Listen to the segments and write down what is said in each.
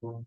What?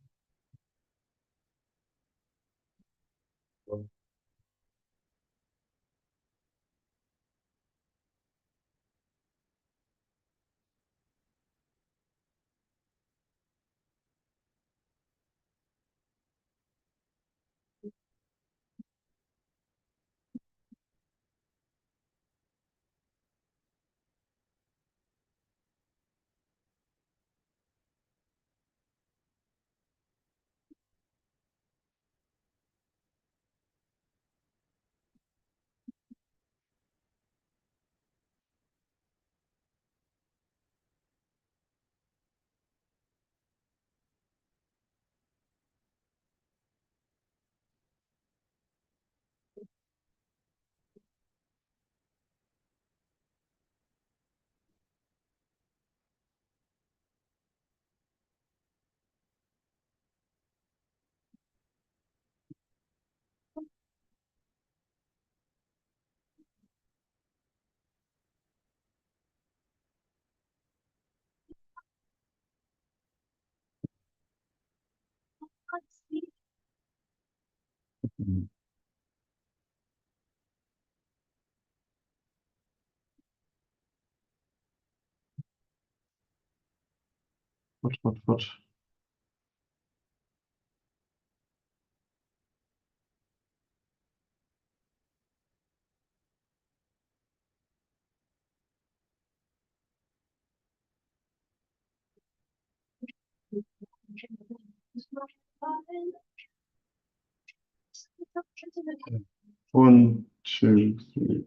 One, two, three.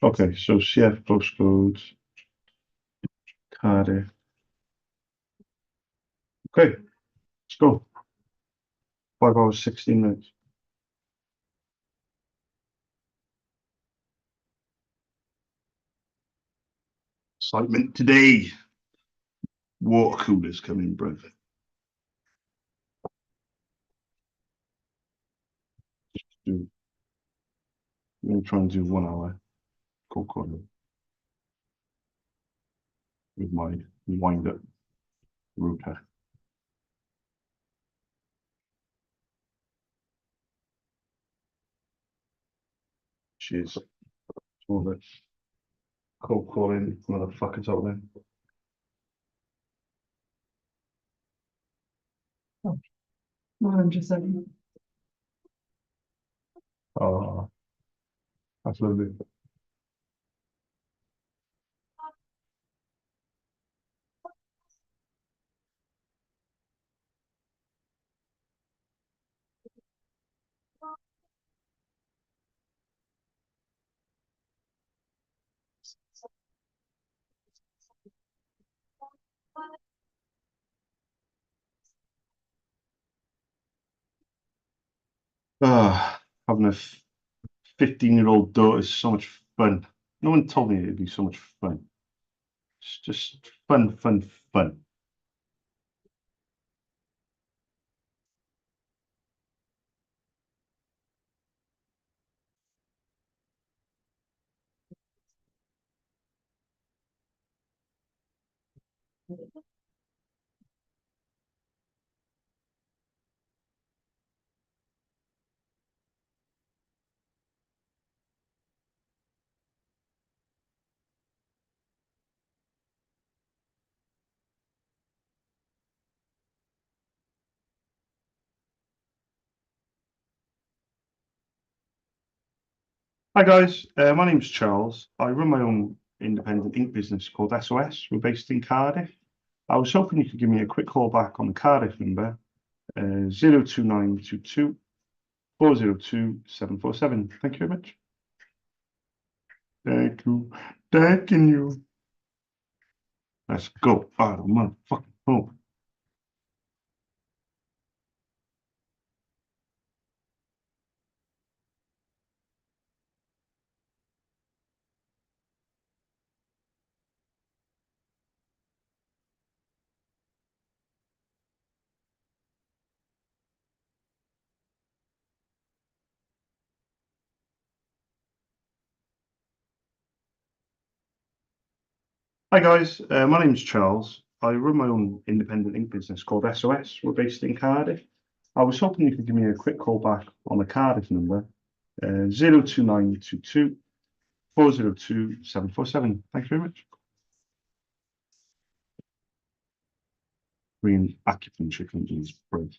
Okay, so CF postcode, Cardiff. Okay, let's go. 5 hours, 16 minutes. Excitement today. Water coolers coming, brother. I'm going to try and do 1 hour cold calling with my wind up router. Cheers. All the cold calling motherfuckers out there. Oh, 107. Oh, that's lovely. Ah, having a 15-year-old daughter is so much fun. No one told me it'd be so much fun. It's just fun, fun, fun. Hi guys, my name's Charles. I run my own independent ink business called SOS. We're based in Cardiff. I was hoping you could give me a quick call back on the Cardiff number, 02922 402 747. Thank you very much. Thank you. Thanking you. Let's go. Out of the motherfucking home. Hi guys, my name's Charles. I run my own independent ink business called SOS. We're based in Cardiff. I was hoping you could give me a quick call back on the Cardiff number, 02922 402 747. Thank you very much. Green acupuncture companies, brilliant.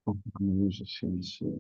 Oh, I'm gonna use this here.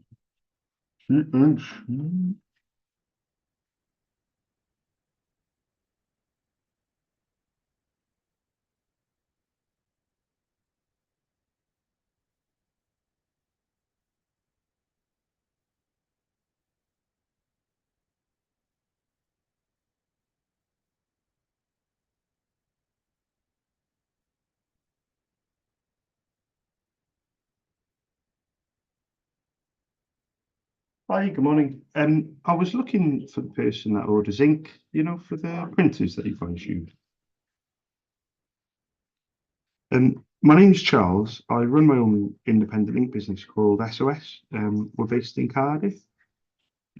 Hi, good morning. I was looking for the person that orders ink, for the printers that you guys use. My name's Charles. I run my own independent ink business called SOS. We're based in Cardiff.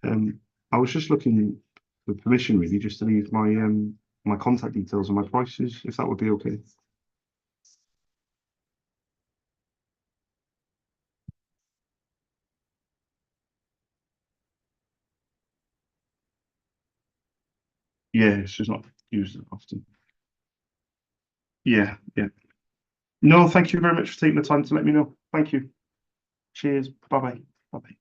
I was just looking for permission, really, just to leave my contact details and my prices, if that would be okay. Yeah, it's just not used often. Yeah, yeah. No, thank you very much for taking the time to let me know. Thank you. Cheers. Bye bye. Bye bye.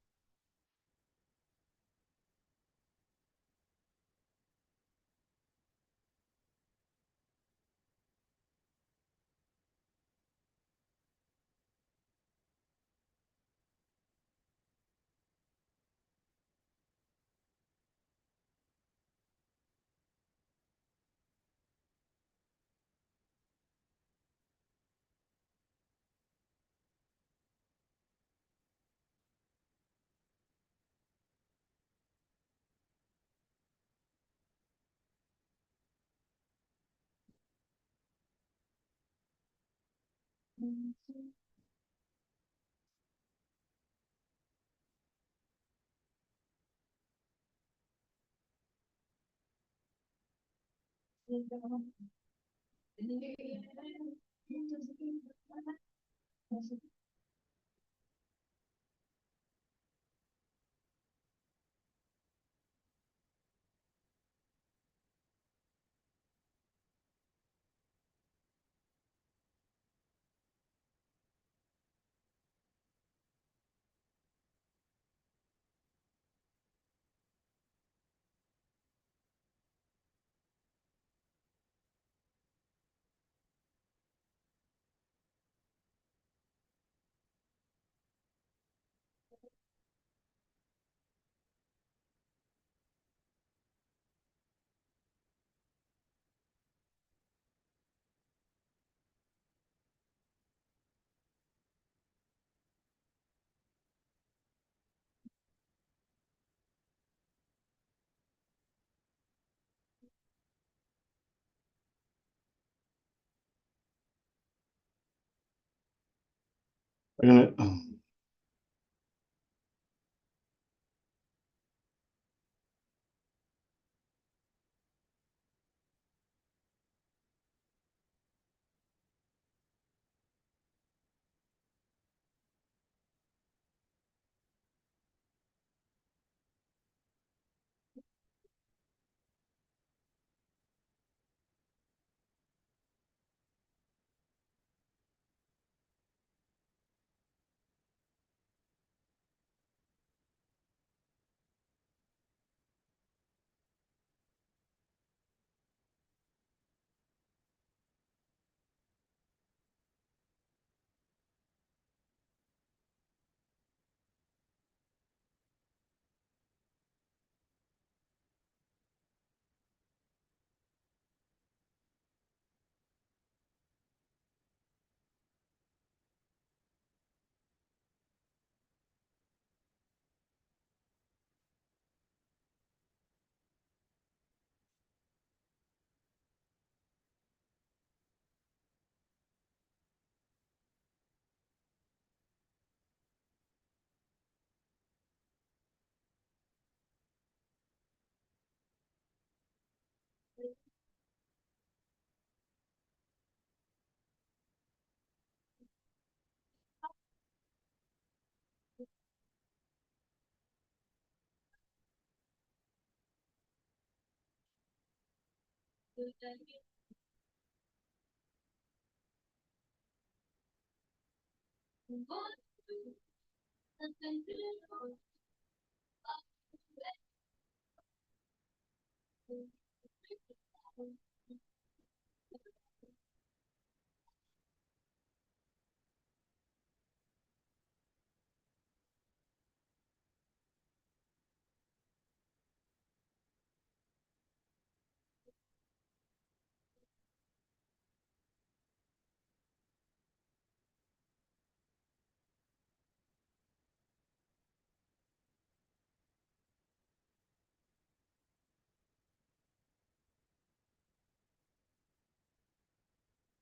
I'm gonna.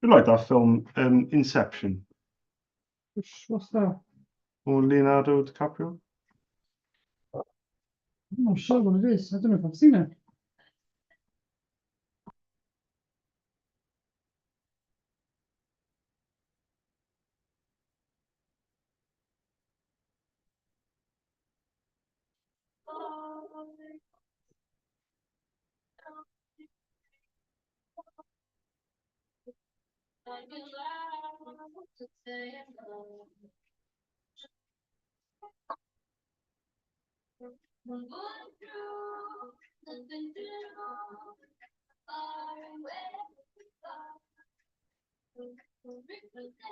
You like that film, Inception, What's that? or Leonardo DiCaprio? I'm not sure what it is. I don't know if I've seen it.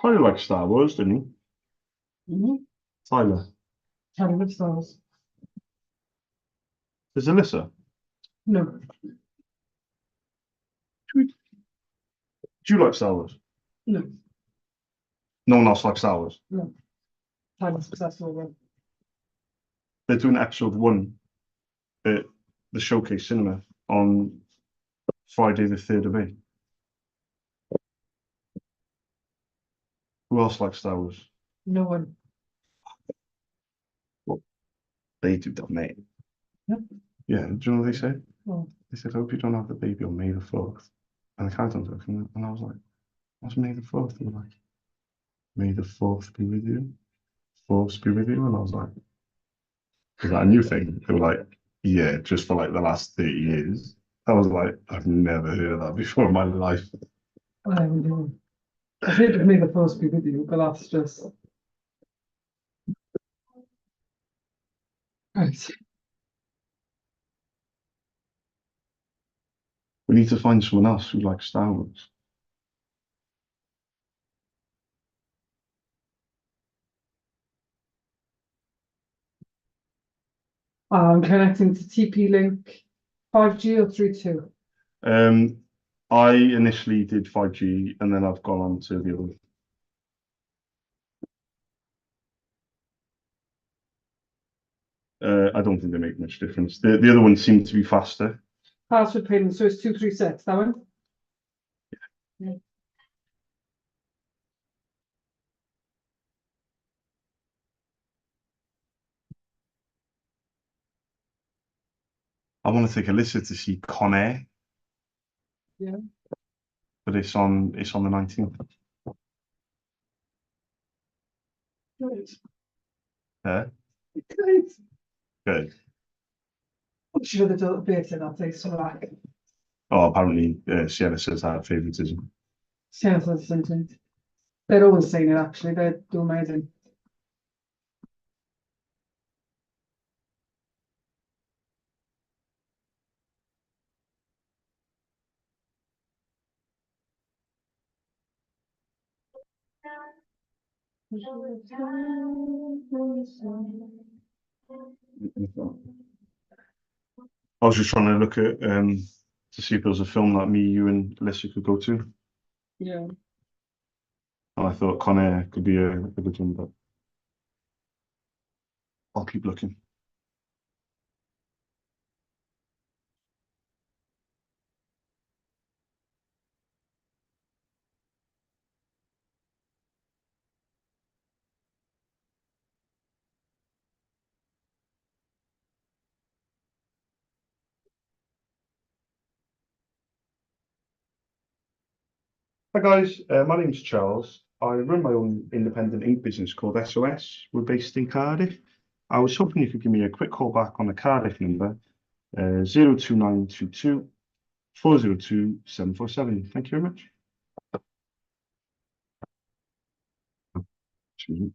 Probably like Star Wars, didn't he? Mm-hmm. Tyler. Harry of Stars. There's Alyssa. No, Do you like Star Wars? no, No one else likes Star Wars. no. Highly successful one. They're doing episode 1 at the Showcase Cinema on Friday the 3rd of May. Who else likes Star Wars? No one. They do that, mate. Yep. Yeah, do you know what they say? Oh, They said, hope you don't have the baby on May the 4th. And the countdown's looking, and I was like, what's May the 4th? They were like, May the 4th be with you. 4th be with you. And I was like, is that a new thing? They were like, yeah, just for like the last 30 years. I was like, I've never heard of that before in my life. I haven't done. I've heard of May the Force be with you, but that's just. Right. We need to find someone else who likes Star Wars. I'm connecting to TP-Link 5G or 3.2. I initially did 5G and then I've gone on to the other. I don't think they make much difference. The other one seemed to be faster. Password payment, so it's 236, that one? Yeah. I want to take Alyssa to see Con Air, Yeah. but it's on the 19th. Right. Yeah, Great. good. What should have done better that day, so like. Oh, apparently Sienna says that favoritism. Sounds like something. They're always saying it actually, they do amazing. I was just trying to look at to see if there was a film that me, you, and Alyssa could go to. Yeah. And I thought Con Air could be a good one, but I'll keep looking. Hi guys, my name's Charles. I run my own independent ink business called SOS. We're based in Cardiff. I was hoping you could give me a quick call back on the Cardiff number, 02922 Y202747. Thank you very much. Excuse me.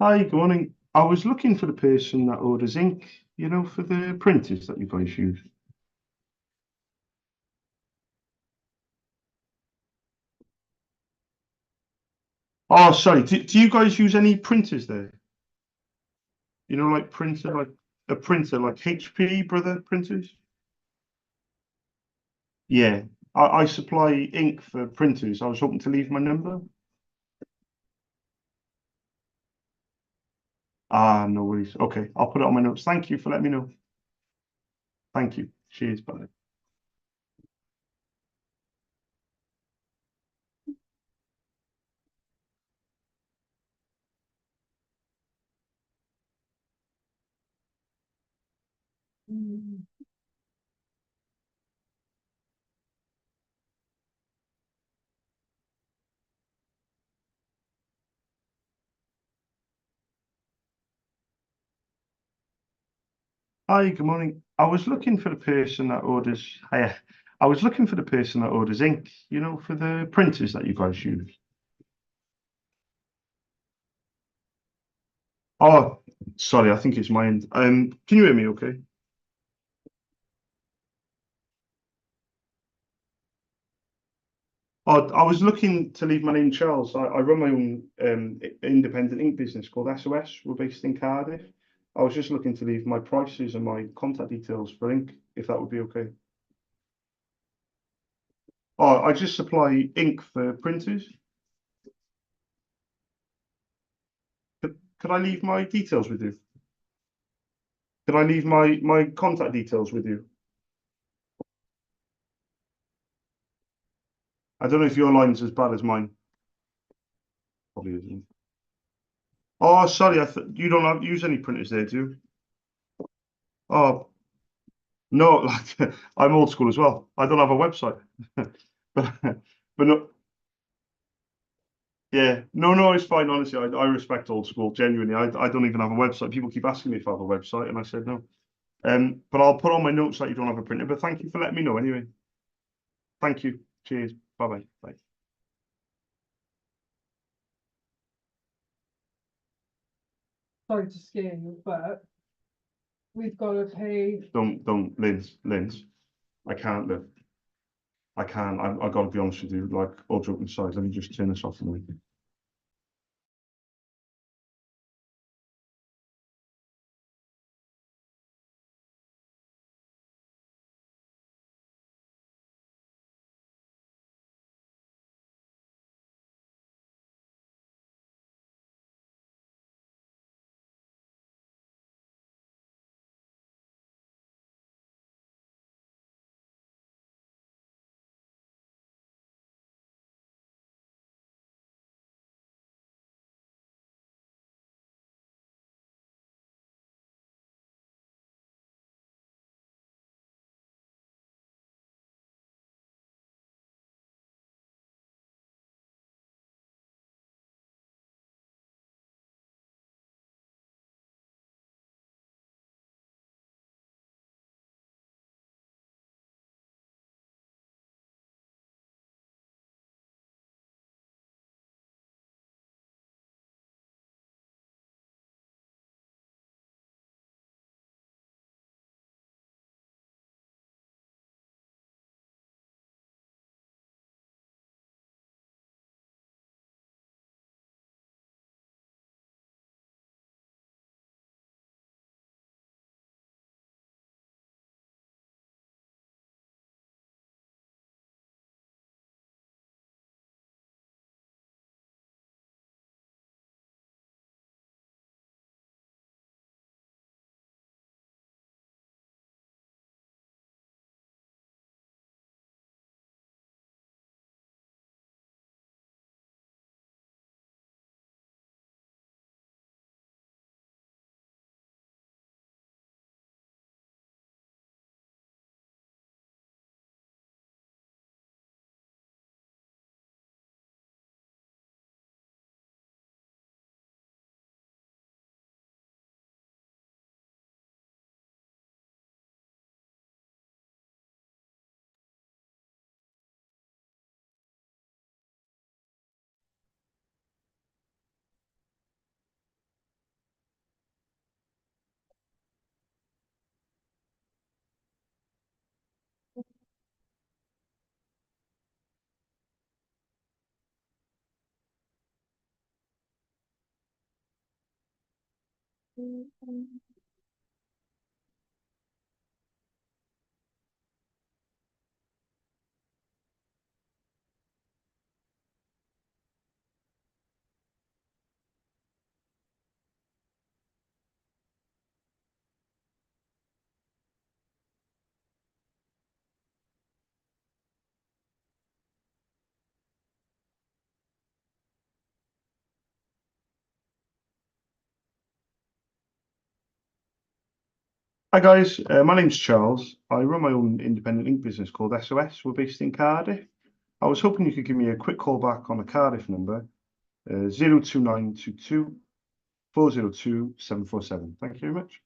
Hi, good morning. I was looking for the person that orders ink, for the printers that you guys use. Oh, sorry. Do you guys use any printers there? Like a printer like HP, brother printers? Yeah. I supply ink for printers. I was hoping to leave my number. Ah, no worries. Okay, I'll put it on my notes. Thank you for letting me know. Thank you. Cheers. Bye. Hi, good morning. I was looking for the person that orders. Hiya. I was looking for the person that orders ink, for the printers that you guys use. Oh, sorry, I think it's my end. Can you hear me okay? Oh, I was looking to leave my name, Charles. I run my own independent ink business called SOS. We're based in Cardiff. I was just looking to leave my prices and my contact details for ink, if that would be okay. Oh, I just supply ink for printers. Could I leave my details with you? Could I leave my contact details with you? I don't know if your line's as bad as mine. Probably isn't. Oh, sorry, you don't use any printers there, do you? Oh, no, like I'm old school as well. I don't have a website. but but no, yeah, no, it's fine. Honestly, I respect old school. Genuinely, I don't even have a website. People keep asking me if I have a website, and I said no. But I'll put on my notes that you don't have a printer. But thank you for letting me know anyway. Thank you. Cheers. Bye-bye. Bye. Sorry to scare you, but we've got to pay. Don't, Linz. I can't live. I can't. I got to be honest with you. Like, all joking aside, let me just turn this off a minute. Hi guys, my name's Charles. I run my own independent ink business called SOS. We're based in Cardiff. I was hoping you could give me a quick call back on the Cardiff number, 02922 402 747. Thank you very much.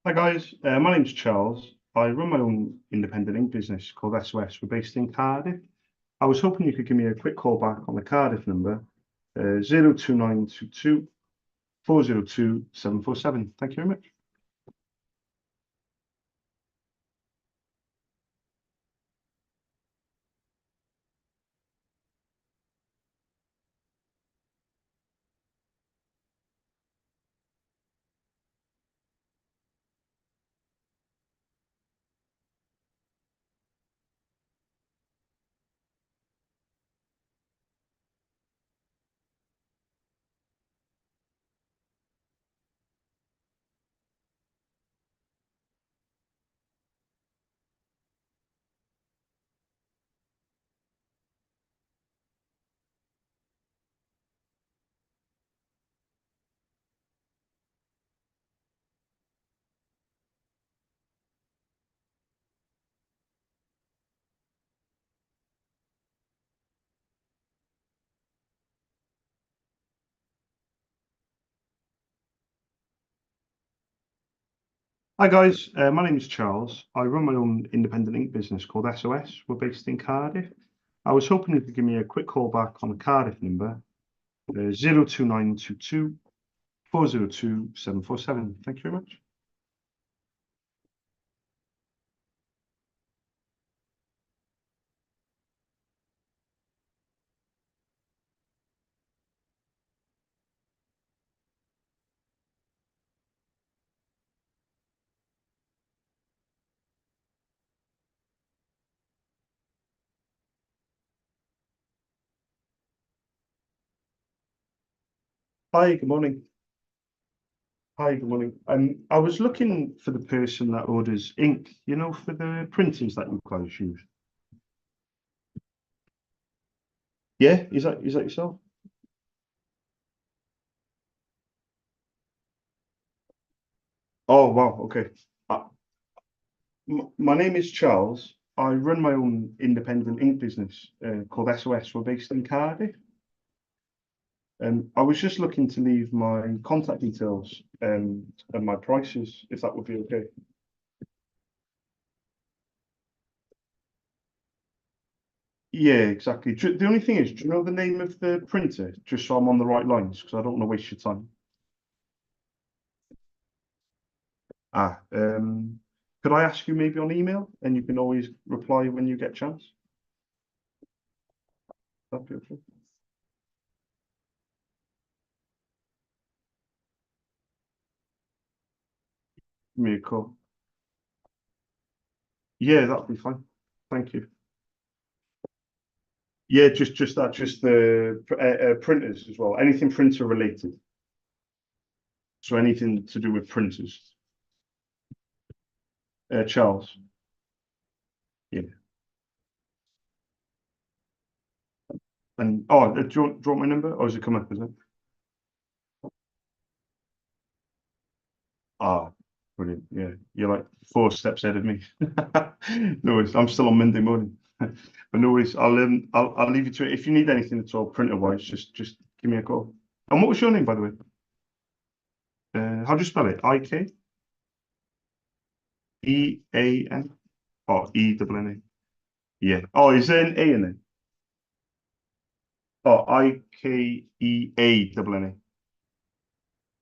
Hi guys, my name's Charles. I run my own independent ink business called SOS. We're based in Cardiff. I was hoping you could give me a quick call back on the Cardiff number, 02922 402 747. Thank you very much. Hi guys, my name's Charles. I run my own independent ink business called SOS. We're based in Cardiff. I was hoping you could give me a quick call back on the Cardiff number, 02922 402 747. Thank you very much. Hi, good morning. Hi, good morning. I was looking for the person that orders ink, for the printers that you guys use. Yeah, is that yourself? Oh, wow, okay. Uh, my name is Charles. I run my own independent ink business called SOS. We're based in Cardiff. I was just looking to leave my contact details and my prices, if that would be okay. Yeah, exactly. The only thing is, do you know the name of the printer? Just so I'm on the right lines, because I don't want to waste your time. Ah, could I ask you maybe on email, and you can always reply when you get a chance? That'd be okay. Give me a call. Yeah, that'd be fine. Thank you. Yeah, just that, just the printers as well. Anything printer related. So anything to do with printers. Charles. Yeah. And oh, do you want my number? Or does it come up, is it? Ah, brilliant. Yeah, you're like 4 steps ahead of me. No worries. I'm still on Monday morning. But no worries. I'll leave you to it. If you need anything at all, printer wise, just give me a call. And what was your name, by the way? How do you spell it? Ikean? Oh, Enna. Yeah. Oh, is there an A in there? Oh, Ikeea.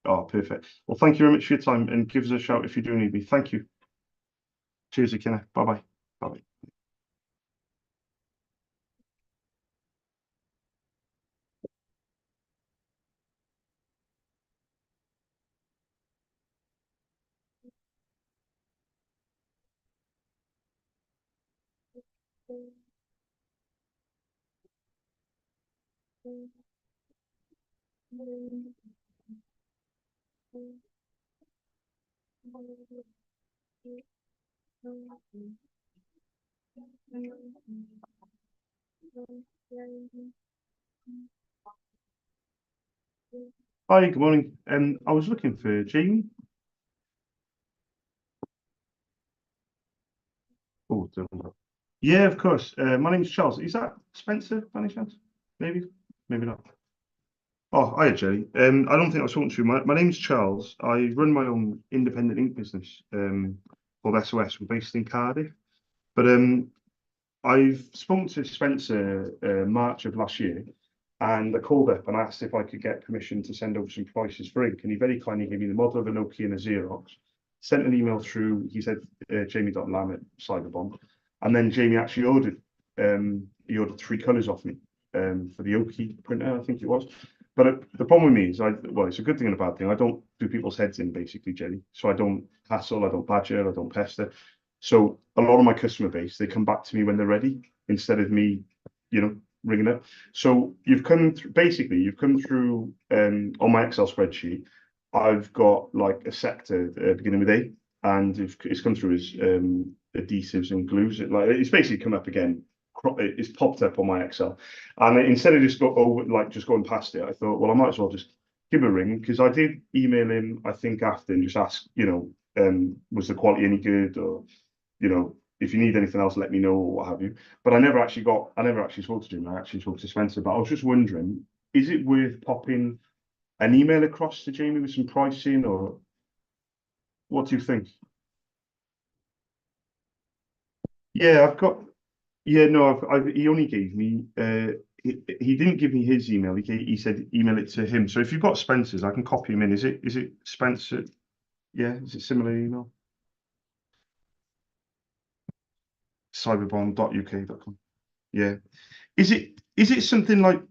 Oh, perfect. Well, thank you very much for your time, and give us a shout if you do need me. Thank you. Cheers, Akina. Bye bye. Bye bye. Hi, good morning. I was looking for Jamie. Oh, don't know. Yeah, of course. My name's Charles. Is that Spencer, by any chance? Maybe, maybe not. Oh, hiya, Jerry. I don't think I was talking to you. My name's Charles. I run my own independent ink business, called SOS. We're based in Cardiff. But I've spoken to Spencer March of last year, and I called up and asked if I could get permission to send over some prices for ink. And he very kindly gave me the model of a Nokia and a Xerox. Sent an email through. He said Jamie.lam at Cyberbomb, and then Jamie actually ordered. He ordered 3 colours off me for the Oki printer, I think it was. But the problem with me is, well, it's a good thing and a bad thing. I don't do people's heads in, basically, Jenny. So I don't hassle, I don't badger, I don't pester. So a lot of my customer base, they come back to me when they're ready instead of me, ringing up. So you've come through, basically, you've come through on my Excel spreadsheet. I've got like a sector beginning with A, and it's come through as adhesives and glues. It's basically come up again. It's popped up on my Excel, and instead of just going past it, I thought, well, I might as well just give him a ring, because I did email him, I think, after, and just ask, was the quality any good, or if you need anything else, let me know, or what have you. But I never actually spoke to Jim. I actually spoke to Spencer. But I was just wondering, is it worth popping an email across to Jamie with some pricing, or what do you think? Yeah, I've got. Yeah, no, he only gave me. He didn't give me his email. He said email it to him. So if you've got Spencer's, I can copy him in. Is it Spencer? Yeah, is it similar email? Cyberbond.uk.com. Yeah. Is it something like,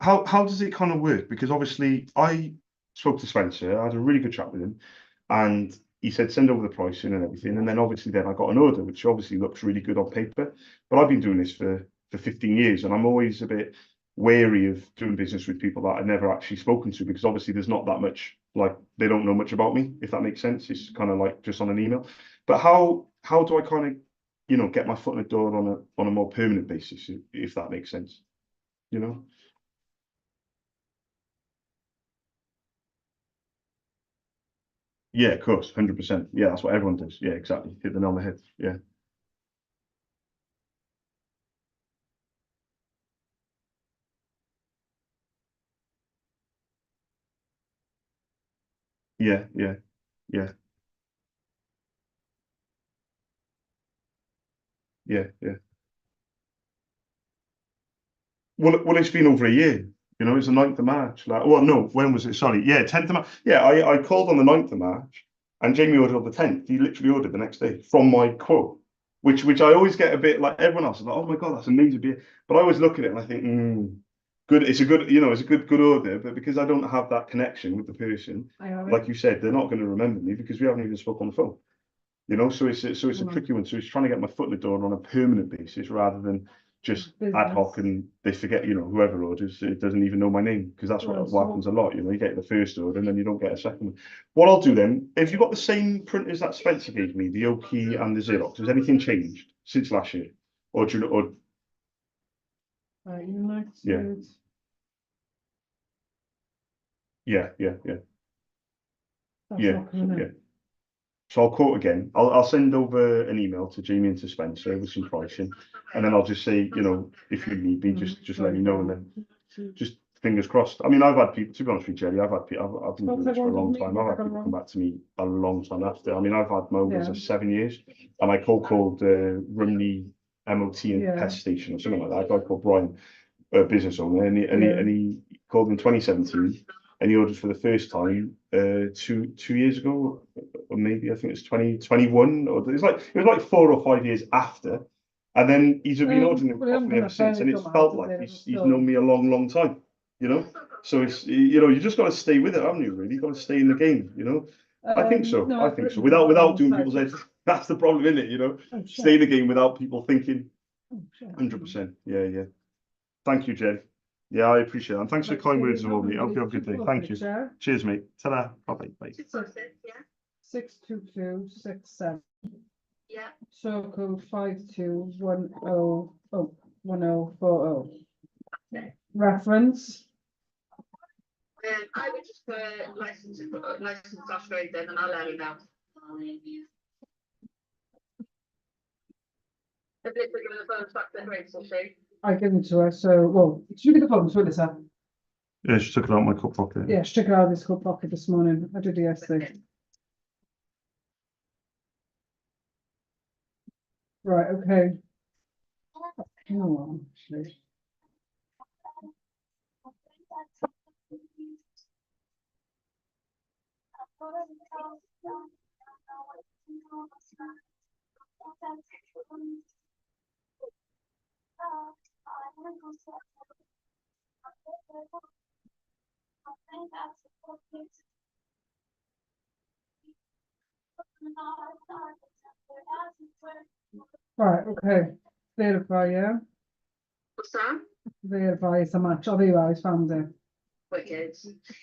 how does it kind of work? Because obviously I spoke to Spencer, I had a really good chat with him, and he said send over the pricing and everything, and then obviously then I got an order, which obviously looks really good on paper. But I've been doing this for 15 years, and I'm always a bit wary of doing business with people that I've never actually spoken to, because obviously there's not that much, like, they don't know much about me, if that makes sense. It's kind of like just on an email. But how do I kind of get my foot in the door on a more permanent basis, if that makes sense, you know? Yeah, of course, 100%. Yeah, that's what everyone does. Yeah, exactly. Hit the nail on the head. Yeah, yeah, yeah, yeah, yeah, yeah. Well, it's been over a year. It's the 9th of March. Like, well, no, when was it? Sorry. Yeah, 10th of March. Yeah, I called on the 9th of March, and Jamie ordered on the 10th. He literally ordered the next day from my quote, which I always get a bit like everyone else is like, oh my God, that's amazing beer. But I always look at it and I think, good. It's a good, it's a good order. But because I don't have that connection with the person, I have it. like you said, they're not going to remember me because we haven't even spoken on the phone. So it's a tricky one. So it's trying to get my foot in the door on a permanent basis rather than just ad Business. hoc, and they forget, you know, whoever orders, it doesn't even know my name, because that's Right, what happens a lot. You know, you get the first order and then you don't get a second one. What I'll do then, if you've got the same printers that Spencer gave me, the Oki and the Xerox, has anything changed since last year? Or do you know, or Right, United. Yeah. yeah, That's yeah, not coming in. yeah. So I'll quote again. I'll send over an email to Jamie and to Spencer with some pricing, and then I'll just say, you know, if you need me, just let me know, and then just fingers crossed. I mean, I've had people, to be honest with you, Jerry, I've been doing this for a long time. I've had people come back to me a long time after. I mean, I've had mobiles Yeah. for 7 years, and I called Rumney MOT and Yeah. Pest Station or something like that. A guy called Brian, a business owner, and he called in 2017, and he ordered for the first time 2 years ago, or maybe I think it's 2021, or it was like 4 or 5 years after, and then he's been ordering well, off me ever since, and it's don't felt matter, like does it? he's So- known me a long time, you know. So it's, you know, you just got to stay with it, haven't you? Really, you got to stay in the game, you know. I think so. No, I I've think so. written it Without down, doing so I people's just- heads, that's the problem, isn't it? You know, Oh, shit. stay in the game without people thinking. Oh, shit. 100%. Yeah. Thank you, Jed. Yeah, I appreciate that. And thanks for your kind words, Robbie. I hope you have a good day. Thank you. Cheers, mate. Ta-da. Bye-bye. Bye. 62267. Yeah. So code 521040. Reference. I would just put license dash grade in, and I'll let you know. If they're giving the phones back to the grades, will she? I give them to her, so, well, should we get the phone to Alyssa? Yeah, she took it out of my coat pocket. Yeah, she took it out of this coat pocket this morning. I did it yesterday. Right, okay. Hang on, actually. Right, okay. Verify, yeah? What's that? Verify is a match. Otherwise, found it. Wicked.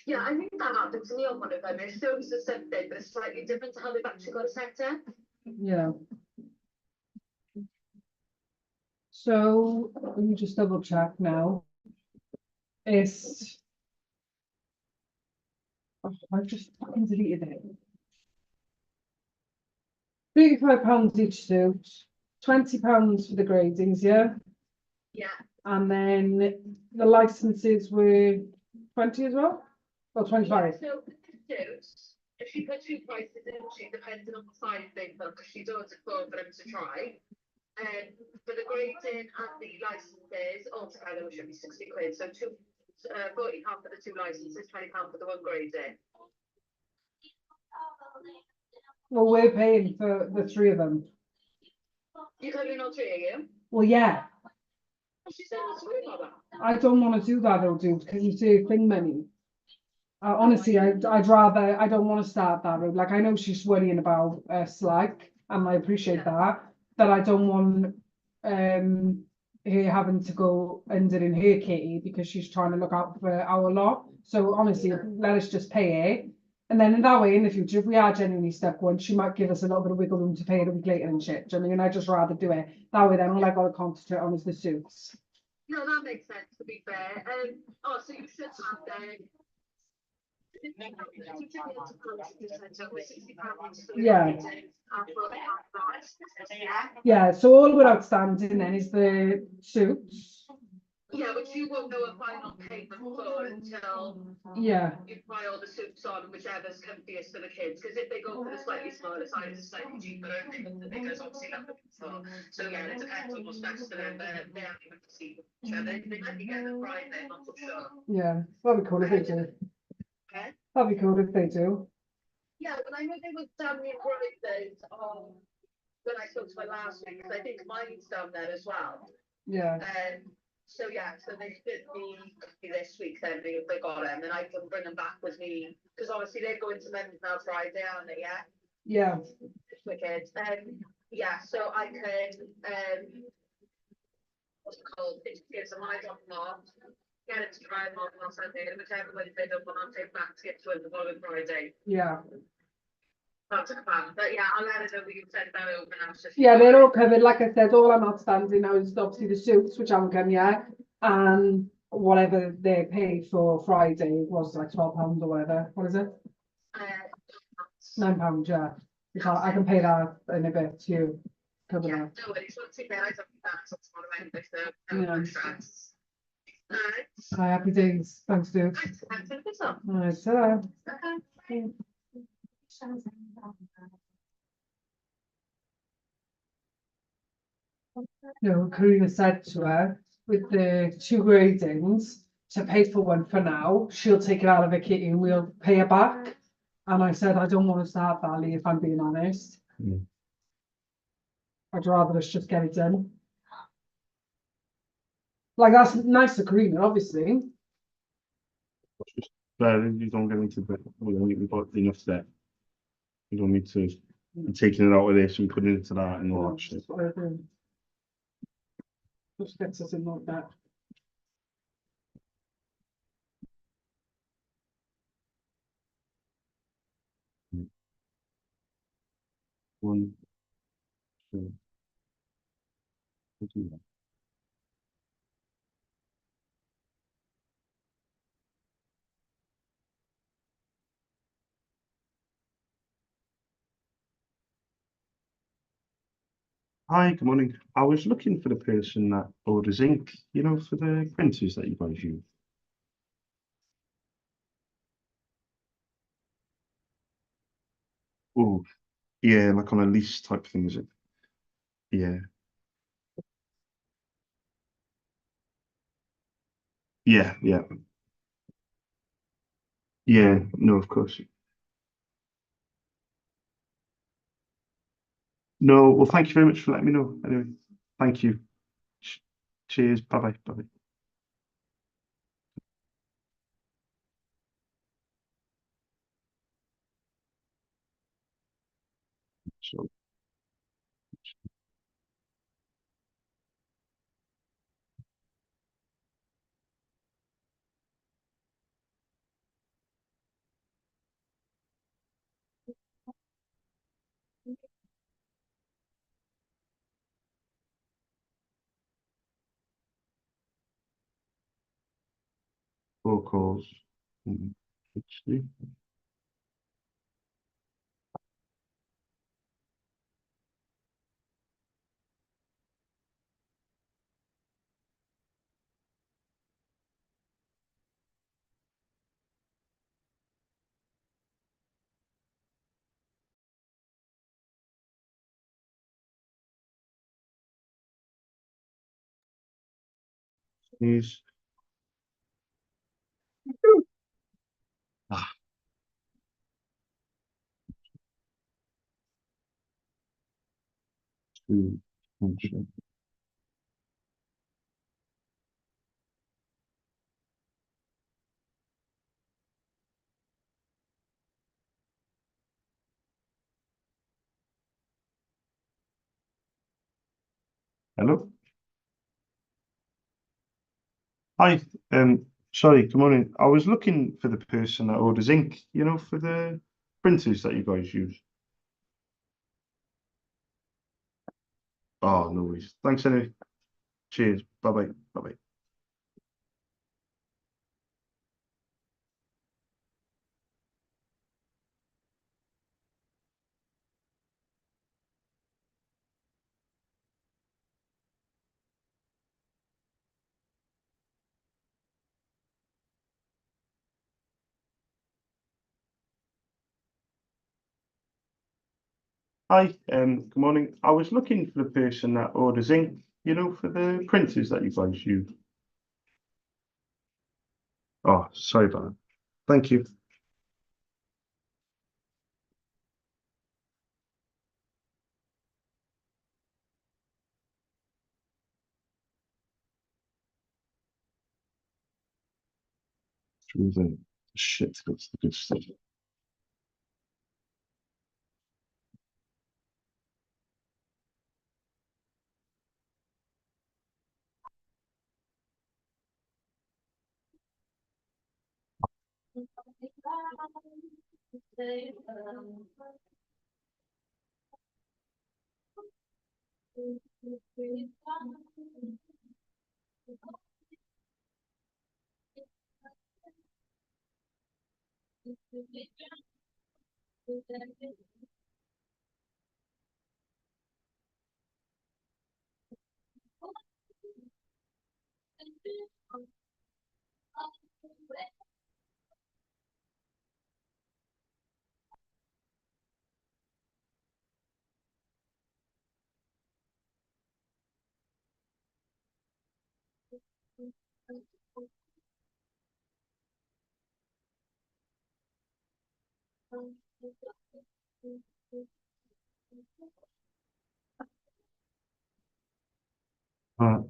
Yeah, I think that happened to me on one of them. It still was the same thing, but it's slightly different to how they've actually got a sector. Yeah. So let me just double check now. It's I just fucking deleted it. £35 each suit, £20 for the gradings, yeah? Yeah. And then the licenses were 20 as well? Or 25? So if she put two prices in, she depending on the size they put, because she does it for them to try. For the grading and the licenses, altogether it should be 60 quid. So £40 for the two licenses, £20 for the one grading. Well, we're paying for the three of them. You covering all three of you? Well, yeah. She said that's worry about that. I don't want to do that, though, dude, because you save thing money. Honestly, I'd rather, I don't want to start that road. Like, I know she's worrying about Slack, and I appreciate that I don't want her having to go under in her kitty because she's trying to look out for our lot. So honestly, let us just pay it. And then in that way, in the future, if we are genuinely stuck one, she might give us a little bit of wiggle room to pay it a week later and shit. Do you know what I mean? I'd just rather do it. That way then all I got to concentrate on is the suits. No, that makes sense, to be fair. So you should have the Yeah. Yeah, so all we're outstanding then is the suits. Yeah, which you won't know a final payment for until Yeah. you buy all the suits on, whichever's comfiest for the kids. Because if they go for the slightly smaller size, it's slightly cheaper, the biggers obviously not looking for. So yeah, it depends on what's best for them. They haven't even seen each other. They might be getting a Friday, I'm not so sure. Yeah, that'd be cool if they do. Okay. That'd be cool if they do. Yeah, but I know they were down in Fridays when I spoke to her last week, because I think mine's down there as well. Yeah. So yeah, so they should be this week then, they got them, and I can bring them back with me, because obviously they're going to Men's now Friday, aren't they, yeah? Yeah. It's wicked. Yeah, so I can, what's it called, get some eyes on them off, get it to drive them off on Sunday, and whichever way they don't want to take back to get to it the following Friday. Yeah. That's a plan. But yeah, I'll let her know we can send that over now. So Yeah, they're all covered. Like I said, all I'm outstanding now is obviously the suits, which haven't come yet, and whatever they paid for Friday was like £12 or whatever. What is it? Uh, £9, yeah. I can pay that in a bit to cover yeah, that. no worries. Once you guys have that, so tomorrow anyway, so Yeah. no stress. Alright. Hi, happy days. Thanks, dude. Thanks. Thanks for the whistle. All right, so. Okay. No, Karina said to her, with the 2 gradings, to pay for one for now, she'll take it out of her kitty and we'll pay her back. And I said, I don't want to start that, Lee, if I'm being honest. Mm. I'd rather us just get it done. Like, that's nice of Karina, obviously. You don't get into the, we've got enough there. You don't need to be taking it out of this and putting it into that and all that shit. That's what I do. Just gets us in like that. One, two, three. Hi, good morning. I was looking for the person that orders ink, for the printers that you guys use. Oh, yeah, like on a lease type thing, is it? Yeah, yeah. Yeah, no, of course. No, well, thank you very much for letting me know. Anyway, thank you. Cheers. Bye-bye. Bye-bye. So, four calls. Mm, HD. Please. Ah, two, function. Hello. Hi. Sorry, good morning. I was looking for the person that orders ink, for the printers that you guys use. Oh, no worries. Thanks anyway. Cheers. Bye-bye. Bye-bye. Hi, good morning. I was looking for the person that orders ink, for the printers that you guys use. Oh, sorry about that. Thank you. Through the shit, that's the good stuff. Right.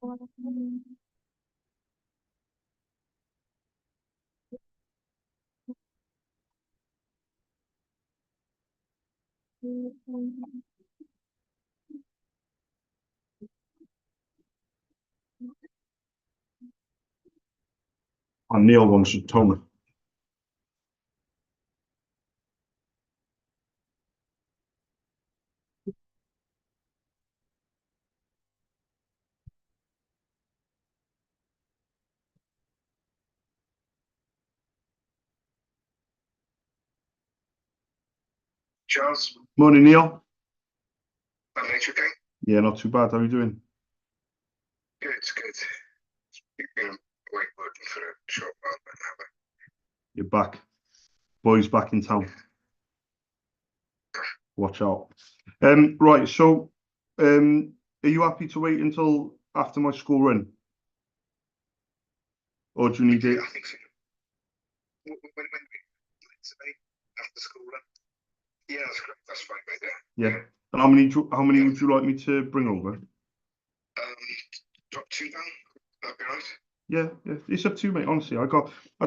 And Neil wants a toner. Charles, Morning, Neil. I'm okay. Yeah, not too bad. How are you doing? Good, good. You've been away working for a short while now. You're back. Boys back in town. Watch out. Right, so are you happy to wait until after my school run? Or do you need it? I think so. When today, after school run? Yeah, that's great. That's fine, mate. Yeah. And how many would you like me to bring over? Drop 2 down. That'd be right. Yeah, it's up to you, mate. Honestly, I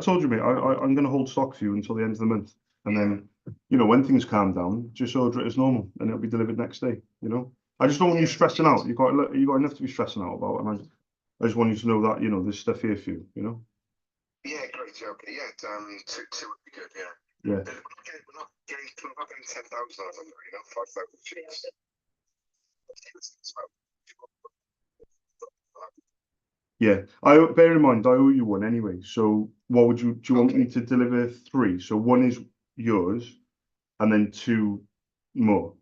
told you, mate, I'm going to hold stock for you until the end of the month, and then, you know, when things calm down, just order it as normal, and it'll be delivered next day. You know, I just don't want you stressing out. You got enough to be stressing out about, and I just want you to know that, you know, there's stuff here for you. You know. Yeah, great. Okay, yeah. Two would be good. Yeah. Yeah. We're not getting 10,000 of them, you know, 5,000 sheets. Yeah, I bear in mind I owe you one anyway. So what would do you want me to deliver 3? So 1 is yours, and then 2 more,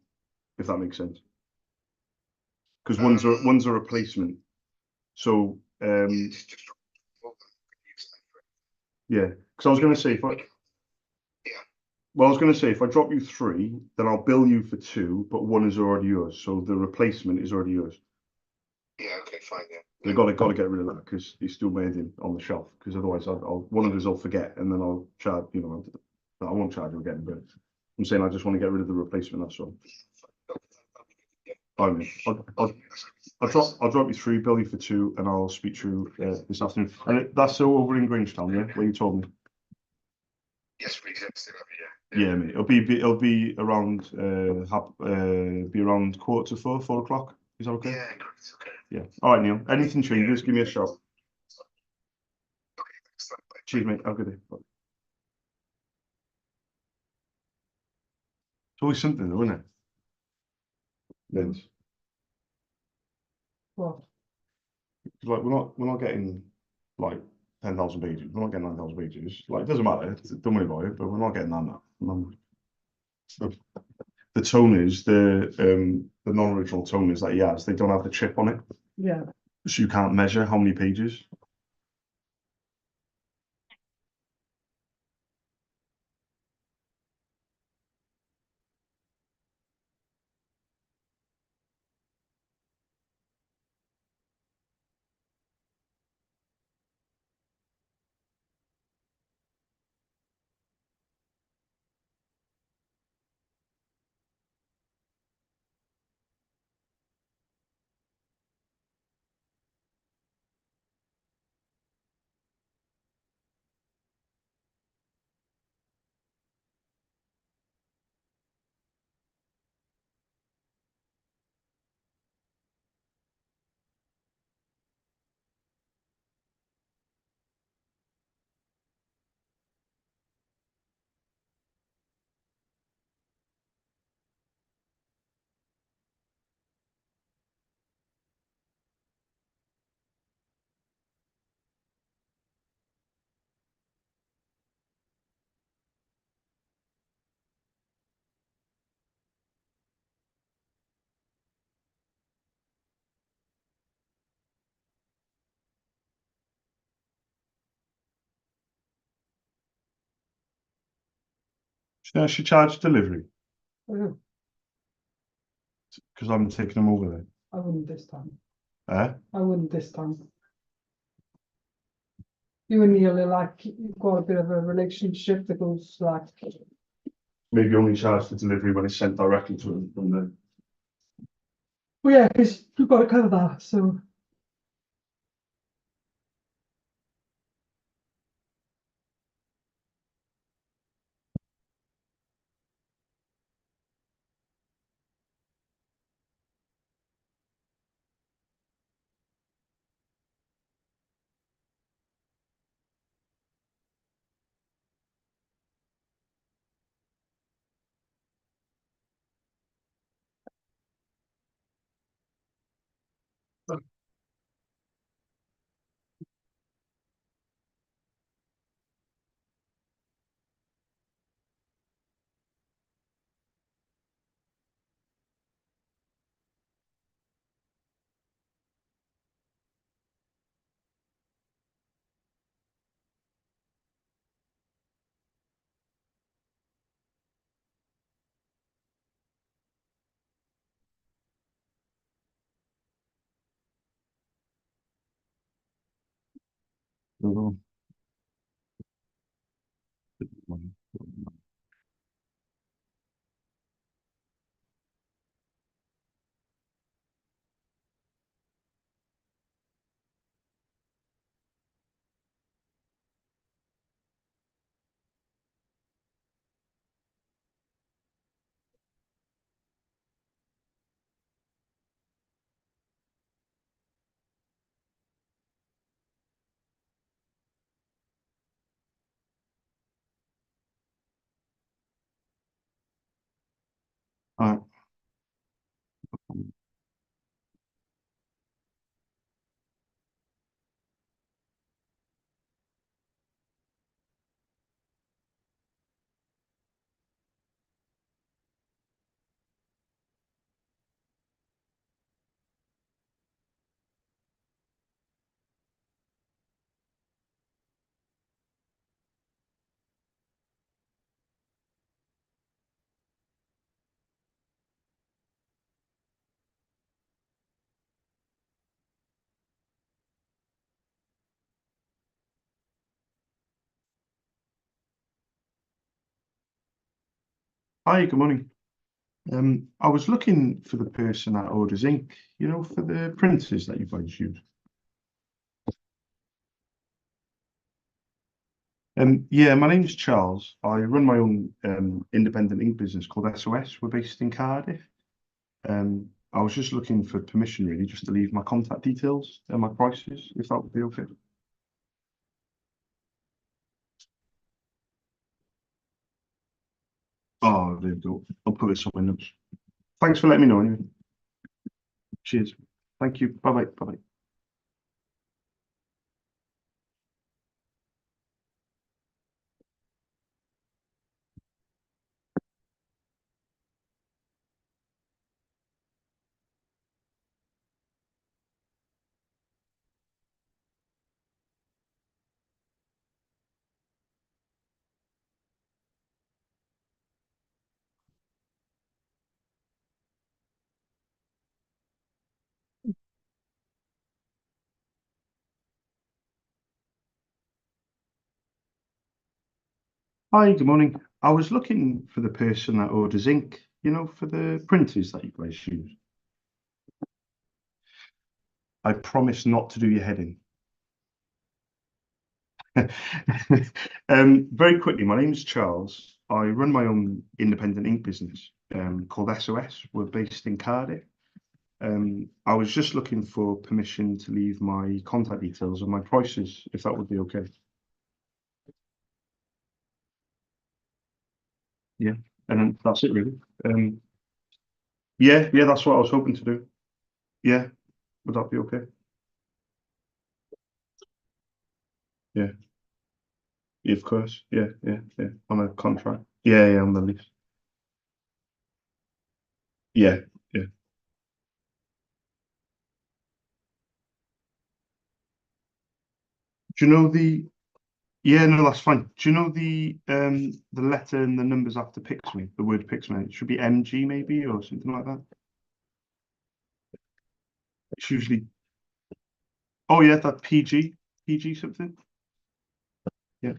if that makes sense. Because one's a replacement. So yeah, because I was going to say if I drop you 3, then I'll bill you for 2, but 1 is already yours. So the replacement is already yours. Yeah, okay, fine, yeah. They got to get rid of that because it's still made in on the shelf. Because otherwise, one of us will forget, and then I'll charge. You know, I won't charge you again. But I'm saying I just want to get rid of the replacement. That's all. I mean, I'll drop you 3, bill you for 2, and I'll speak to you this afternoon. And that's so over in Grangetown, yeah, where you told me. Yes, please. Yeah, mate. It'll be around be around 3:45, 4 o'clock. Is that okay? Yeah, great. Okay. Yeah. All right, Neil. Anything changes, give me a shout. Okay, thanks. Cheers, mate. Have a good day. Bye. It's always something, though, isn't it? Yes. What? Like we're not getting like 10,000 pages. We're not getting 9,000 pages. Like it doesn't matter. Don't worry about it. But we're not getting that. The tone is the non-original tone is that he has. They don't have the chip on it, Yeah. so you can't measure how many pages. She charge delivery Oh, because I haven't taken them over there. I wouldn't this time. Eh? I wouldn't this time. You and Neil are like, you've got a bit of a relationship that goes like, Maybe only charge for delivery when it's sent directly to them from the. well, yeah, because you've got to cover that. So Hello. Alright. Hi, good morning. I was looking for the person that orders ink, for the printers that you guys use. Yeah, my name's Charles. I run my own independent ink business called SOS. We're based in Cardiff. I was just looking for permission, really, just to leave my contact details and my prices, if that would be okay. Oh, there we go. I'll put this on my notes. Thanks for letting me know, anyway. Cheers. Thank you. Bye-bye. Bye-bye. Hi, good morning. I was looking for the person that orders ink, for the printers that you guys use. I promise not to do your head in. Very quickly, my name's Charles. I run my own independent ink business called SOS. We're based in Cardiff. I was just looking for permission to leave my contact details and my prices, if that would be okay. Yeah, and then that's it really. Yeah, that's what I was hoping to do. Yeah, would that be okay? Yeah, of course. Yeah. On a contract. Yeah, on the lease. Yeah. Do you know the? Yeah, no, that's fine. Do you know the letter and the numbers after Pixme, the word Pixme? It should be MG maybe or something like that. It's usually. Oh yeah, that PG something. Yeah.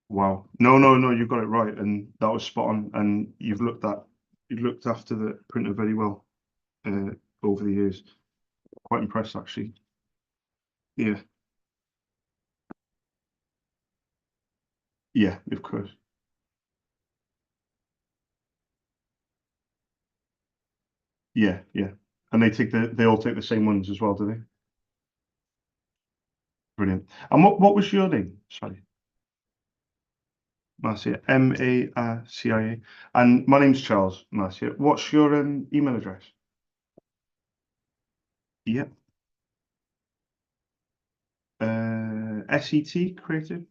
Wow. No, you got it right, and that was spot on. And you've looked after the printer very well uh, over the years. Quite impressed actually. Yeah, yeah, of course. Yeah. And they all take the same ones as well, do they? Brilliant. And what was your name? Sorry. Marcia, Marcia. And my name's Charles, Marcia. What's your email address? Yep. SET, creative.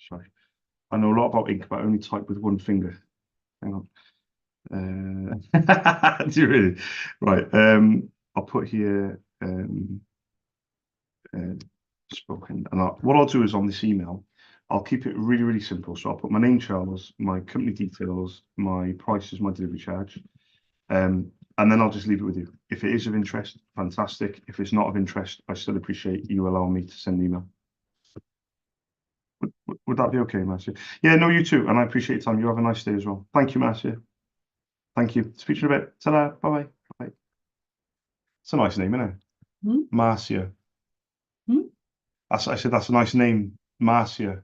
Sorry. I know a lot about ink, but I only type with one finger. Hang on. Do you really? Right. I'll put here uh, spoken. And what I'll do is on this email, I'll keep it really, really simple. So I'll put my name, Charles, my company details, my prices, my delivery charge. And and then I'll just leave it with you. If it is of interest, fantastic. If it's not of interest, I still appreciate you allowing me to send an email. Would that be okay, Marcia? Yeah, no, you too. And I appreciate your time. You have a nice day as well. Thank you, Marcia. Thank you. Speak to you in a bit. Ta-da. Bye-bye. Bye. It's a nice name, isn't it? Hmm? Marcia. Hmm? I said that's a nice name, Marcia.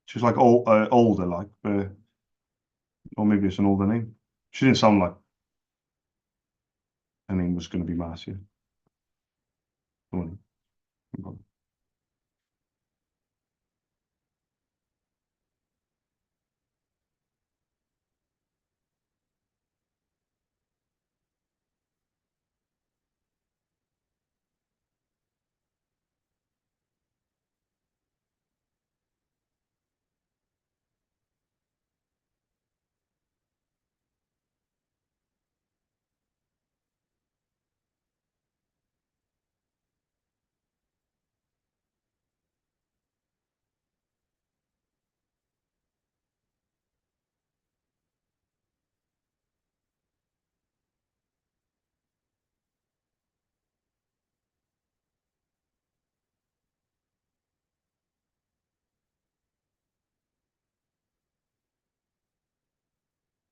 She's like older, like, or maybe it's an older name. She didn't sound like her name was going to be Marcia. Come on. Come on.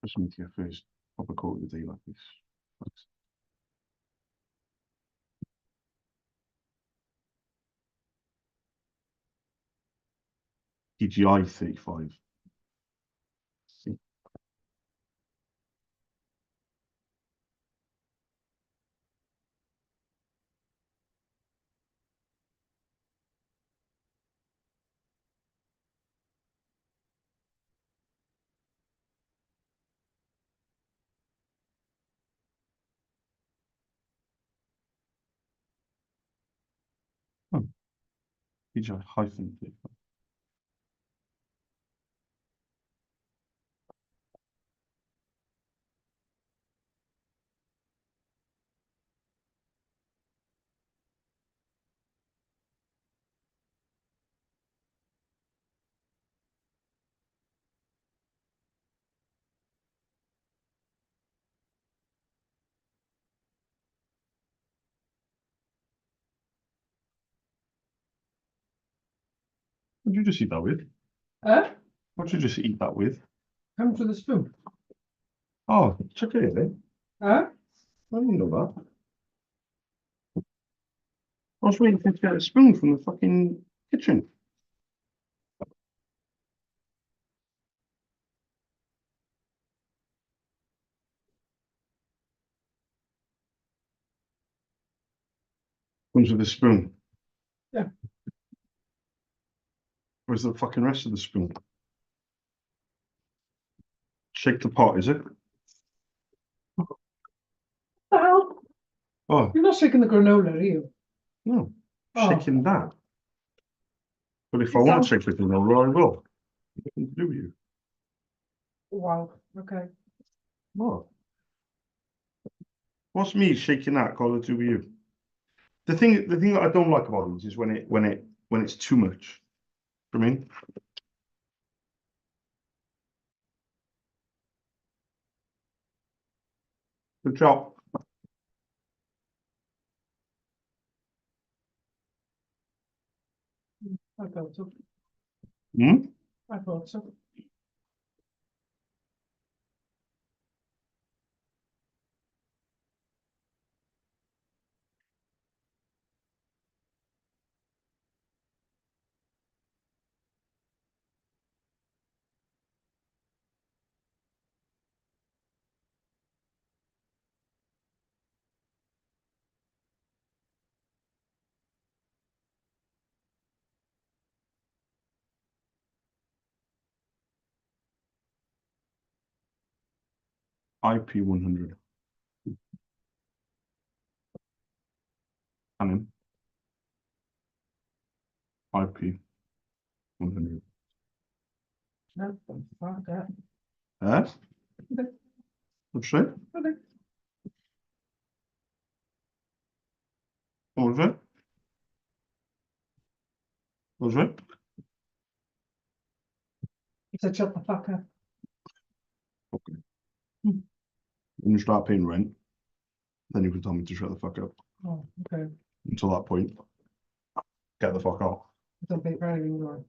Just need to get first proper quote of the day like this. Thanks. DGI 35. See? Oh, DGI hyphen 35. What did you just eat that with? What did you just eat that with? Come to the spoon. Oh, chocolate, is it? Huh? I didn't know that. I was waiting for you to get a spoon from the fucking kitchen. Comes with a spoon. Yeah. Where's the fucking rest of the spoon? Shake the pot, is it? What the hell? Oh, You're not shaking the granola, are you? no. Oh. Shaking that. But if I It want sounds- to shake the granola, I will. Nothing to do with you. Wow. Okay. What? What's me shaking that got to do with you? The thing that I don't like about these is when it's too much for me. Good job. I thought so. Hmm? I thought so. IP 100. Canon. IP 100. No, fuck that. Eh? Okay. What's that? Okay. What was that? What was that? He said, shut the fuck up. Okay. Hmm. when you start paying rent, then you can tell me to shut the fuck up. Oh, okay. Until that point, get the fuck out. Don't pay for anything more.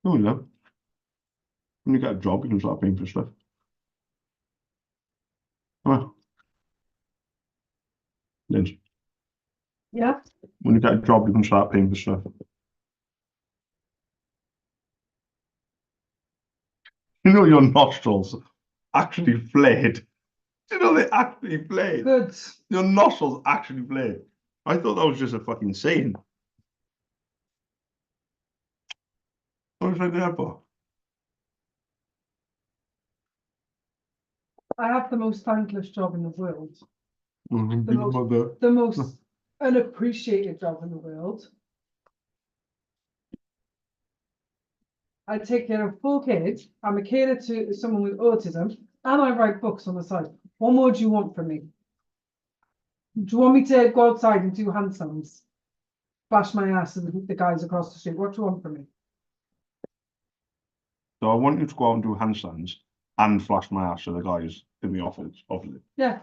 No, you know. When you get a job, you can start paying for stuff. Come Lynch, Yeah. when you get a job, you can start paying for stuff. You know your nostrils actually flared. You know they actually flared. Good. Your nostrils actually flared. I thought that was just a fucking saying. What was I there for? I have the most thankless job in the world. Big most- mother. The most unappreciated job in the world. I take care of 4 kids. I'm a carer to someone with autism, and I write books on the side. What more do you want from me? Do you want me to go outside and do hand signs? Flash my ass at the guys across the street? What do you want from me? So I want you to go out and do handstands and flash my ass to the guys in the office. Obviously, Yeah.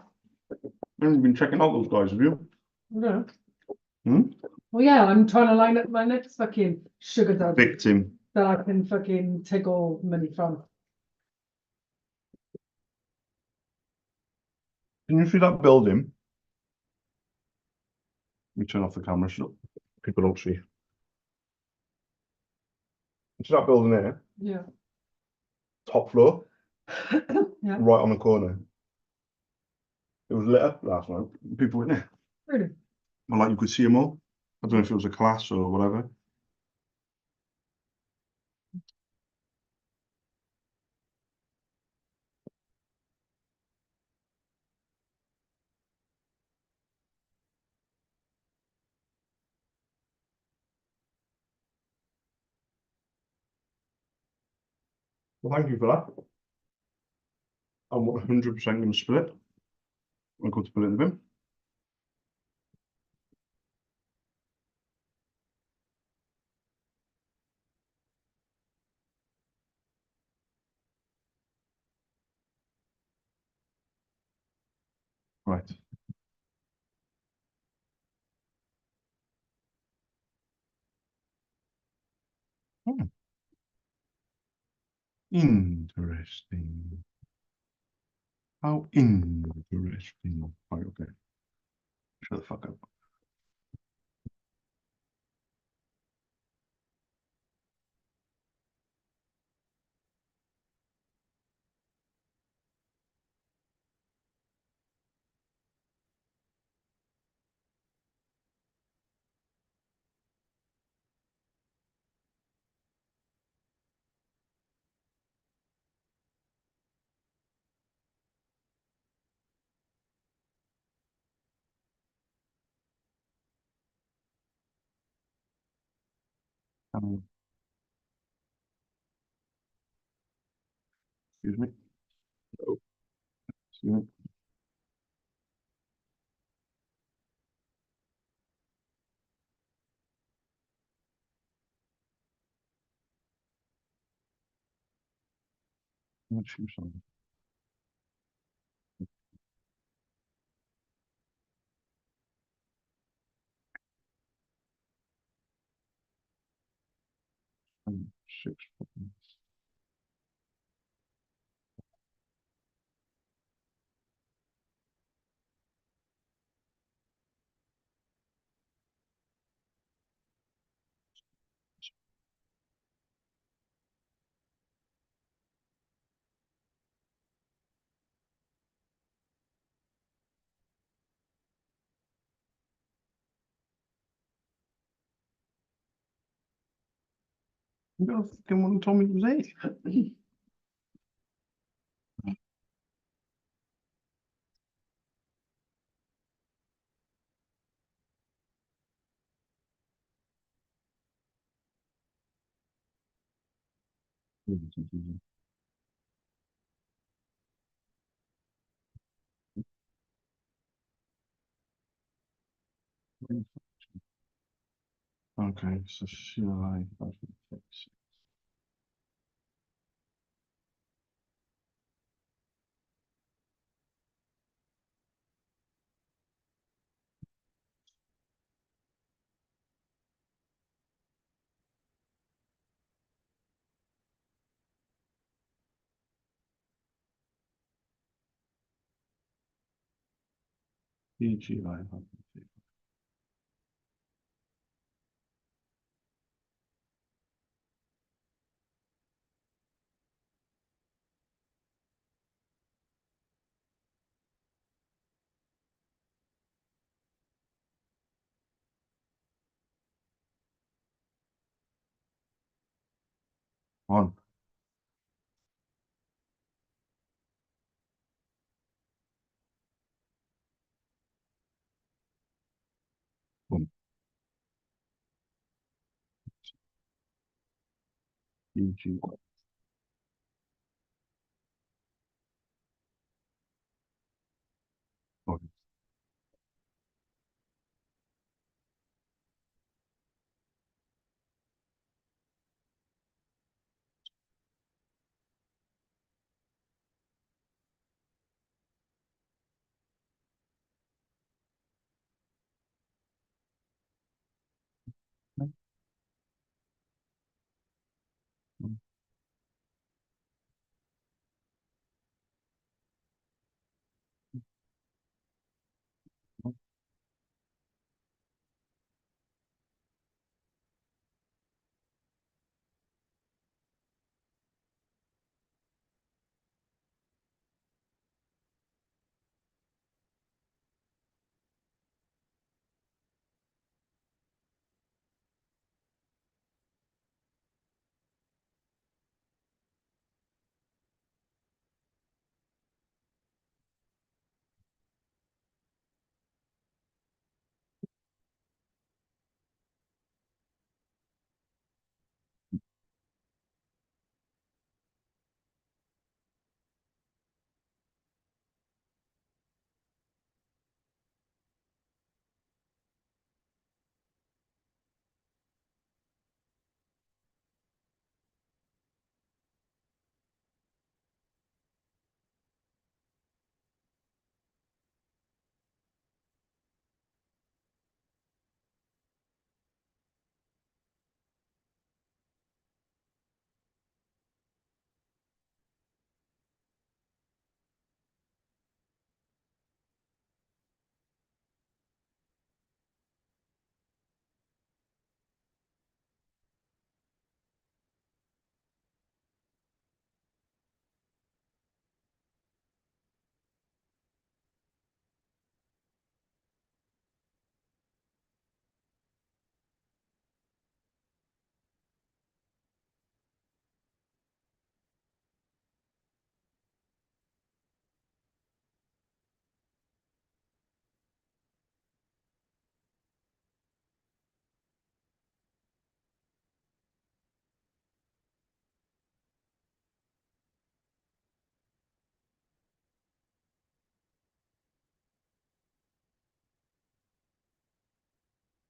you haven't been checking out those guys, have you? No. Hmm? Well, yeah, I'm trying to line up my next fucking sugar daddy Victim. that I can fucking take all money from. Can you see that building? Let me turn off the camera so people don't see. You see that building there? Yeah. Top floor, Yeah. right on the corner. It was lit up last night. People were in there. Really? Well, like you could see them all. I don't know if it was a class or whatever. Well, thank you for that. I'm 100% going to split it. I'm going to put it in the bin. Right. Hmm. Interesting. How interesting. Right, okay. Shut the fuck up. Um, excuse me. Oh, excuse me. Let's shoot something. Six. You got a fucking one told me it was 8. Okay, so CLI 556. EGI 556. On. Boom. EGI. On.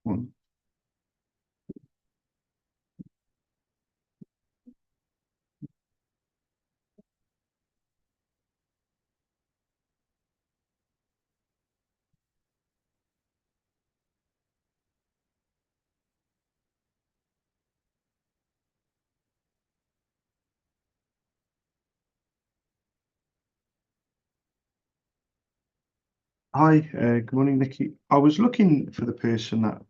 On. Hi, good morning, Nikki. I was looking for the person that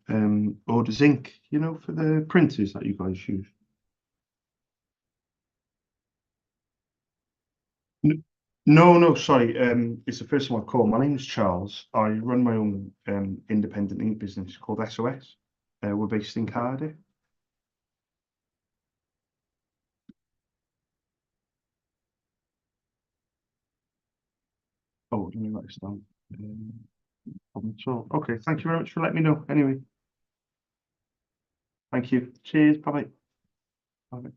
orders ink, for the printers that you guys use. No, no, sorry. It's the first time I've called. My name's Charles. I run my own independent ink business called SOS. We're based in Cardiff. Oh, let me write this down. Problem at all. Okay, thank you very much for letting me know. Anyway, thank you. Cheers. Bye-bye. Bye-bye.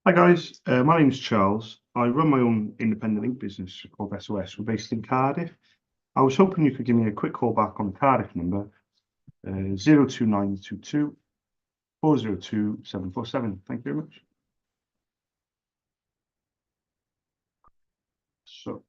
Hi guys, my name's Charles. I run my own independent ink business called SOS. We're based in Cardiff. I was hoping you could give me a quick call back on the Cardiff number 02922 402 747. Thank you very much. So,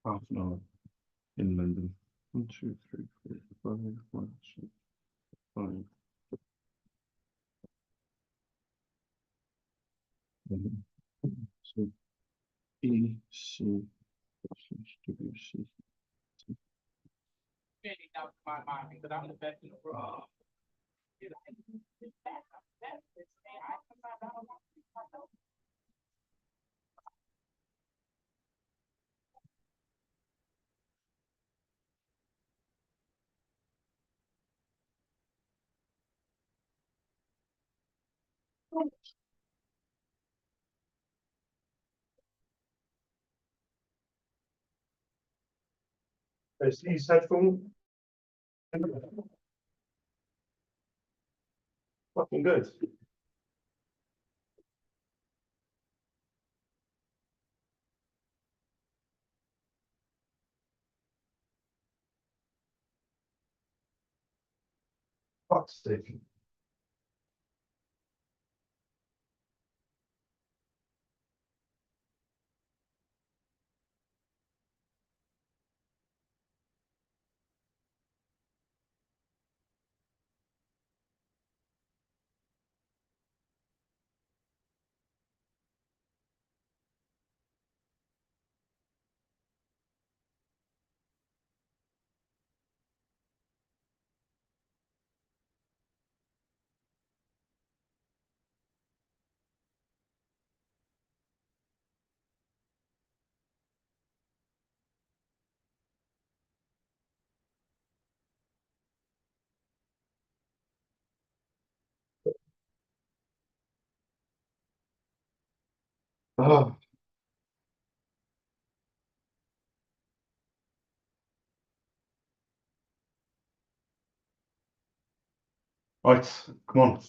half an hour in London. 1, 2, 3, 4, 5, 1, 2, 5. So E C W C. Is these headphones fucking good? Fuck's sake. Oh, right, come on.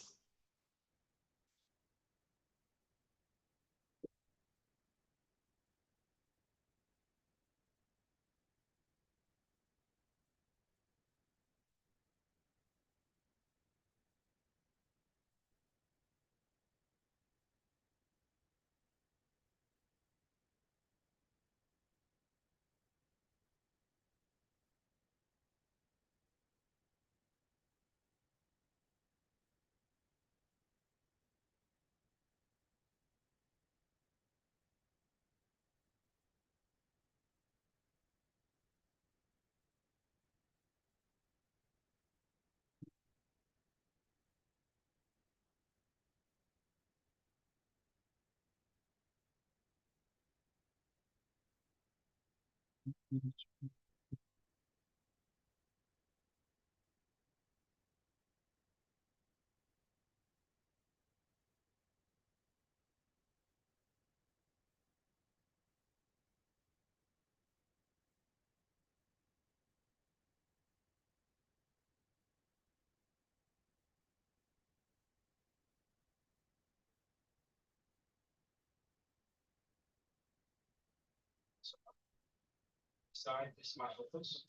Side this my office.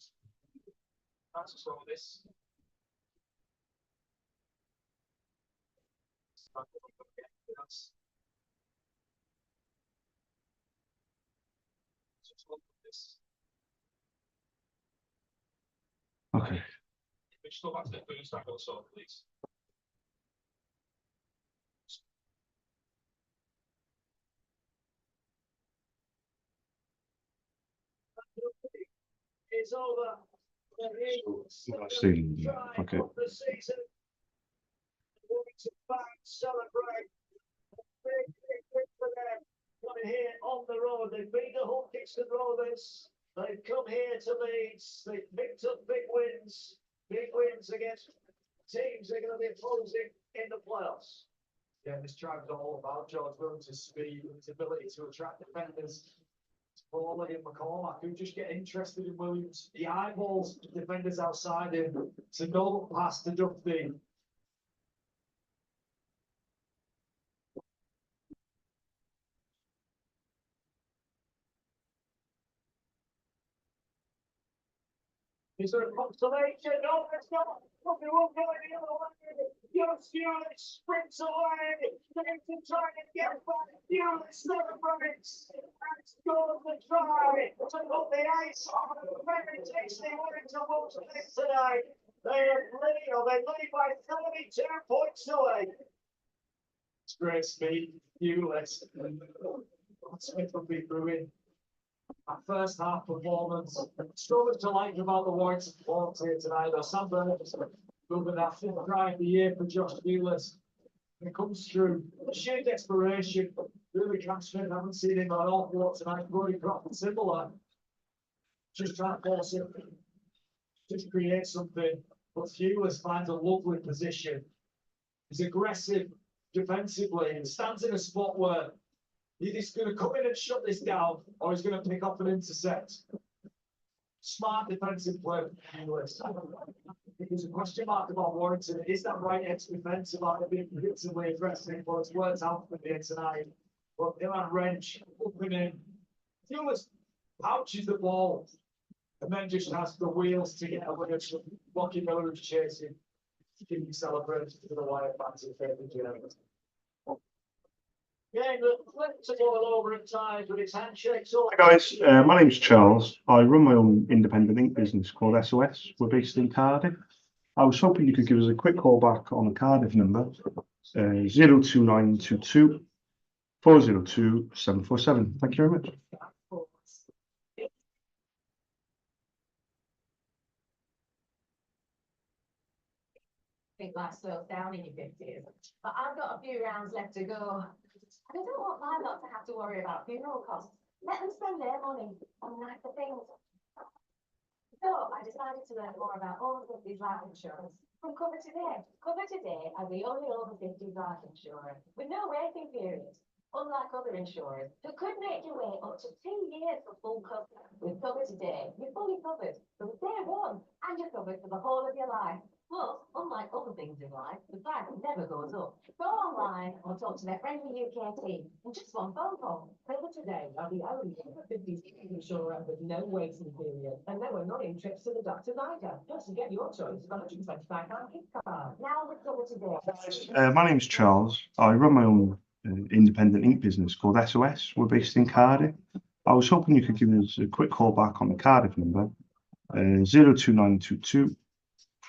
That's all this. Okay. Which go back to the first angle, so please. is over. Stealing, yeah, okay. The season. Celebrate. Big win for them. Coming here on the road. They beat the Hull Kingston Rovers. They've come here to Leeds. They've picked up big wins against teams they're going to be opposing in the playoffs. Yeah, this tribe is all about George Williams' speed and his ability to attract defenders. Foley and McCormack who just get interested in Williams. He eyeballs defenders outside him to go past the Duffy. Is there a consolation? No, there's not. We won't go any other way. Stewart sprints away. They're trying to get back. Stewart celebrates and scores the try to put the ice on the very tasty win to Wolves tonight. They lead by 32 points away. It's great speed, fearless. Smith will be brewing. Our first half performance. So much to like about the Warrington performance here tonight. Though Sam Burns moving that fifth try of the year for Josh Fearless. It comes through sheer desperation. Really can't spin. I haven't seen him an awful lot tonight. Rory Croft similar. Just trying to force it. Just create something. But Fearless finds a lovely position. He's aggressive defensively and stands in a spot where he's going to come in and shut this down, or he's going to pick up and intercept. Smart defensive play for Fearless. There's a question mark about Warrington. Is that right ex-defensive? Are they being predictably aggressive? Well, it's worked out for me tonight. But Ilan Wrench opening in. Fearless pouches the ball and then just has the wheels to get away from Lockie Miller who's chasing. Can be celebrated for the Wyatt fans in favour of Germany. Game that flipped to boil over at times with its handshakes all. Hi guys, my name's Charles. I run my own independent ink business called SOS. We're based in Cardiff. I was hoping you could give us a quick call back on the Cardiff number 02922 402 747. Thank you very much. Think life slows down in your 50s. But I've got a few rounds left to go. And I don't want my lot to have to worry about funeral costs. Let them spend their money on nicer things. So I decided to learn more about all of these life insurance from Cover Today. Cover Today are the only over 50s life insurer with no waiting period. Unlike other insurers who could make you wait up to 2 years for full cover. With Cover Today, you're fully covered from day one and you're covered for the whole of your life. Plus, unlike other things in life, the price never goes up. Go online or talk to their friendly UK team in just one phone call. Cover Today are the only over 50s insurer with no waiting period and no annoying trips to the doctors either. Plus, you get your choice of £125 gift card. Now with Cover Today. My name's Charles. I run my own independent ink business called SOS. We're based in Cardiff. I was hoping you could give us a quick call back on the Cardiff number 02922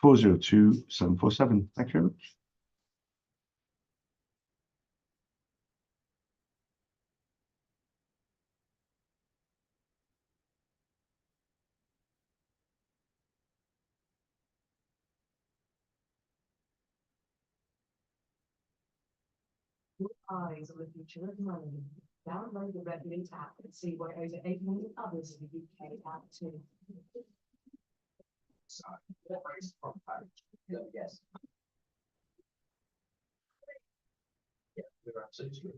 402 747. Thank you very much. Eyes on the future of money. Download the Revolut app and see why over 8 million others in the UK have too. Yes. Yeah, we're absolutely.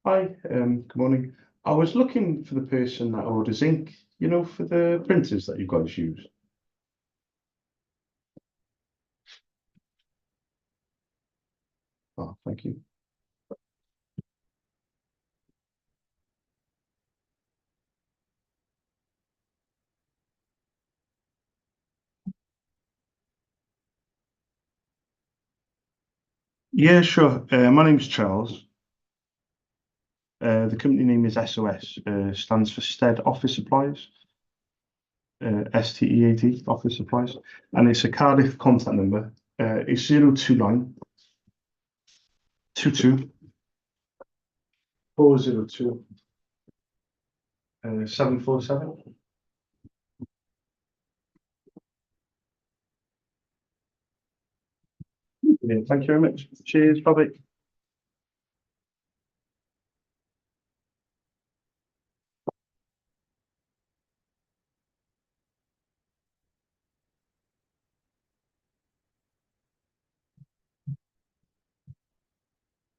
Hi, good morning. I was looking for the person that orders ink, you know, for the printers that you guys use. Oh, thank you. Yeah, sure. My name's Charles. The company name is SOS, stands for Stead Office Supplies. STEAD, Office Supplies. And it's a Cardiff contact number. It's 029 22 402 747. Brilliant. Thank you very much. Cheers. Bye-bye.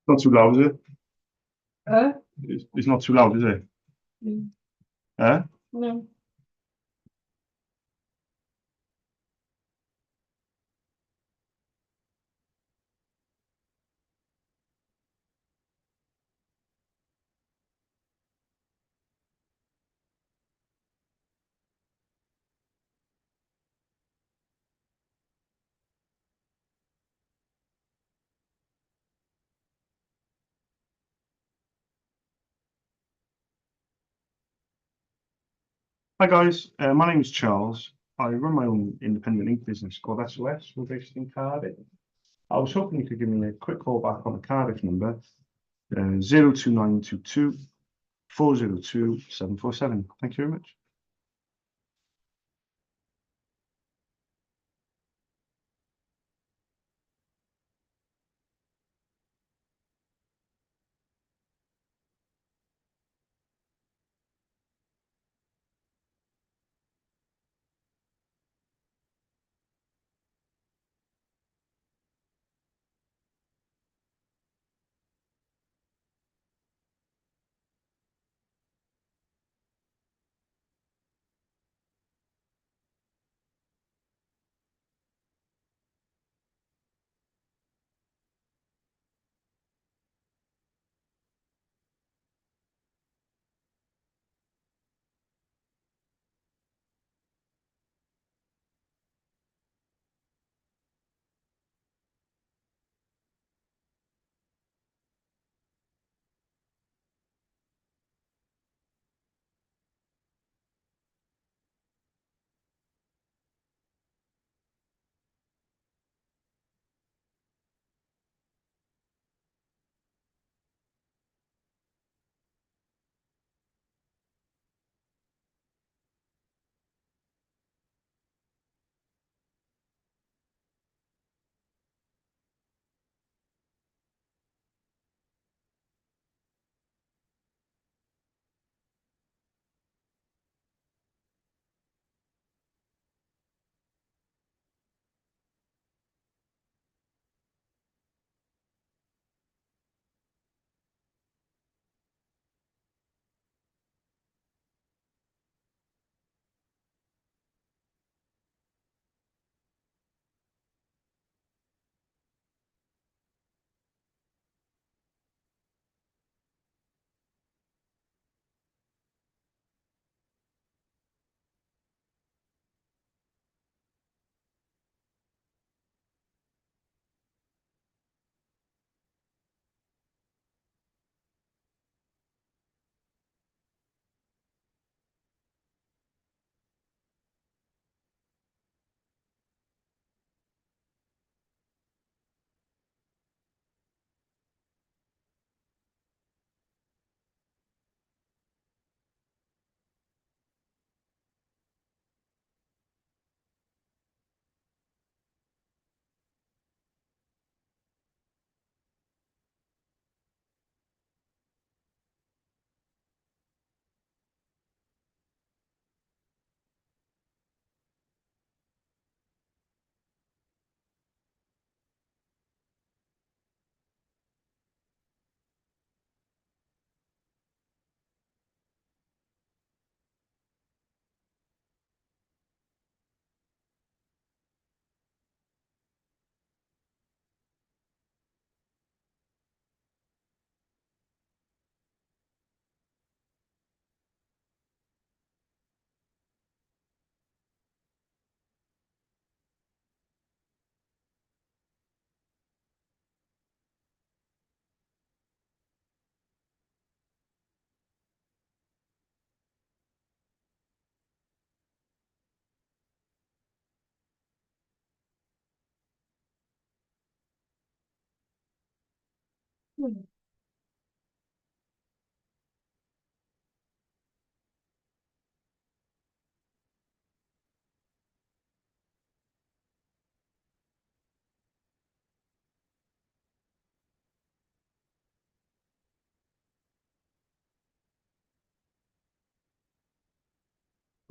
Not too loud, is it? Uh, It's not too loud, is it? mm, Eh? no. Hi guys, my name is Charles. I run my own independent ink business called SOS. We're based in Cardiff. I was hoping you could give me a quick call back on the Cardiff number, 02922 402 747. Thank you very much.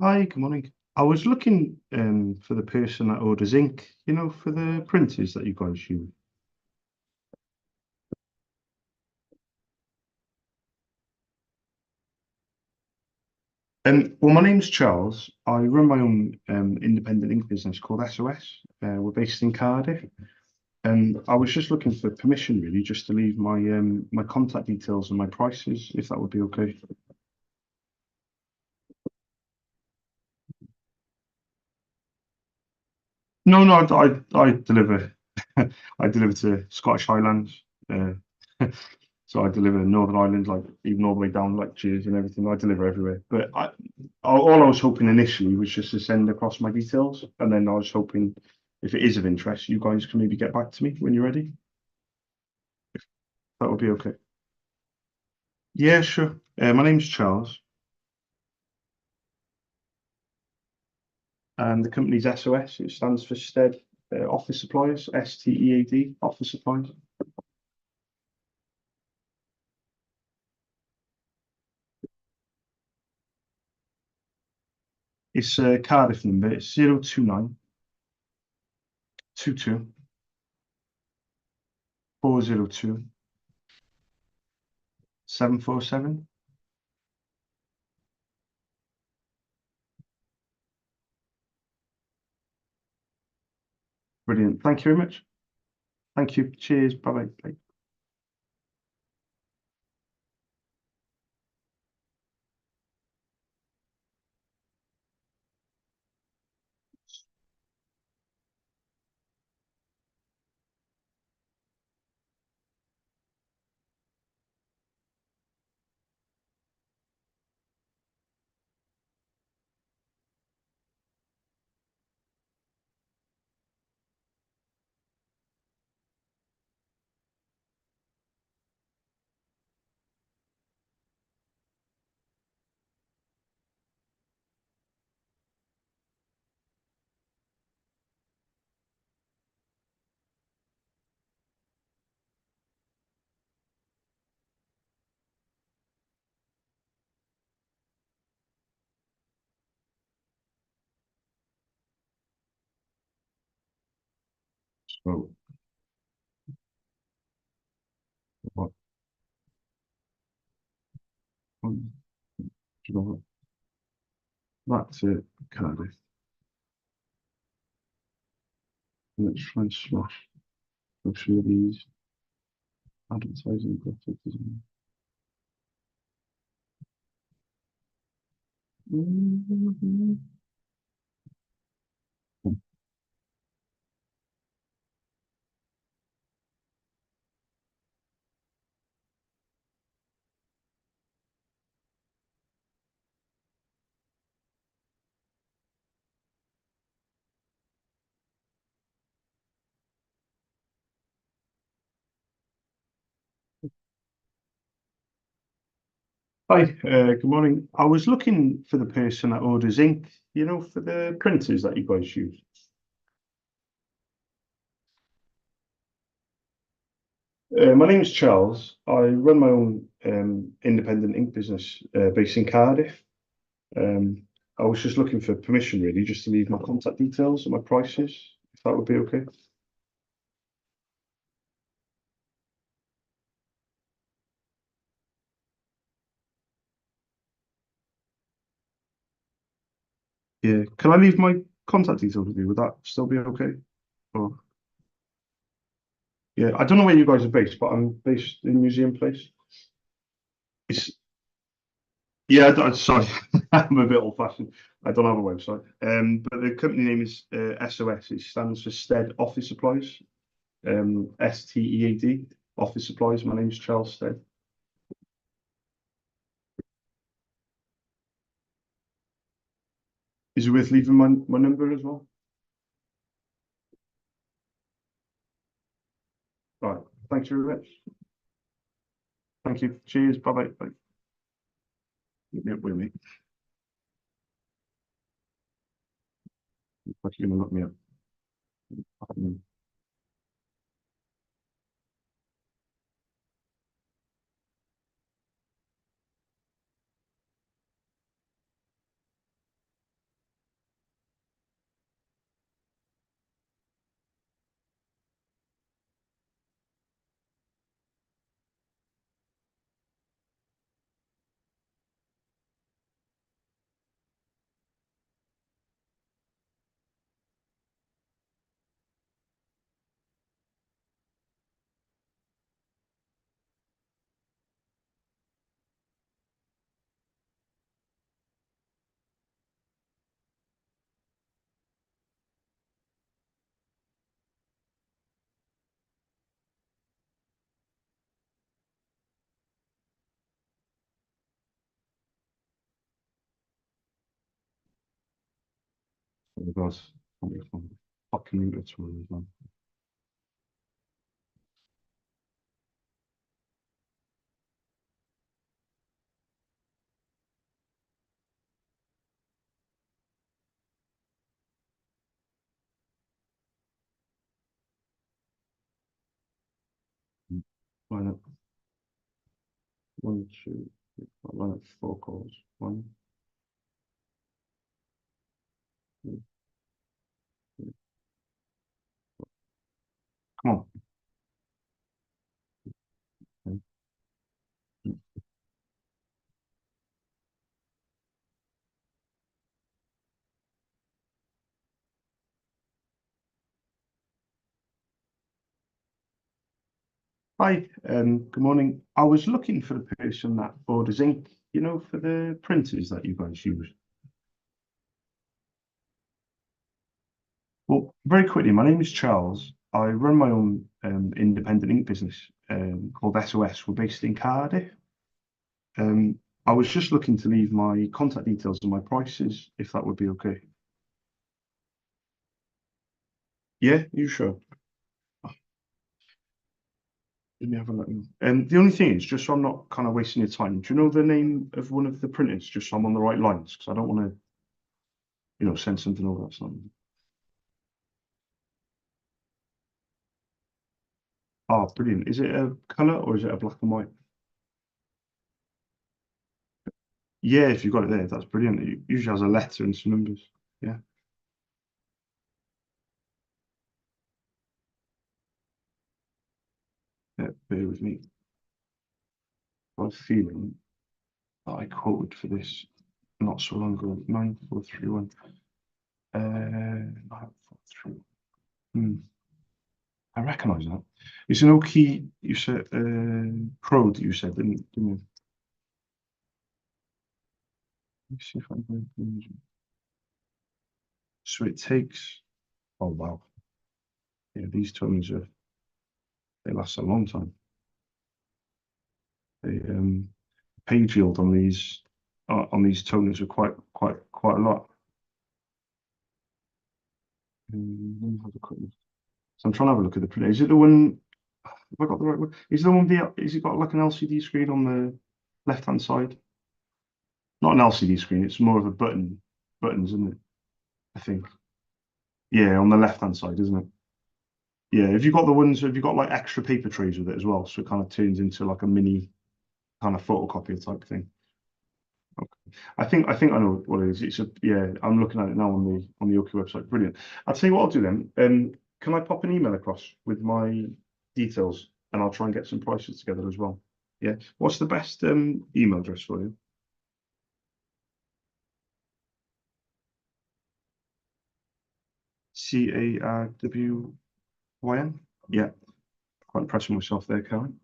Hi, good morning. I was looking for the person that orders ink, for the printers that you guys use. Well, my name's Charles. I run my own independent ink business called SOS. We're based in Cardiff, and I was just looking for permission, really, just to leave my contact details and my prices, if that would be okay. No, no, I deliver. I deliver to Scottish Highlands. Uh, so I deliver Northern Ireland, like even all the way down like Jersey and everything. I deliver everywhere. But all I was hoping initially was just to send across my details, and then I was hoping if it is of interest, you guys can maybe get back to me when you're ready. That would be okay. Yeah, sure. My name's Charles, and the company's SOS. It stands for Stead Office Supplies. STEAD Office Supplies. It's a Cardiff number. It's 029 22 402 747. Brilliant. Thank you very much. Thank you. Cheers. Bye bye. So, what, you know, that's it, Cardiff. Let's try and smash a few of these advertising graphics. Hi, good morning. I was looking for the person that orders ink, for the printers that you guys use. My name's Charles. I run my own independent ink business based in Cardiff. Um, I was just looking for permission, really, just to leave my contact details and my prices, if that would be okay. Yeah. Can I leave my contact details with you? Would that still be okay? Or, yeah, I don't know where you guys are based, but I'm based in Museum Place. It's Yeah, sorry, I'm a bit old-fashioned. I don't have a website. But the company name is SOS. It stands for Stead Office Supplies. STEAD Office Supplies. My name's Charles Stead. Is it worth leaving my number as well? Right. Thank you very much. Thank you. Cheers. Bye bye. Bye. Yep, with me. Like you're gonna look me up. it was fucking it's really fun. Line up 1, 2, line up 4 calls. 1, 2, 3. Come on. Okay. Hi, good morning. I was looking for the person that orders ink, you know, for the printers that you guys use. Well, very quickly, my name is Charles. I run my own independent ink business called SOS. We're based in Cardiff. I was just looking to leave my contact details and my prices, if that would be okay. Yeah, you sure? Let me have a look. The only thing is, just so I'm not kind of wasting your time, do you know the name of one of the printers, just so I'm on the right lines? Because I don't want to, you know, send something over that's not. Oh, brilliant. Is it a colour or is it a black and white? Yeah, if you've got it there, that's brilliant. It usually has a letter and some numbers. Yeah. Yeah, bear with me. I have a feeling that I quoted for this not so long ago. 9431. 9431. I recognise that. It's an Oki, you said, Pro that you said, didn't you? Let me see if I can. So it takes, oh wow. Yeah, these toners are, they last a long time. The page yield on these toners are quite a lot. Let me have a quick look. So I'm trying to have a look at the print. Is it the one? Have I got the right one? Is the one is it got like an LCD screen on the left hand side? Not an LCD screen. It's more of a buttons, isn't it? I think. Yeah, on the left hand side, isn't it? Yeah. Have you got the ones? Have you got like extra paper trays with it as well? So it kind of turns into like a mini kind of photocopier type thing. Okay. I think I know what it is. It's a yeah. I'm looking at it now on the Oki website. Brilliant. I'll tell you what I'll do then. Can I pop an email across with my details and I'll try and get some prices together as well. Yeah. What's the best email address for you? CARWYN. Yeah. Quite impressed with myself there, Karen.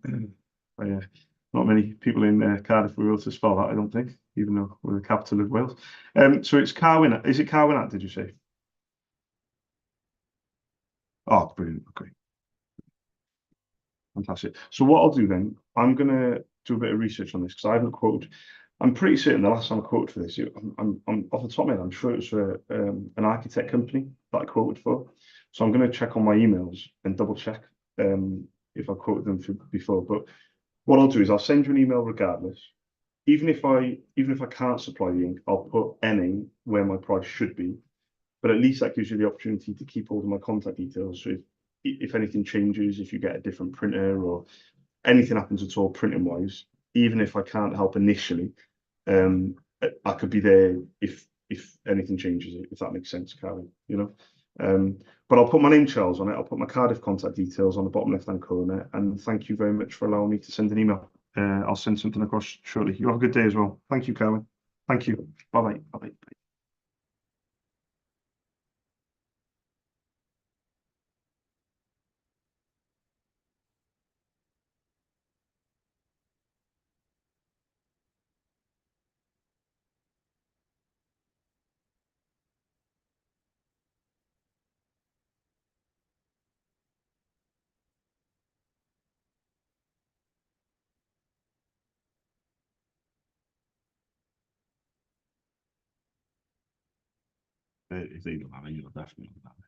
Yeah. Not many people in Cardiff were able to spell that, I don't think, even though we're the capital of Wales. So it's Carwyn. Is it Carwyn? Did you say? Oh, brilliant. Okay. Fantastic. So what I'll do then, I'm going to do a bit of research on this because I haven't quoted. I'm pretty certain the last time I quoted for this, I'm off the top of my head, I'm sure it was an architect company that I quoted for. So I'm going to check on my emails and double check if I quoted them before. But what I'll do is I'll send you an email regardless. Even if I can't supply the ink, I'll put NA where my price should be. But at least that gives you the opportunity to keep all of my contact details. So if anything changes, if you get a different printer or anything happens at all printing wise, even if I can't help initially, I could be there if anything changes, if that makes sense, Karen, you know. But I'll put my name, Charles, on it. I'll put my Cardiff contact details on the bottom left-hand corner. And thank you very much for allowing me to send an email. I'll send something across shortly. You have a good day as well. Thank you, Karen. Thank you. Bye-bye. Bye-bye. If they don't have it, you'll definitely have it.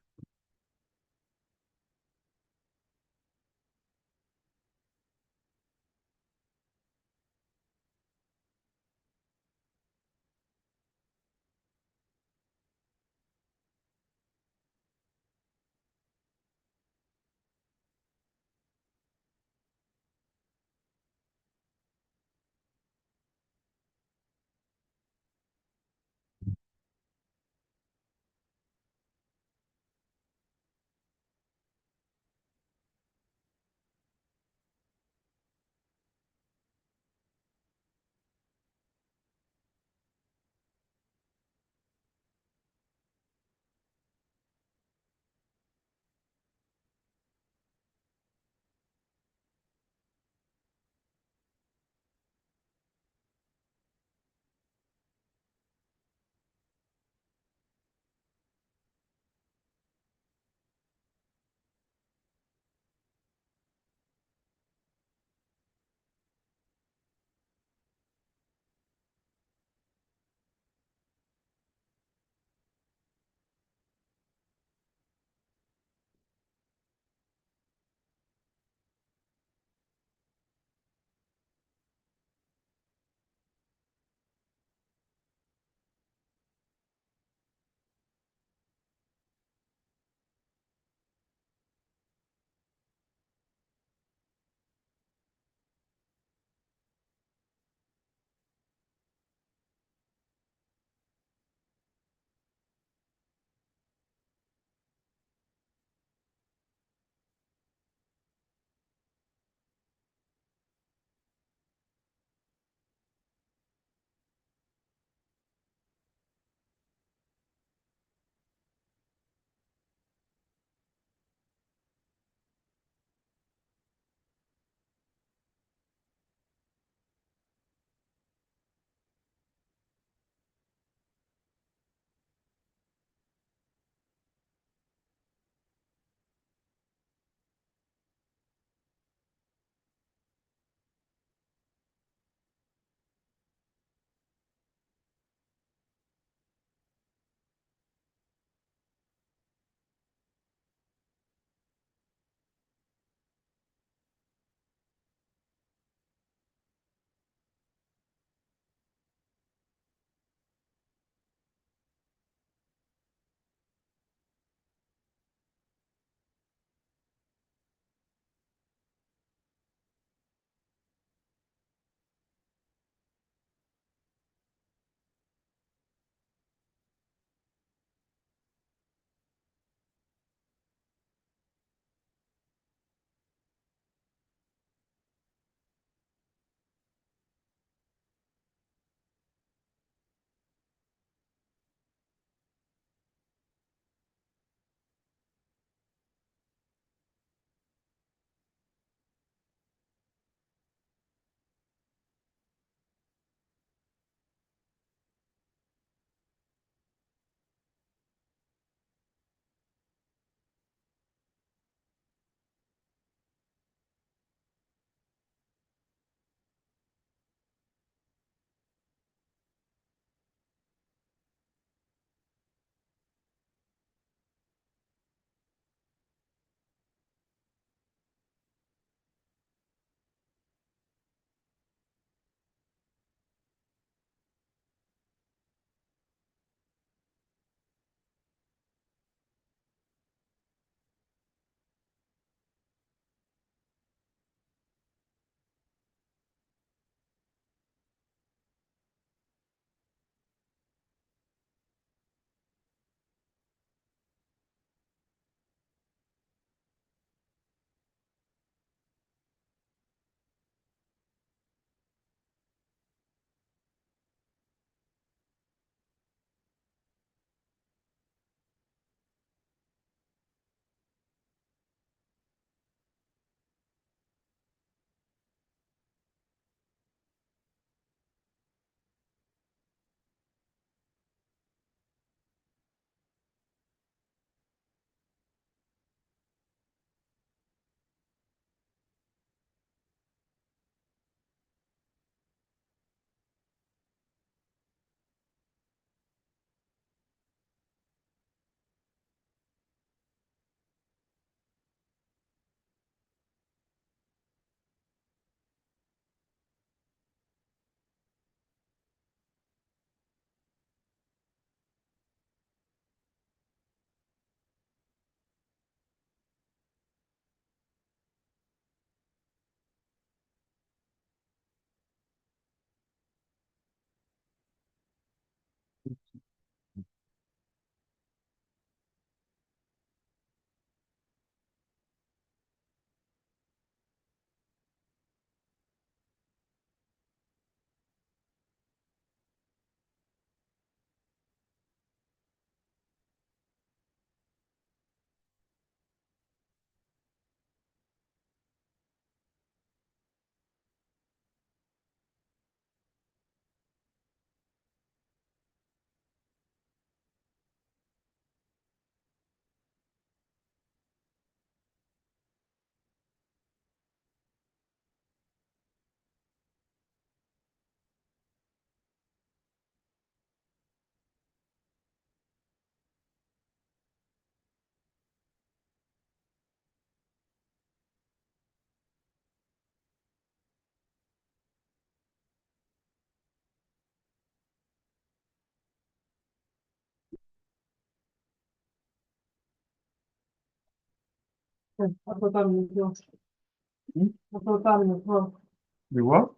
I put that in as well. I put that in as well. Do what?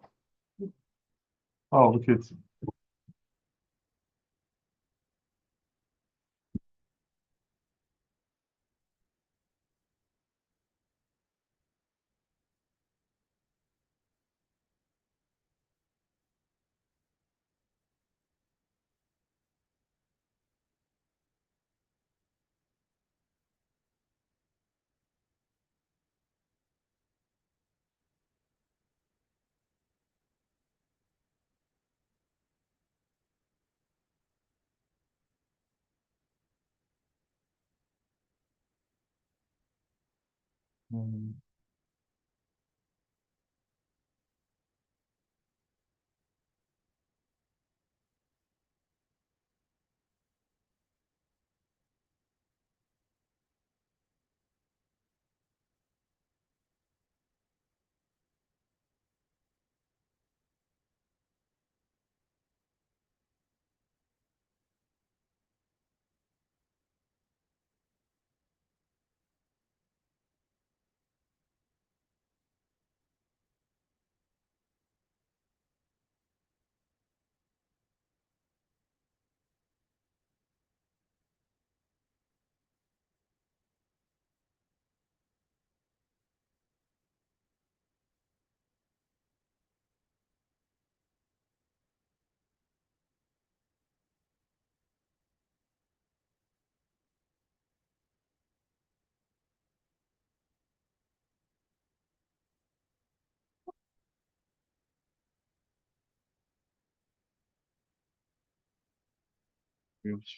Oh, the kids.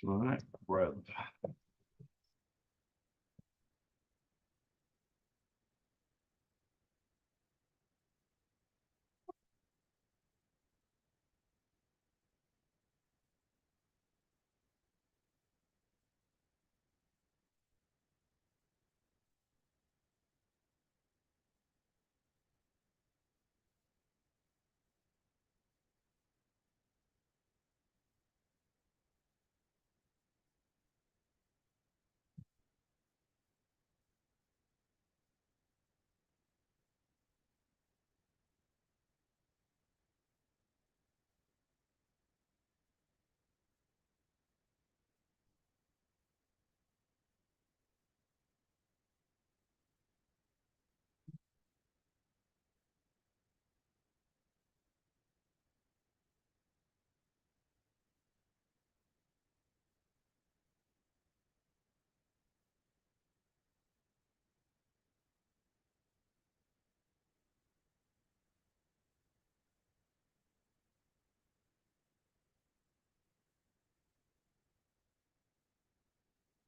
Right, right.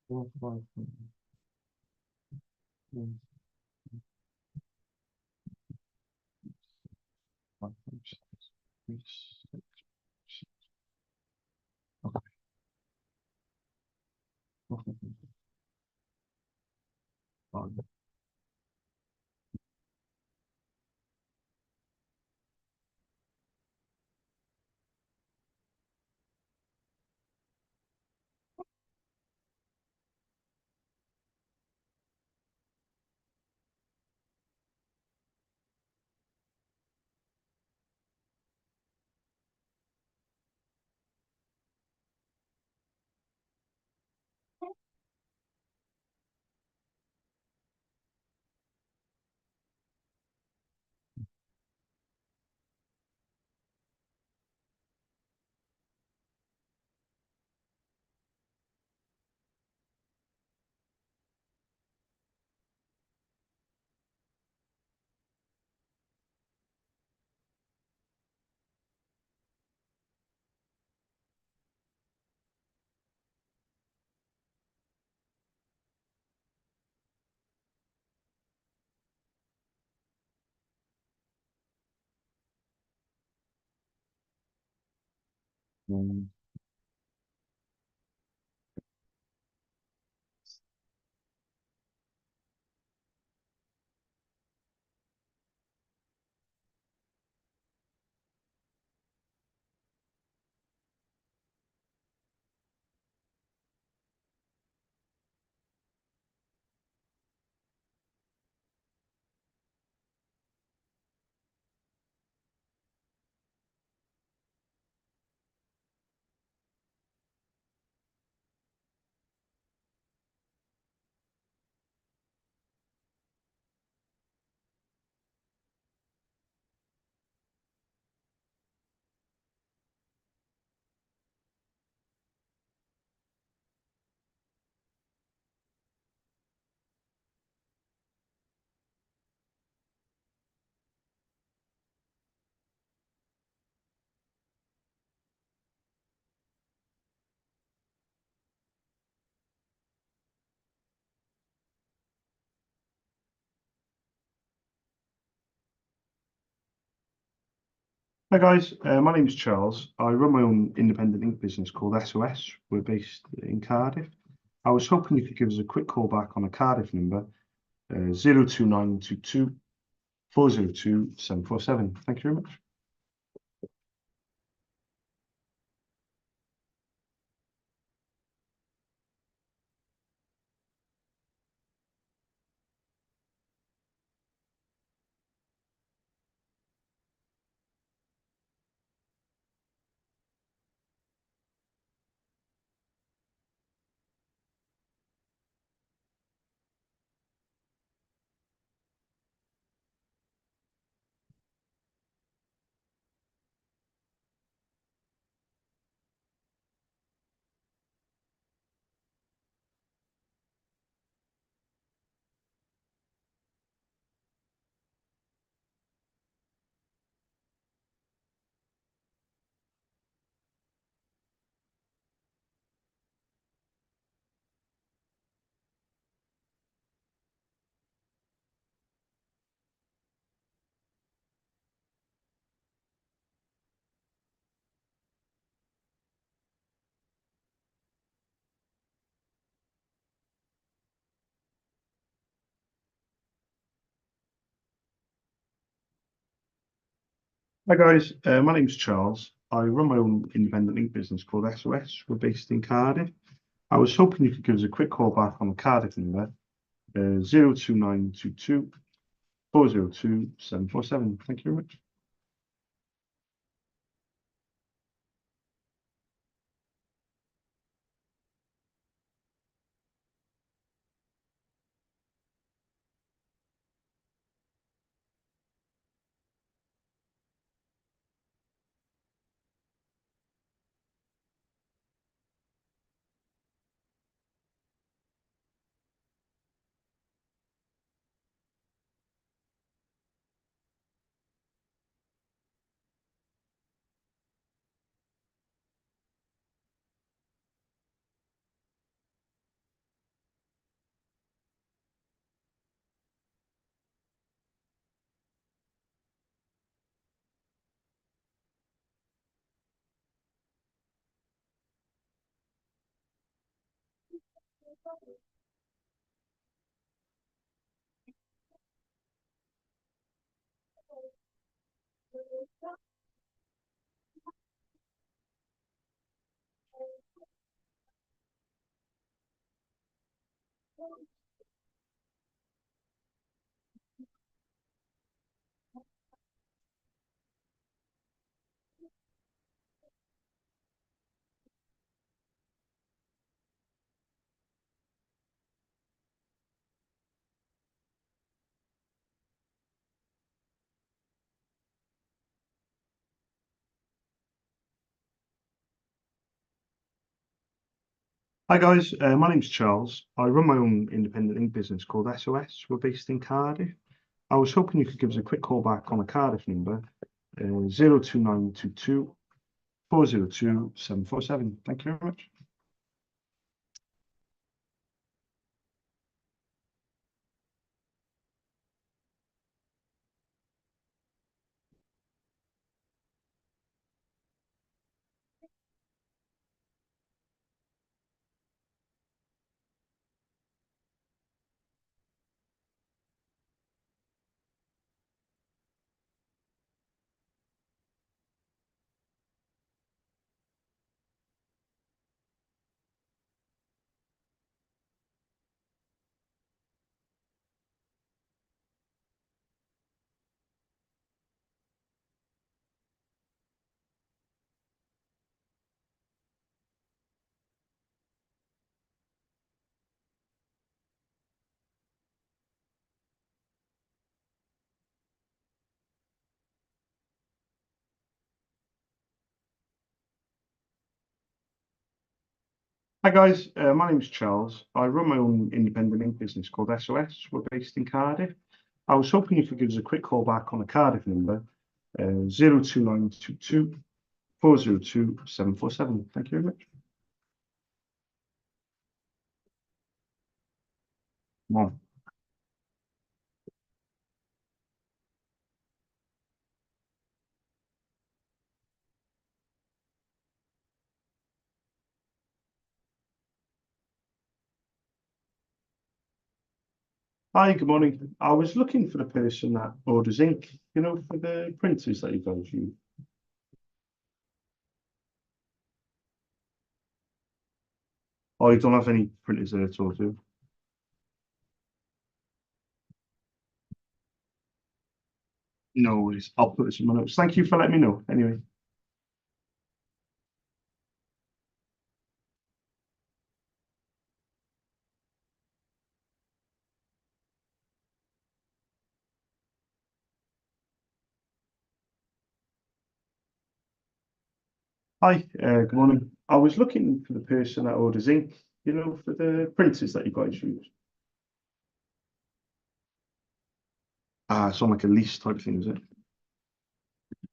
Four, five, one, five, six, six, six. Okay. Five. One. Hi guys, my name's Charles. I run my own independent ink business called SOS. We're based in Cardiff. I was hoping you could give us a quick call back on a Cardiff number, 02922 402 747. Thank you very much. Hi guys, my name's Charles. I run my own independent ink business called SOS. We're based in Cardiff. I was hoping you could give us a quick call back on the Cardiff number, 02922 402 747. Thank you very much. Hi guys, my name's Charles. I run my own independent ink business called SOS. We're based in Cardiff. I was hoping you could give us a quick call back on a Cardiff number, 02922 402 747. Thank you very much. Hi guys, my name's Charles. I run my own independent ink business called SOS. We're based in Cardiff. I was hoping you could give us a quick call back on a Cardiff number, 02922 402 747. Thank you very much. Come on. Hi, good morning. I was looking for the person that orders ink, you know, for the printers that you guys use. Oh, you don't have any printers there at all, do you? No worries. I'll put this in my notes. Thank you for letting me know. Anyway. Hi, good morning. I was looking for the person that orders ink, you know, for the printers that you guys use. Ah, it's on like a lease type thing, is it?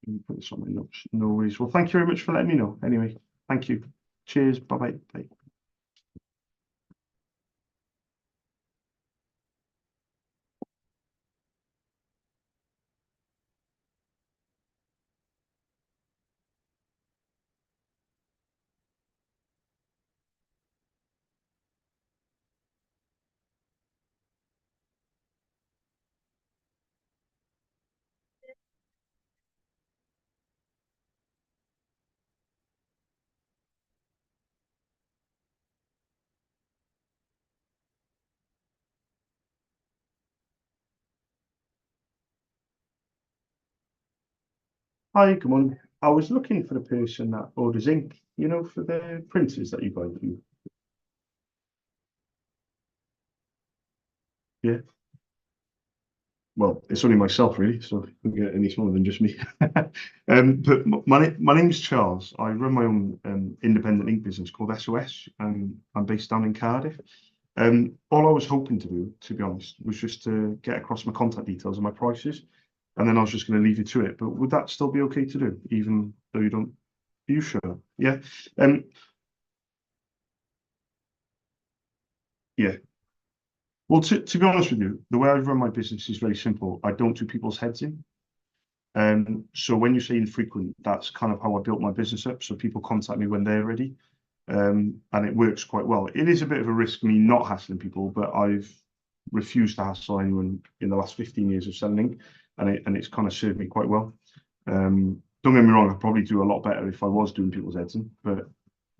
Let me put this on my notes. No worries. Well, thank you very much for letting me know. Anyway, thank you. Cheers. Bye-bye. Bye. Hi, good morning. I was looking for the person that orders ink, you know, for the printers that you guys use. Yeah. Well, it's only myself really, so you can get any smaller than just me. But my name's Charles. I run my own independent ink business called SOS, and I'm based down in Cardiff. All I was hoping to do, to be honest, was just to get across my contact details and my prices, and then I was just going to leave you to it. But would that still be okay to do, even though you don't? Are you sure? Yeah. Um. Yeah. Well, to be honest with you, the way I run my business is very simple. I don't do people's heads in. So when you say infrequent, that's kind of how I built my business up. So people contact me when they're ready. And it works quite well. It is a bit of a risk me not hassling people, but I've refused to hassle anyone in the last 15 years of selling, and it's kind of served me quite well. Don't get me wrong, I'd probably do a lot better if I was doing people's heads in, but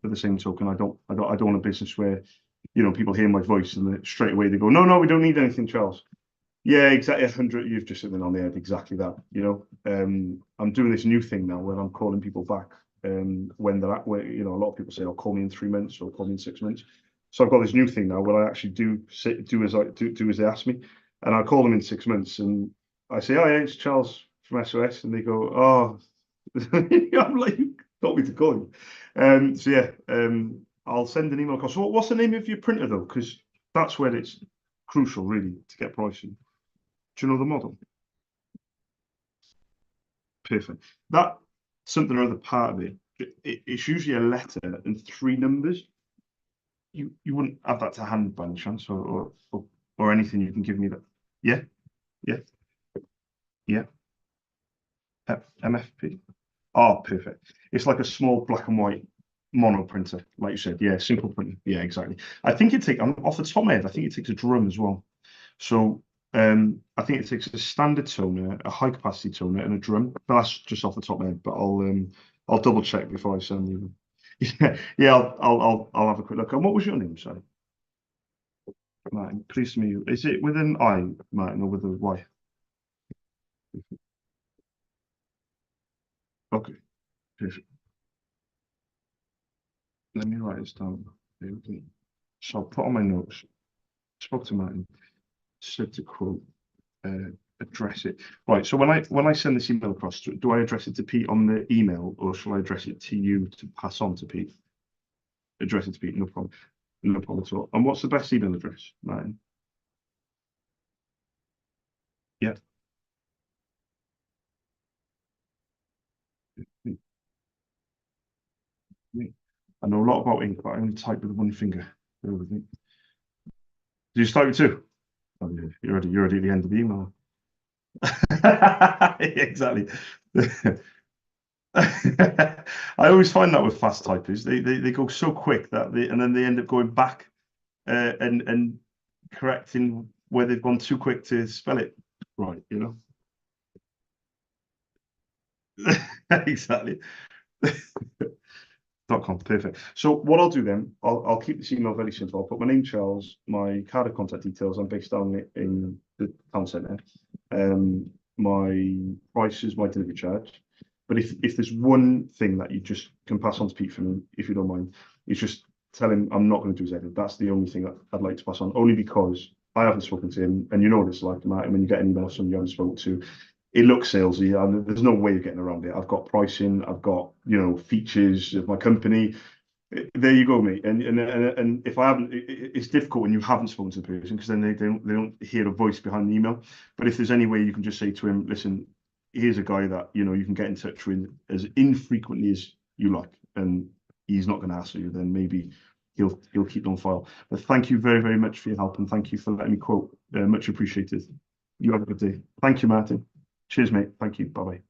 at the same token, I don't want a business where, you know, people hear my voice and then straight away they go, no, we don't need anything, Charles. Yeah, exactly. 100. You've just hit it on the head. Exactly that. You know, I'm doing this new thing now where I'm calling people back when they're at where, you know, a lot of people say, "I'll call me in 3 months" or "call me in 6 months." So I've got this new thing now where I actually do as they ask me, and I call them in 6 months and I say, "Oh yeah, it's Charles from SOS," and they go, "Oh," I'm like, "You told me to call you." So yeah, I'll send an email across. What's the name of your printer though? Because that's where it's crucial, really, to get pricing. Do you know the model? Perfect. That something or other part of it's usually a letter and three numbers. You wouldn't have that to hand by any chance, or anything you can give me that. Yeah, yeah, yeah. MFP. Oh, perfect. It's like a small black and white mono printer, like you said. Yeah, simple printing. Yeah, exactly. I think it takes, off the top of my head, I think it takes a drum as well. So I think it takes a standard toner, a high capacity toner, and a drum. But that's just off the top of my head. But I'll double check before I send you. Yeah, I'll have a quick look. And what was your name, sorry? Martin. Pleased to meet you. Is it with an I, Martin, or with a Y? Okay, perfect. Let me write this down. So I'll put on my notes. Spoke to Martin. Said to quote. Address it. Right. So when I send this email across, do I address it to Pete on the email, or shall I address it to you to pass on to Pete? Address it to Pete. No problem. No problem at all. And what's the best email address, Martin? Yeah. I know a lot about ink, but I only type with one finger. Do you type with two? Oh, yeah. You're already at the end of the email. Exactly. I always find that with fast typers, they go so quick that and then they end up going back and correcting where they've gone too quick to spell it right, you know? Exactly. .com, perfect. So what I'll do then, I'll keep this email very simple. I'll put my name, Charles, my card of contact details. I'm based down in the town centre. My prices, my delivery charge. But if there's one thing that you just can pass on to Pete for me, if you don't mind, it's just tell him I'm not going to do his edit. That's the only thing that I'd like to pass on, only because I haven't spoken to him, and you know what it's like, Martin, when you get an email from someone you haven't spoken to, it looks salesy, and there's no way of getting around it. I've got pricing, I've got, you know, features of my company. There you go, mate. And if I haven't, it's difficult when you haven't spoken to the person, because then they don't hear a voice behind the email. But if there's any way you can just say to him, listen, here's a guy that, you know, you can get in touch with as infrequently as you like, and he's not going to hassle you, then maybe he'll keep it on file. But thank you very, very much for your help, and thank you for letting me quote. Much appreciated. You have a good day. Thank you, Martin. Cheers, mate. Thank you. Bye bye.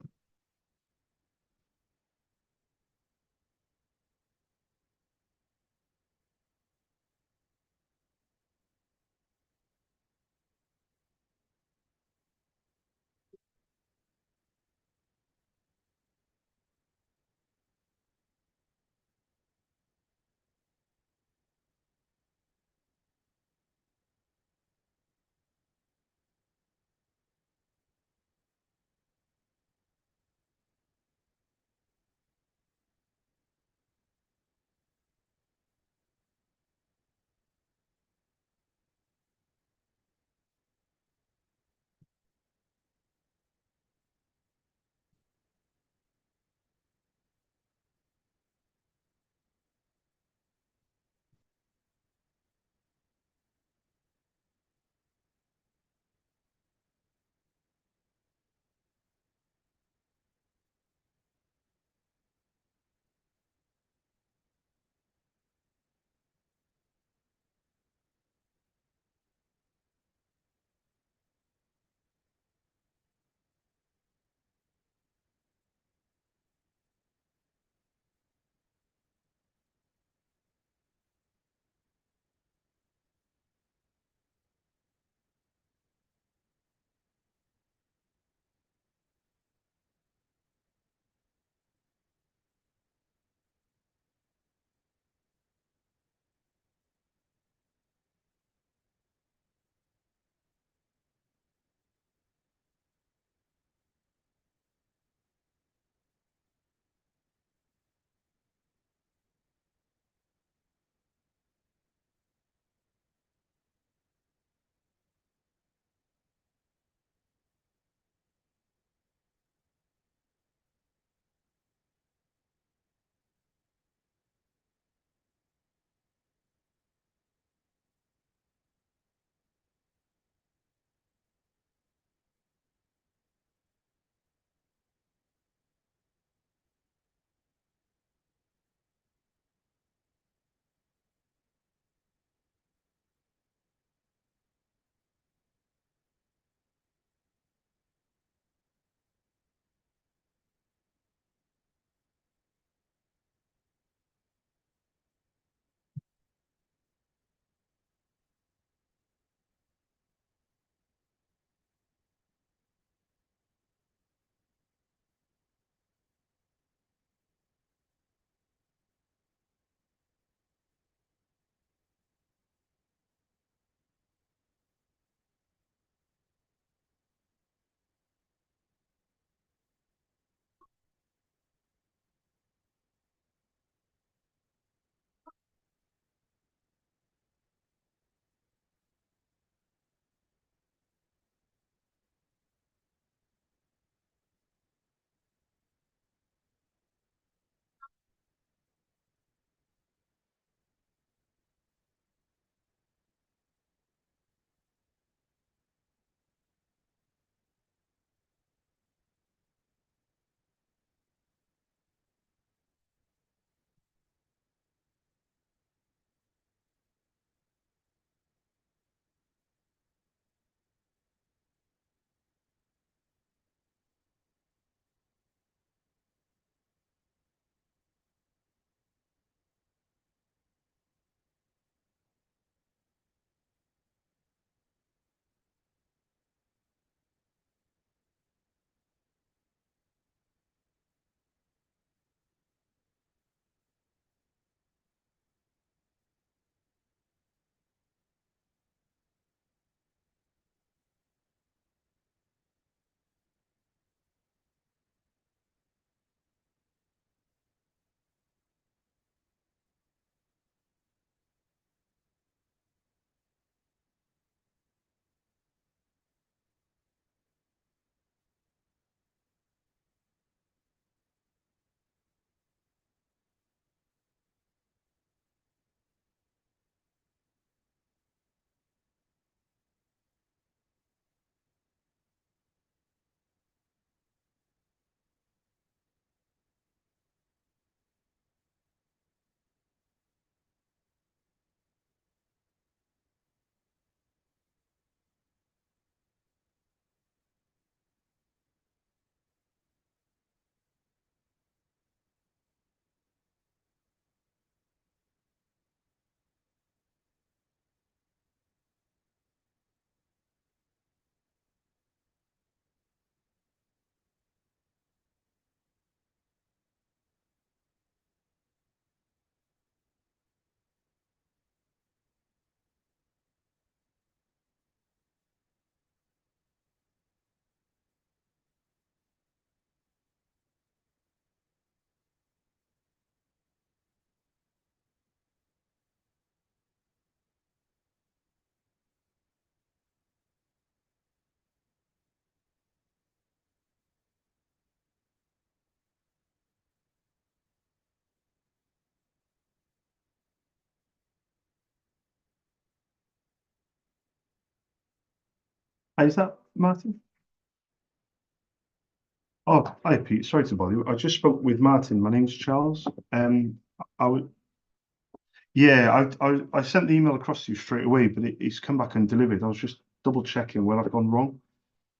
Hi, is that Martin? Oh, hi Pete. Sorry to bother you. I just spoke with Martin. My name's Charles. I would, yeah, I sent the email across to you straight away, but it's come back undelivered. I was just double checking where I've gone wrong.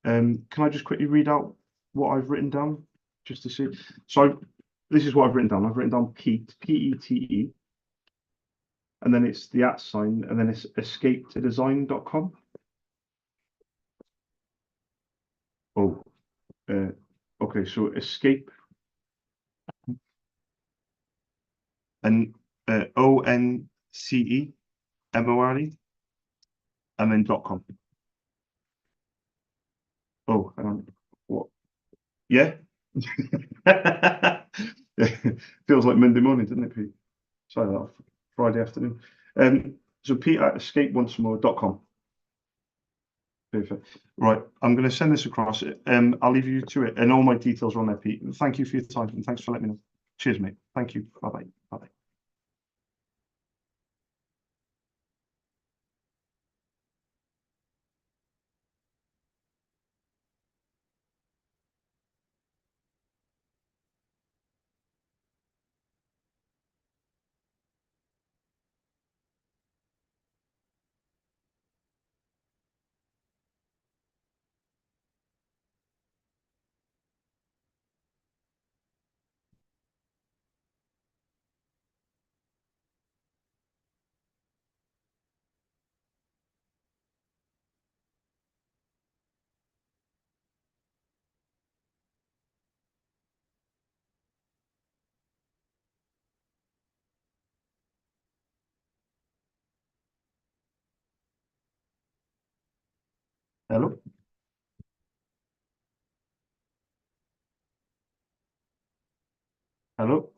Can I just quickly read out what I've written down just to see? So this is what I've written down. I've written down Pete, P-E-T-E, and then it's the @ sign, and then it's escapetodesign.com. Oh, uh, okay. So escape and ONCEMORE and then .com. Oh, hang on. What? Yeah. Feels like Monday morning, doesn't it, Pete? Sorry, that Friday afternoon. So Pete at escapeoncemore.com. Perfect. Right, I'm going to send this across. I'll leave you to it, and all my details are on there, Pete. Thank you for your time, and thanks for letting me know. Cheers, mate. Thank you. Bye bye. Bye bye. Hello. Hello.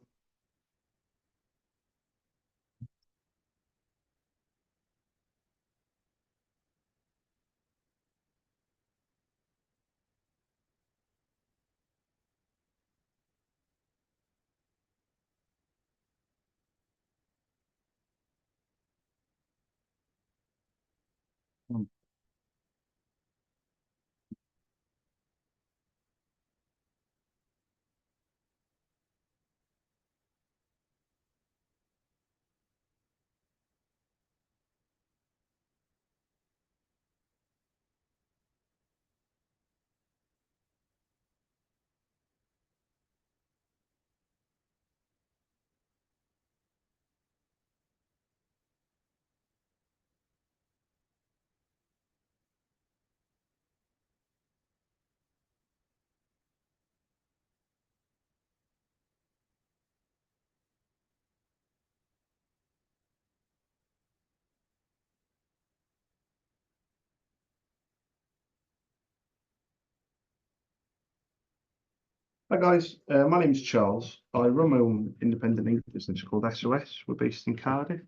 Hi guys, my name's Charles. I run my own independent ink business called SOS. We're based in Cardiff.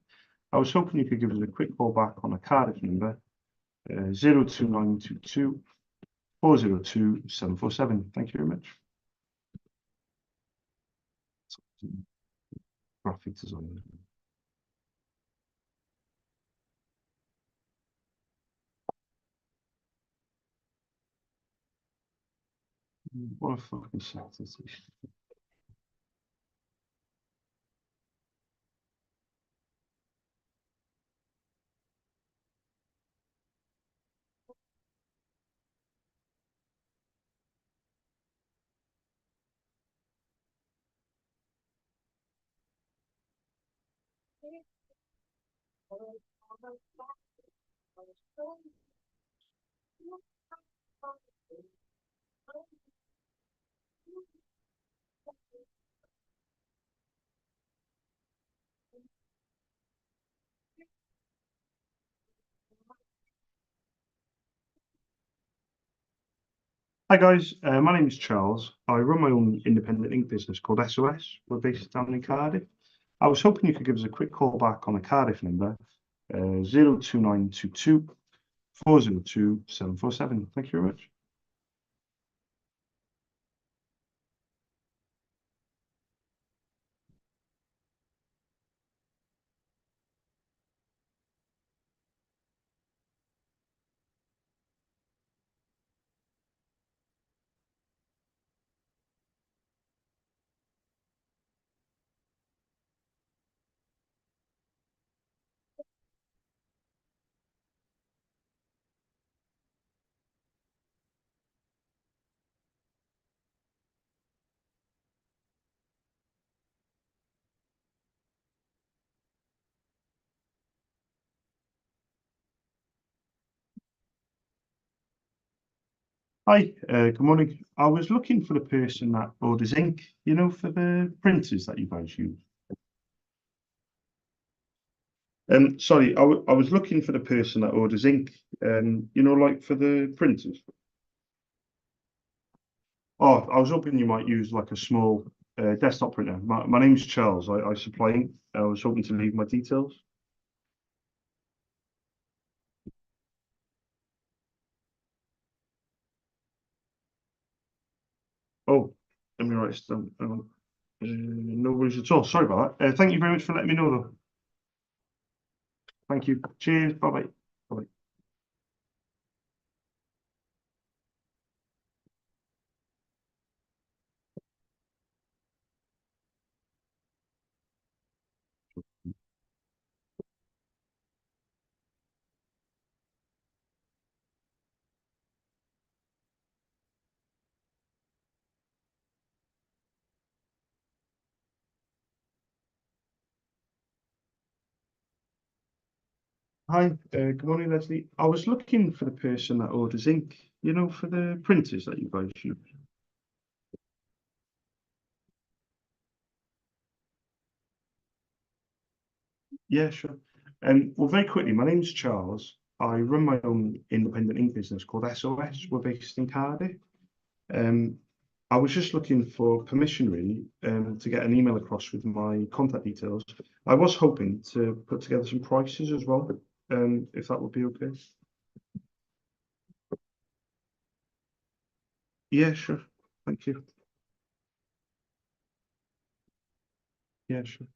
I was hoping you could give us a quick call back on a Cardiff number, 02922 402 747. Thank you very much. Graphic design. What a fucking sector. Hi guys, my name is Charles. I run my own independent ink business called SOS. We're based down in Cardiff. I was hoping you could give us a quick call back on a Cardiff number, 02922 402 747. Thank you very much. Hi, good morning. I was looking for the person that orders ink, for the printers that you guys use. Sorry, I was looking for the person that orders ink, like for the printers. Oh, I was hoping you might use like a small desktop printer. My name's Charles. I supply ink. I was hoping to leave my details. Oh, let me write this down. No worries at all. Sorry about that. Thank you very much for letting me know, though. Thank you. Cheers. Bye bye. Bye. Hi, good morning, Leslie. I was looking for the person that orders ink, for the printers that you guys use. Yeah, sure. Well, very quickly, my name's Charles. I run my own independent ink business called SOS. We're based in Cardiff. Um, I was just looking for permission, really, to get an email across with my contact details. I was hoping to put together some prices as well, if that would be okay. Yeah, sure. Thank you. Yeah, sure.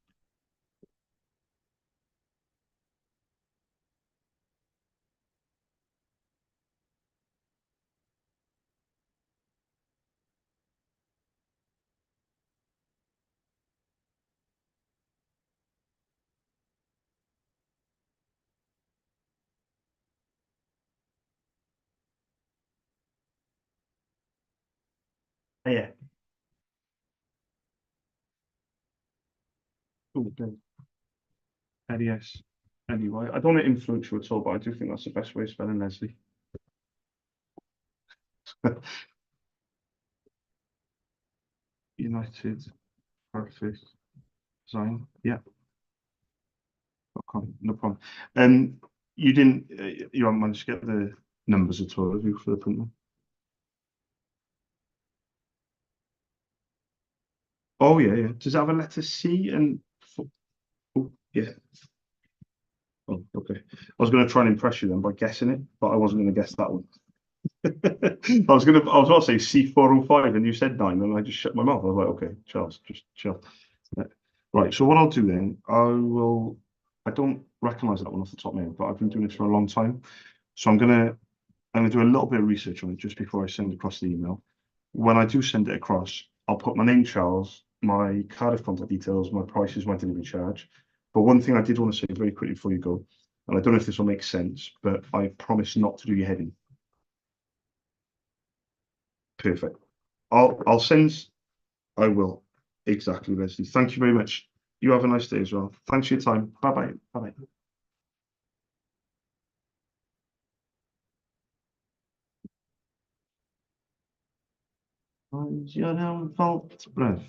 Yeah. Okay. L-E-S, L-E-Y. I don't want to influence you at all, but I do think that's the best way of spelling Leslie. United Graphic Design. Yeah, .com, no problem. You didn't, you haven't managed to get the numbers at all, have you, for the printer? Oh, yeah, yeah. Does it have a letter C and, oh, yeah. Oh, okay. I was going to try and impress you then by guessing it, but I wasn't going to guess that one. I was about to say C405 and you said 9 and I just shut my mouth. I was like, okay, Charles, just chill. Yeah. Right, so what I'll do then, I don't recognize that one off the top of my head, but I've been doing this for a long time. So I'm gonna do a little bit of research on it just before I send across the email. When I do send it across, I'll put my name, Charles, my Cardiff contact details, my prices, my delivery charge. But one thing I did want to say very quickly before you go, and I don't know if this will make sense, but I promise not to do your heading. Perfect. I'll send. I will. Exactly, Leslie. Thank you very much. You have a nice day as well. Thanks for your time. Bye bye. Bye bye. Jan valt bref.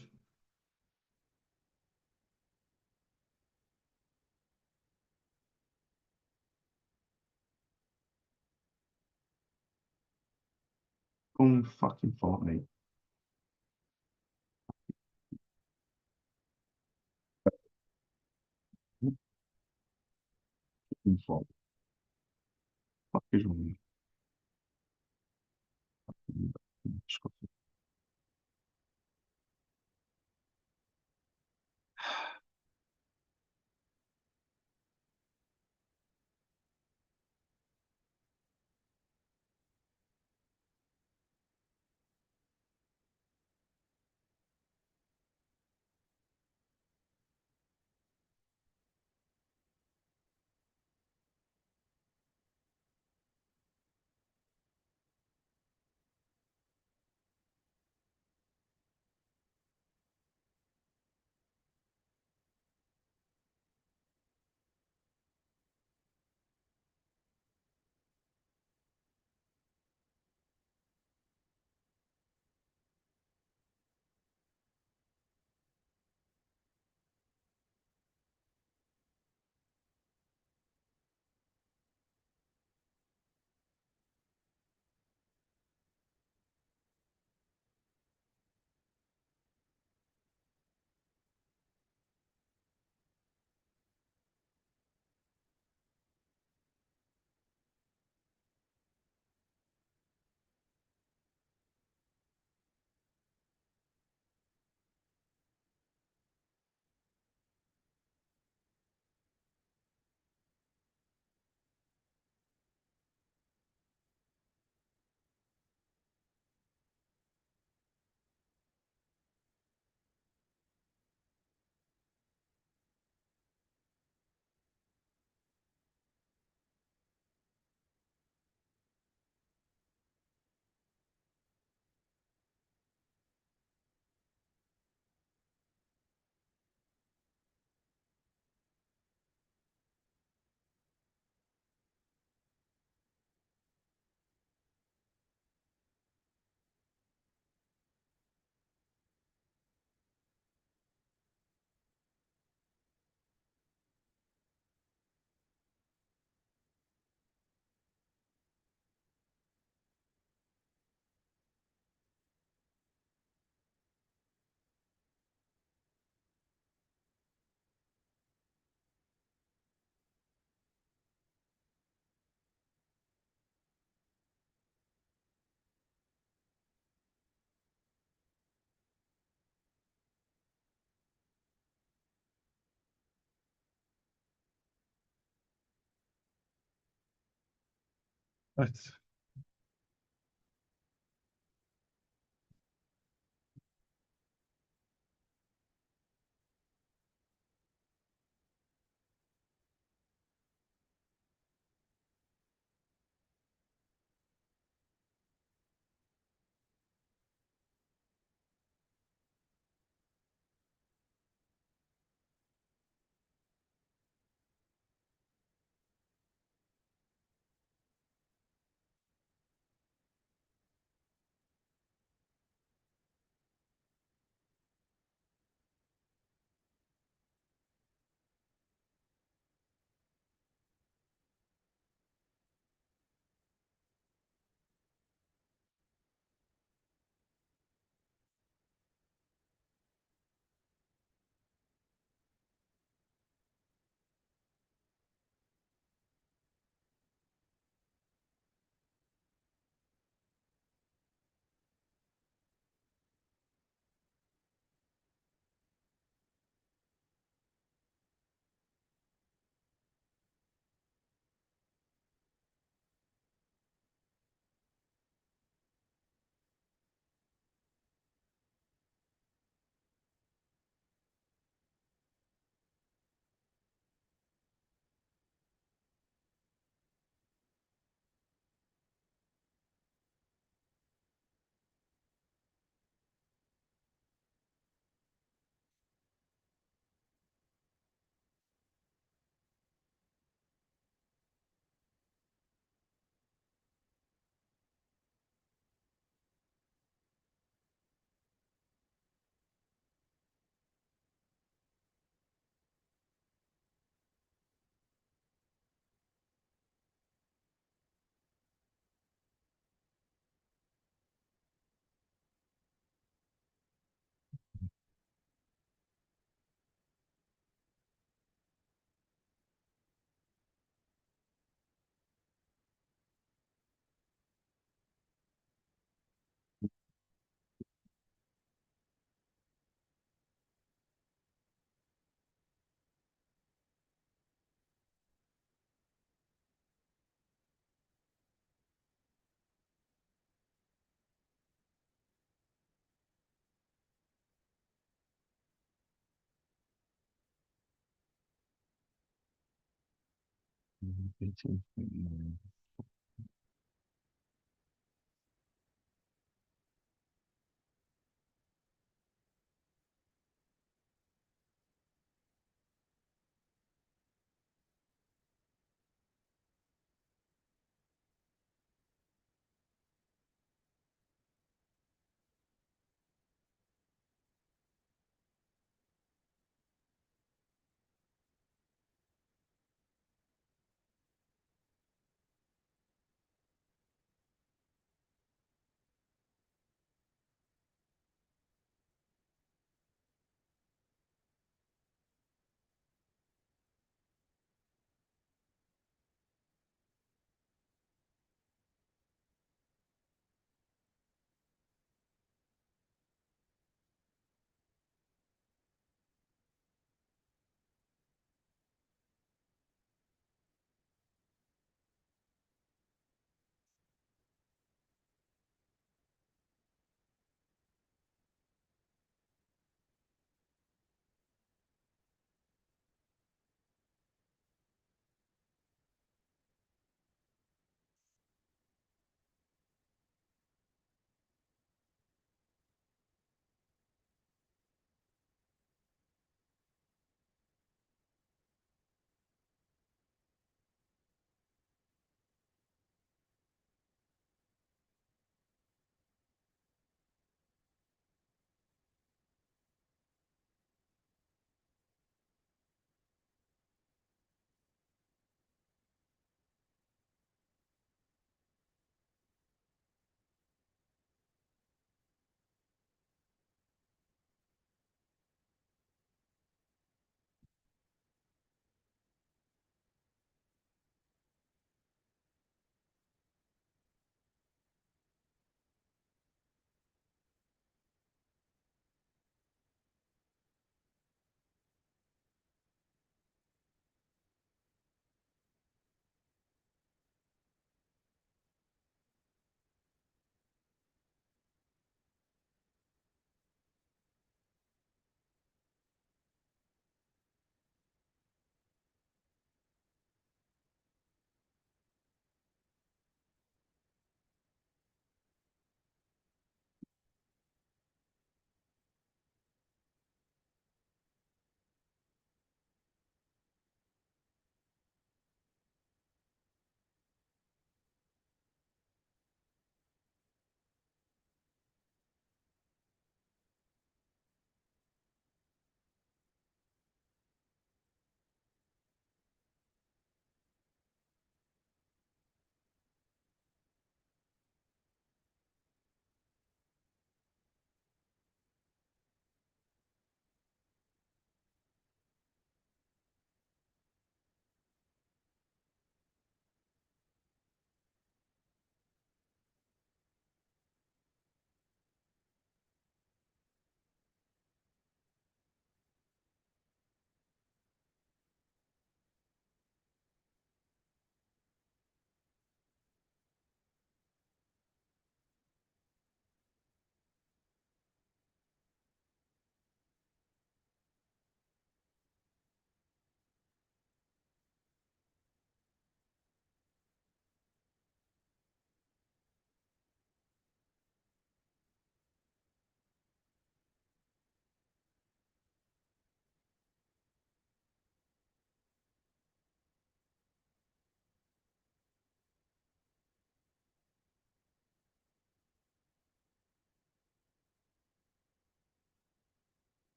Gewoon fucking Fortnite. Fucking Fort. Fuck is wrong with you? Right.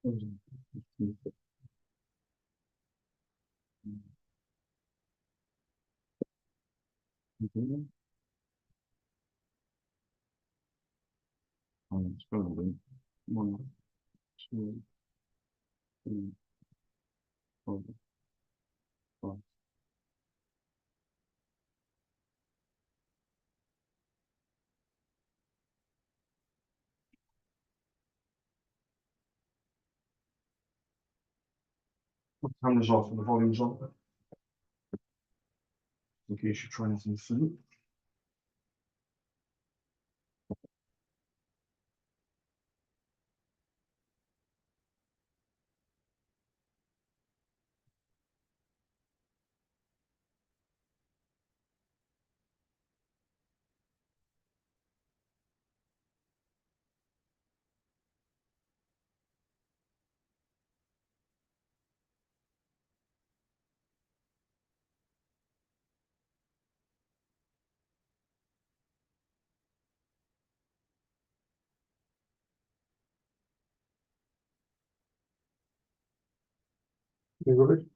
Oh, it's got to be 1, 2, 3, 4, 5. The camera's off and the volume's on. In case you're trying anything through. You good?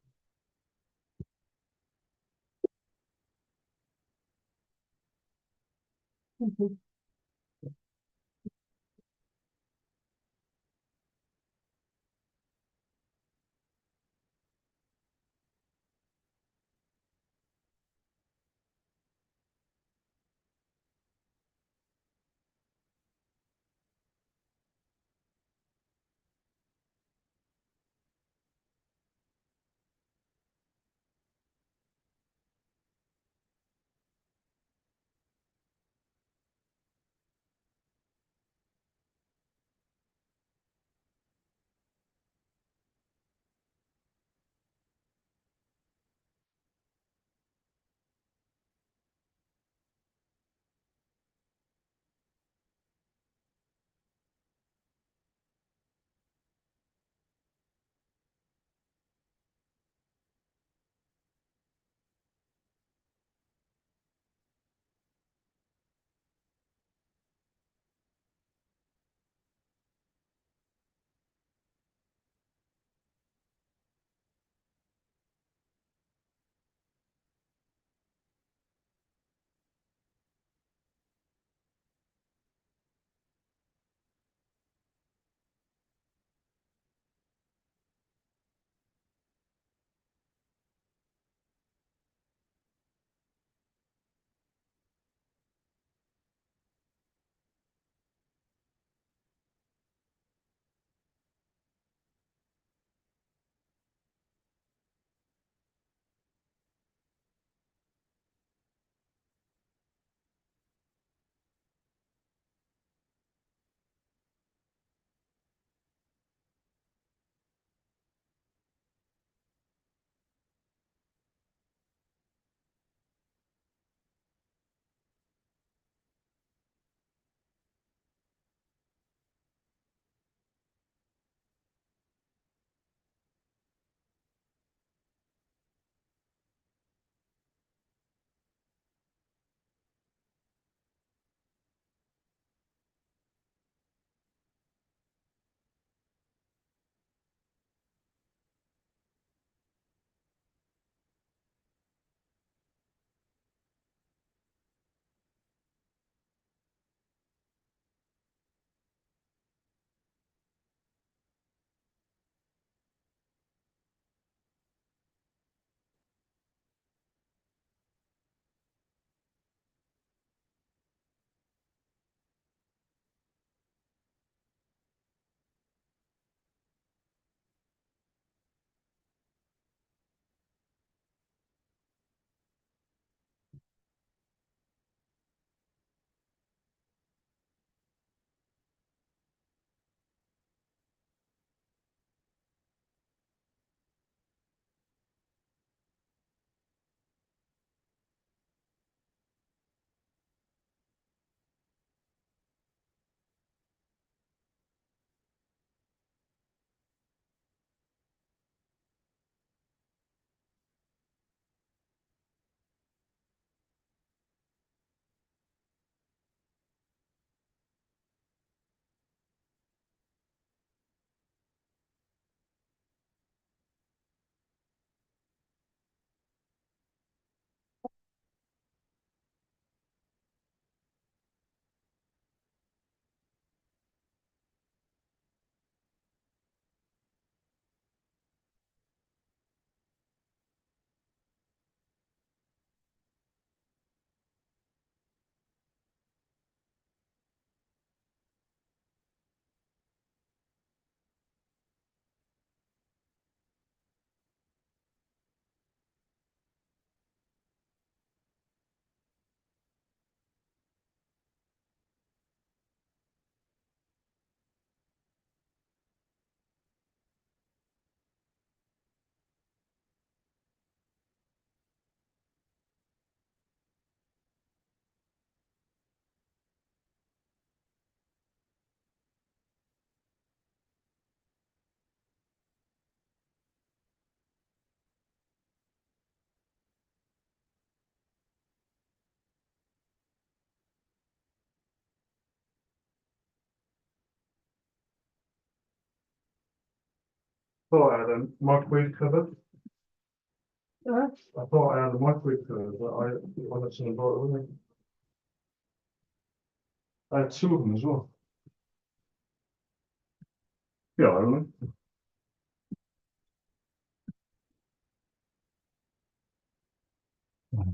thought I had a microwave cover. Uh, I thought I had a microwave cover, but I wanted to bought it with me. I had two of them as well. Yeah, I don't know.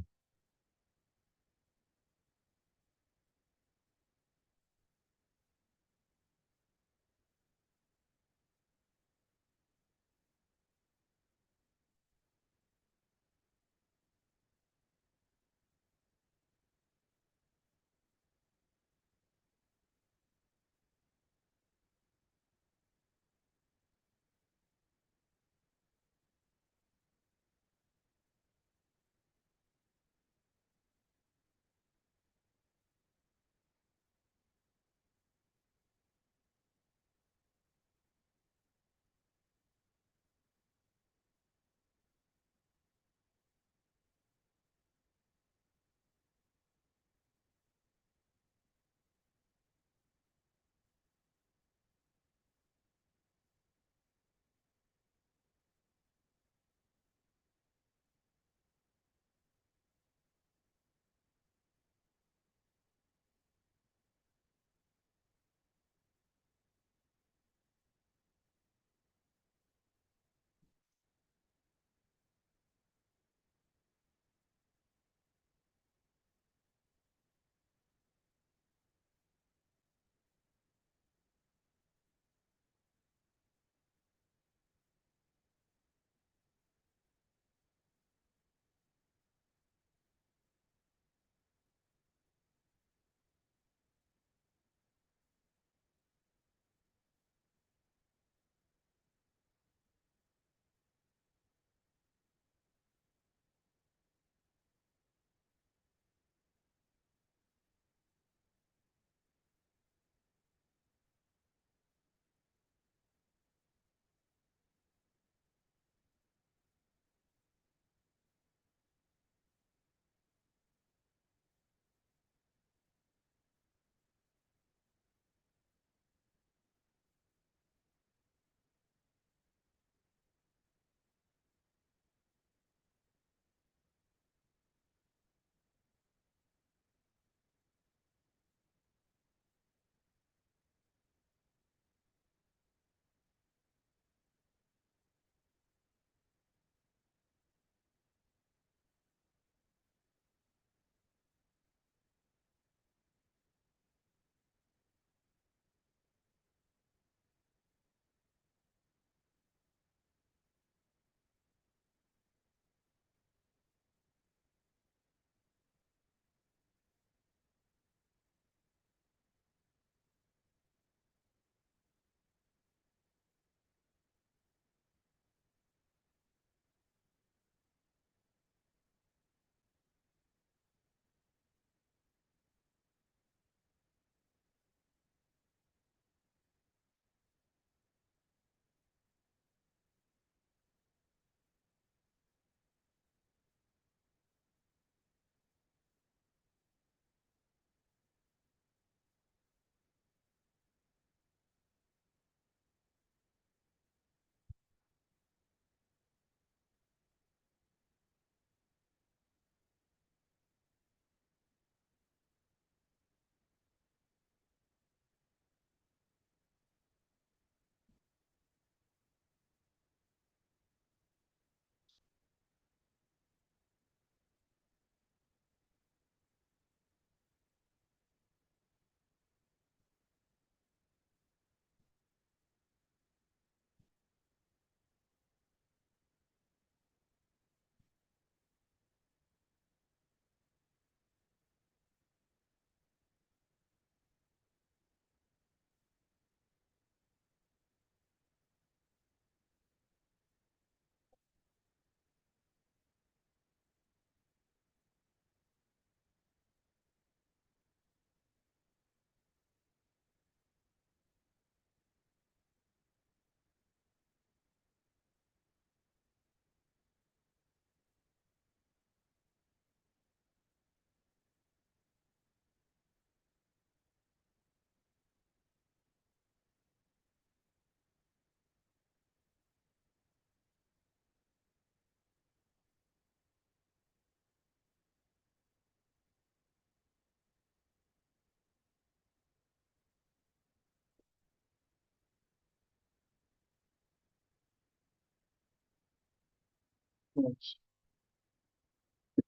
That's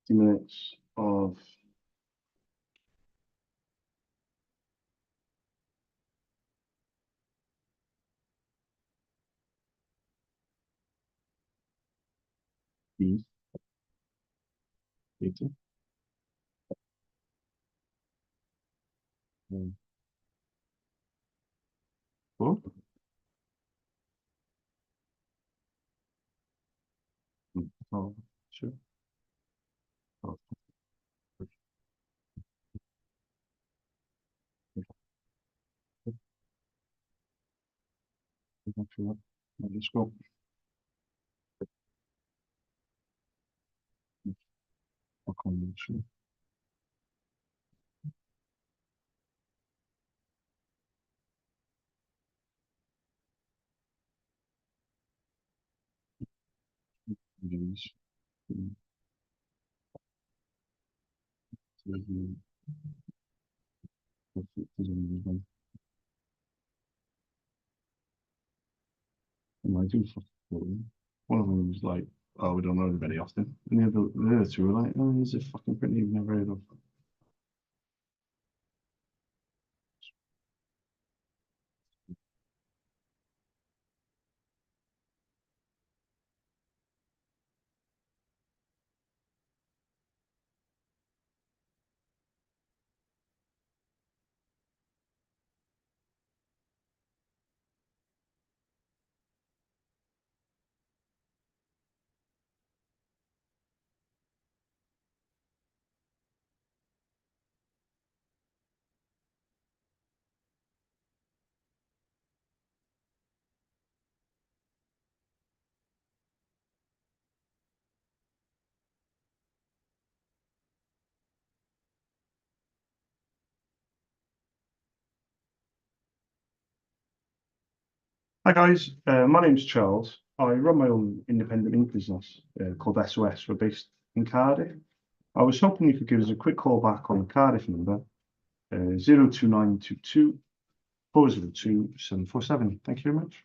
50 minutes of these data. Cool. Oh, sure. Oh, I'll just go. Accommodation. These. And I do fucking one of them was like, oh, we don't know anybody often. And the other two were like, oh, there's a fucking print you've never heard of. Hi guys, my name's Charles. I run my own independent ink business called SOS. We're based in Cardiff. I was hoping you could give us a quick call back on the Cardiff number 02922 402 747. Thank you very much.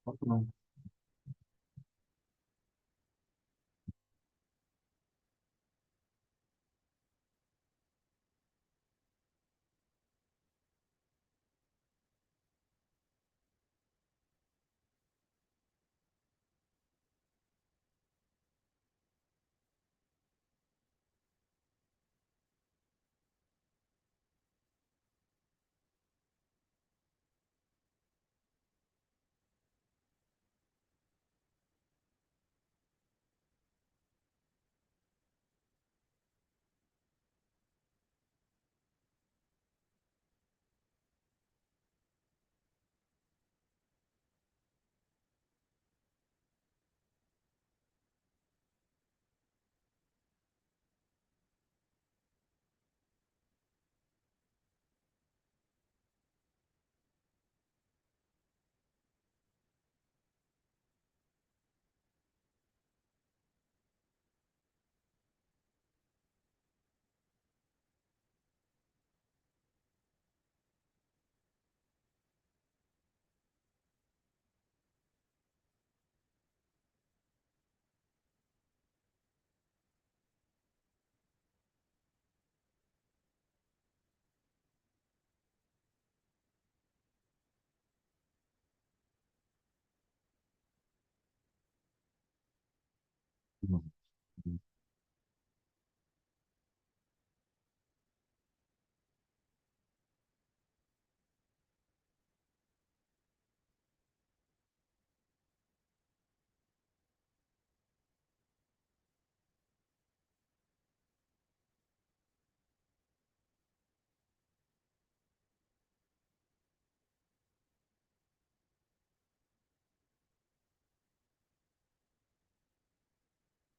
Welcome.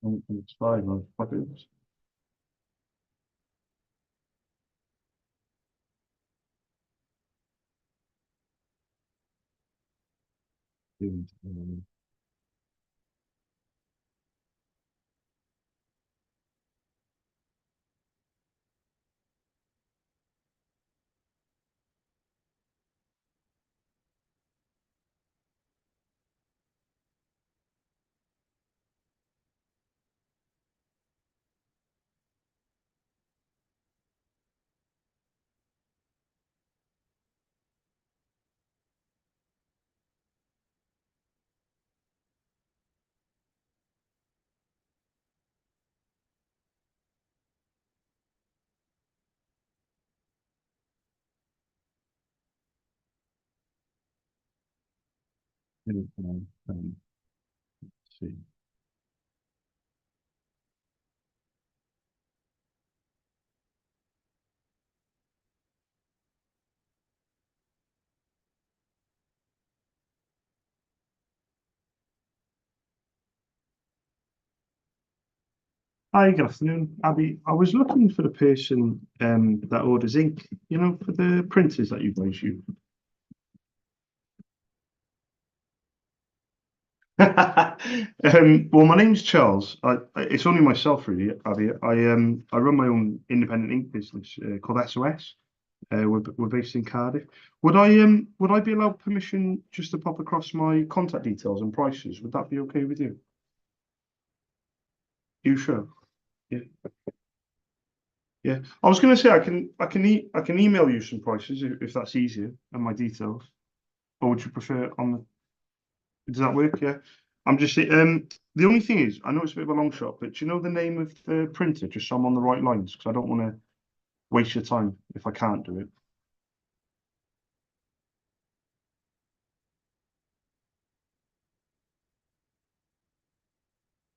It's fine. I'll pop it. See. Hi, good afternoon, Abby. I was looking for the person that orders ink, you know, for the printers that you guys use. Well, my name's Charles. It's only myself really, Abby. I run my own independent ink business called SOS. We're based in Cardiff. Would I be allowed permission just to pop across my contact details and prices? Would that be okay with you? You sure? Yeah. Yeah. I was going to say I can email you some prices if that's easier and my details. Or would you prefer on the? Does that work? Yeah. I'm just the only thing is I know it's a bit of a long shot, but do you know the name of the printer? Just so I'm on the right lines because I don't want to waste your time if I can't do it.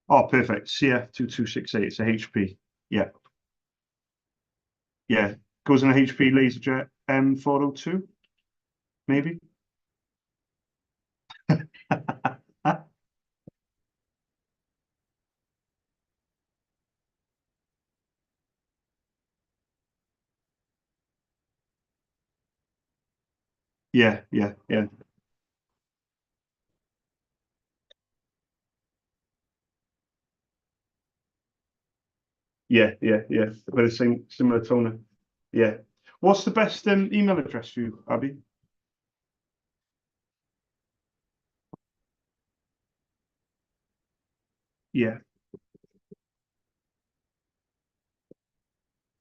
Oh, perfect. CF2268. It's a HP. Yeah. Yeah. Goes in a HP LaserJet M402, maybe. Yeah, yeah, yeah. Yeah, yeah, yeah. But the same similar toner. Yeah. What's the best email address for you, Abby? Yeah,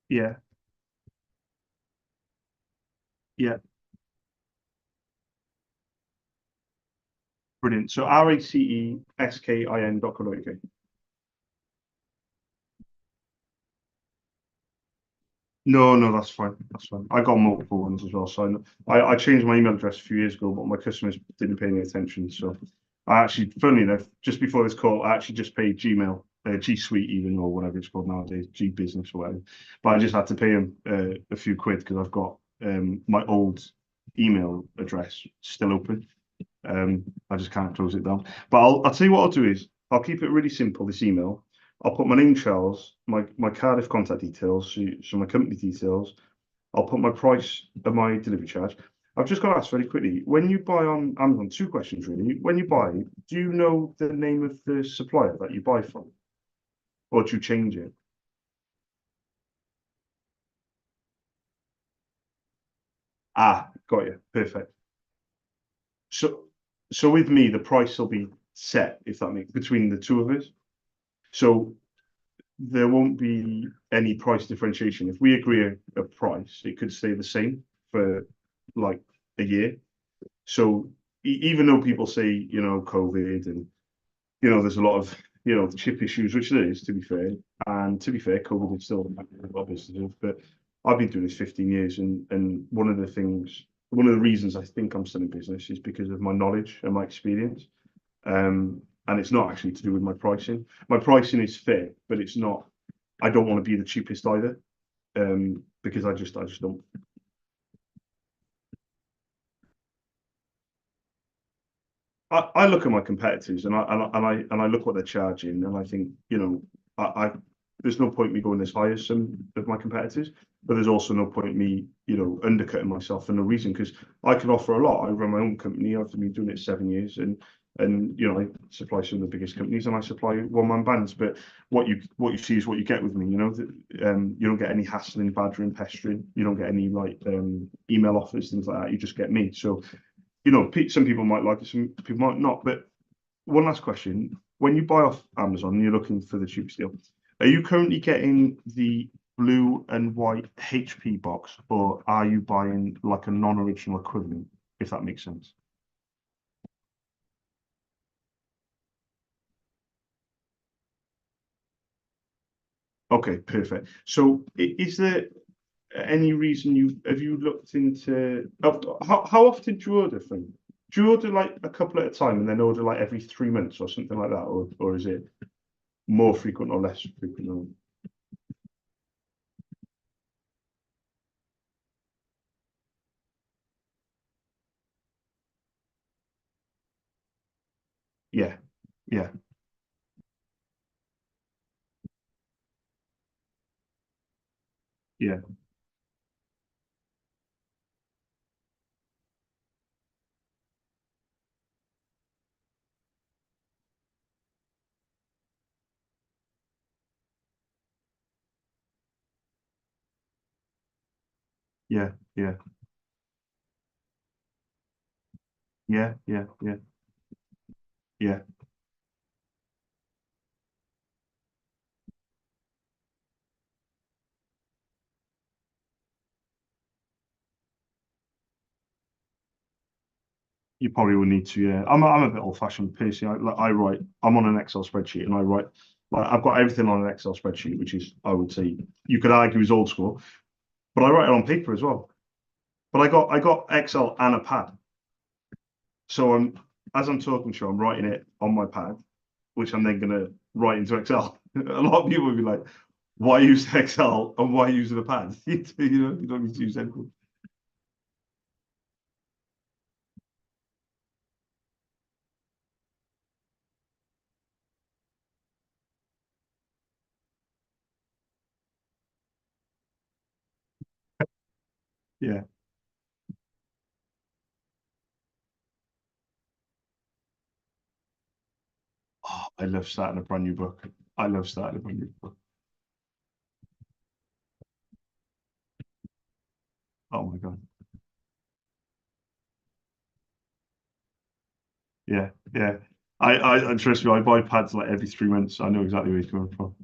yeah, yeah. Brilliant. So RACESKIN.co.uk. No, no, that's fine. That's fine. I got multiple ones as well. So I changed my email address a few years ago, but my customers didn't pay any attention. So I actually, funnily enough, just before this call, I actually just paid Gmail, G Suite even, or whatever it's called nowadays, G Business or whatever. But I just had to pay them a few quid because I've got my old email address still open. I just can't close it down. But I'll tell you what I'll do is I'll keep it really simple, this email. I'll put my name, Charles, my Cardiff contact details, so my company details. I'll put my price and my delivery charge. I've just got to ask very quickly, when you buy on Amazon, two questions really. When you buy, do you know the name of the supplier that you buy from? Or do you change it? Ah, got you. Perfect. So so with me, the price will be set, if that makes between the two of us. So there won't be any price differentiation. If we agree a price, it could stay the same for like a year. So even though people say, you know, COVID and, you know, there's a lot of, you know, chip issues, which there is, to be fair. And to be fair, COVID is still impacting a lot of businesses. But I've been doing this 15 years. And one of the reasons I think I'm still in business is because of my knowledge and my experience. And it's not actually to do with my pricing. My pricing is fair, but it's not. I don't want to be the cheapest either, because I just don't. I look at my competitors and I look what they're charging, and I think, you know, I there's no point me going as high as some of my competitors, but there's also no point me, you know, undercutting myself for no reason, because I can offer a lot. I run my own company. I've been doing it 7 years, and you know, I supply some of the biggest companies, and I supply one-man bands. But what you see is what you get with me. You know, you don't get any hassling, badgering, pestering. You don't get any like email offers, things like that. You just get me. So, you know, some people might like it, some people might not. But one last question: when you buy off Amazon and you're looking for the cheapest deal, are you currently getting the blue and white HP box, or are you buying like a non-original equivalent, if that makes sense? Okay, perfect. So is there any reason have you looked into how often do you order from? Do you order like a couple at a time and then order like every 3 months or something like that, or is it more frequent or less frequent? Yeah, yeah, yeah, yeah, yeah, yeah, yeah, yeah, yeah. You probably will need to, yeah. I'm a bit old-fashioned personally. I write. I'm on an Excel spreadsheet, and I write. Like I've got everything on an Excel spreadsheet, which is, I would say, you could argue is old school, but I write it on paper as well. But I got Excel and a pad, so as I'm talking to you, I'm writing it on my pad, which I'm then gonna write into Excel. A lot of people would be like, "Why use Excel and why use the pad?" You know, you don't need to use anything. Yeah. Oh, I love starting a brand new book. I love starting a brand new book. Oh my God. Yeah, yeah. And trust me, I buy pads like every 3 months. I know exactly where he's coming from.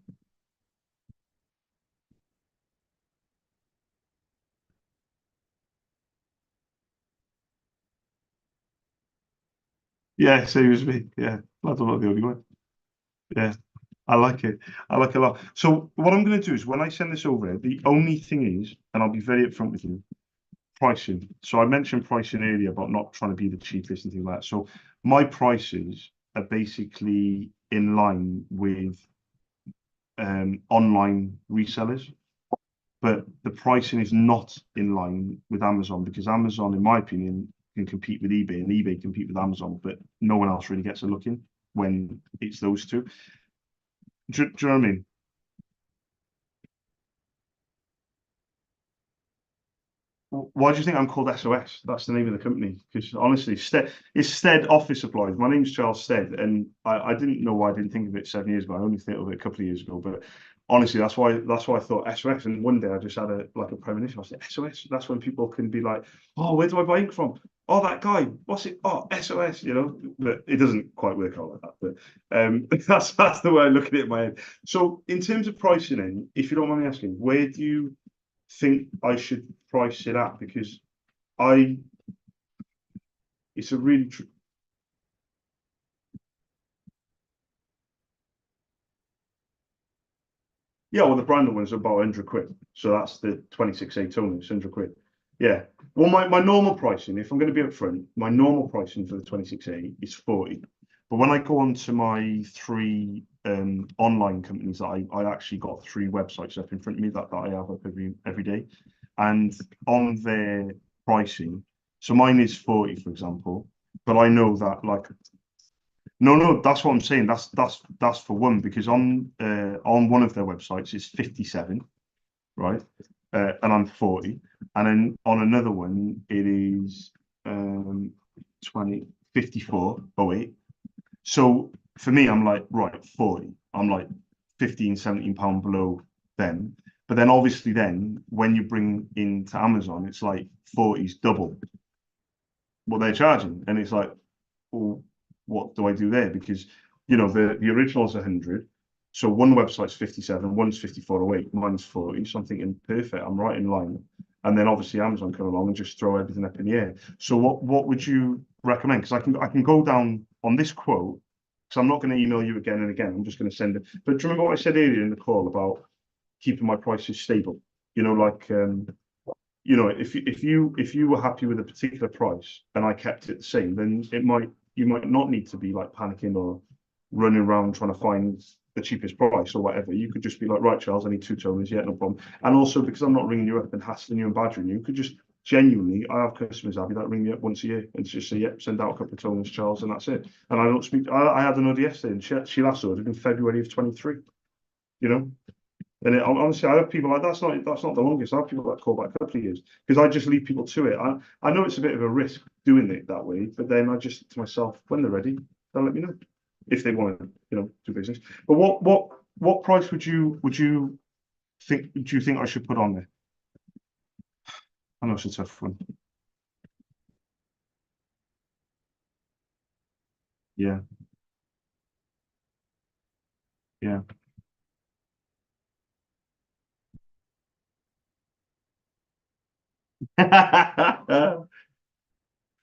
Yeah, same as me. Yeah, glad I'm not the only one. Yeah, I like it. I like it a lot. So what I'm going to do is when I send this over, the only thing is, and I'll be very upfront with you, pricing. So I mentioned pricing earlier about not trying to be the cheapest and things like that. So my prices are basically in line with online resellers, but the pricing is not in line with Amazon, because Amazon, in my opinion, can compete with eBay and eBay compete with Amazon, but no one else really gets a look in when it's those two. Do you know what I mean? Why do you think I'm called SOS? That's the name of the company. Because honestly, it's Stead Office Supplies. My name's Charles Stead, and I didn't know why I didn't think of it 7 years ago. I only thought of it a couple of years ago. But honestly, that's why I thought SOS. And one day I just had a premonition. I said SOS. That's when people can be like, oh, where do I buy ink from? Oh, that guy. What's it? Oh, SOS. You know, but it doesn't quite work out like that. But that's the way I look at it in my head. So in terms of pricing, then, if you don't mind me asking, where do you think I should price it at? Because I, it's a really, yeah, well, the branded one's about 100 quid. So that's the 26A toner, it's 100 quid. Yeah. Well, my normal pricing, if I'm going to be upfront, my normal pricing for the 26A is 40. But when I go on to my three online companies that I actually got three websites up in front of me that I have up every day. And on their pricing, so mine is 40, for example, but I know that like No, that's what I'm saying. That's for one, because on one of their websites it's 57, right? And I'm 40, and then on another one it is 5408. So for me, I'm like, right, 40. I'm like 15, 17 pound below them. But then obviously then when you bring into Amazon, it's like 40's double what they're charging. And it's like, well, what do I do there? Because the original's 100. So one website's 57, one's 5408, mine's 40. So I'm thinking, perfect, I'm right in line. And then obviously Amazon come along and just throw everything up in the air. So what would you recommend? Because I can go down on this quote, because I'm not going to email you again and again. I'm just going to send it. But do you remember what I said earlier in the call about keeping my prices stable? If you were happy with a particular price and I kept it the same, then you might not need to be like panicking or running around trying to find the cheapest price or whatever. You could just be like, right, Charles, I need 2 toners, yeah, no problem. And also because I'm not ringing you up and hassling you and badgering you, could just genuinely, I have customers, Abby, that ring me up once a year and just say, yep, send out a couple of toners, Charles, and that's it. And I don't speak. I had an order yesterday, and she last ordered in February of 23. You know. And honestly, I have people like that's not the longest. I have people that call back a couple of years because I just leave people to it. I know it's a bit of a risk doing it that way, but then I just think to myself, when they're ready, they'll let me know if they want to, do business. But what price would you think? Do you think I should put on there? I know it's a tough one. Yeah, yeah.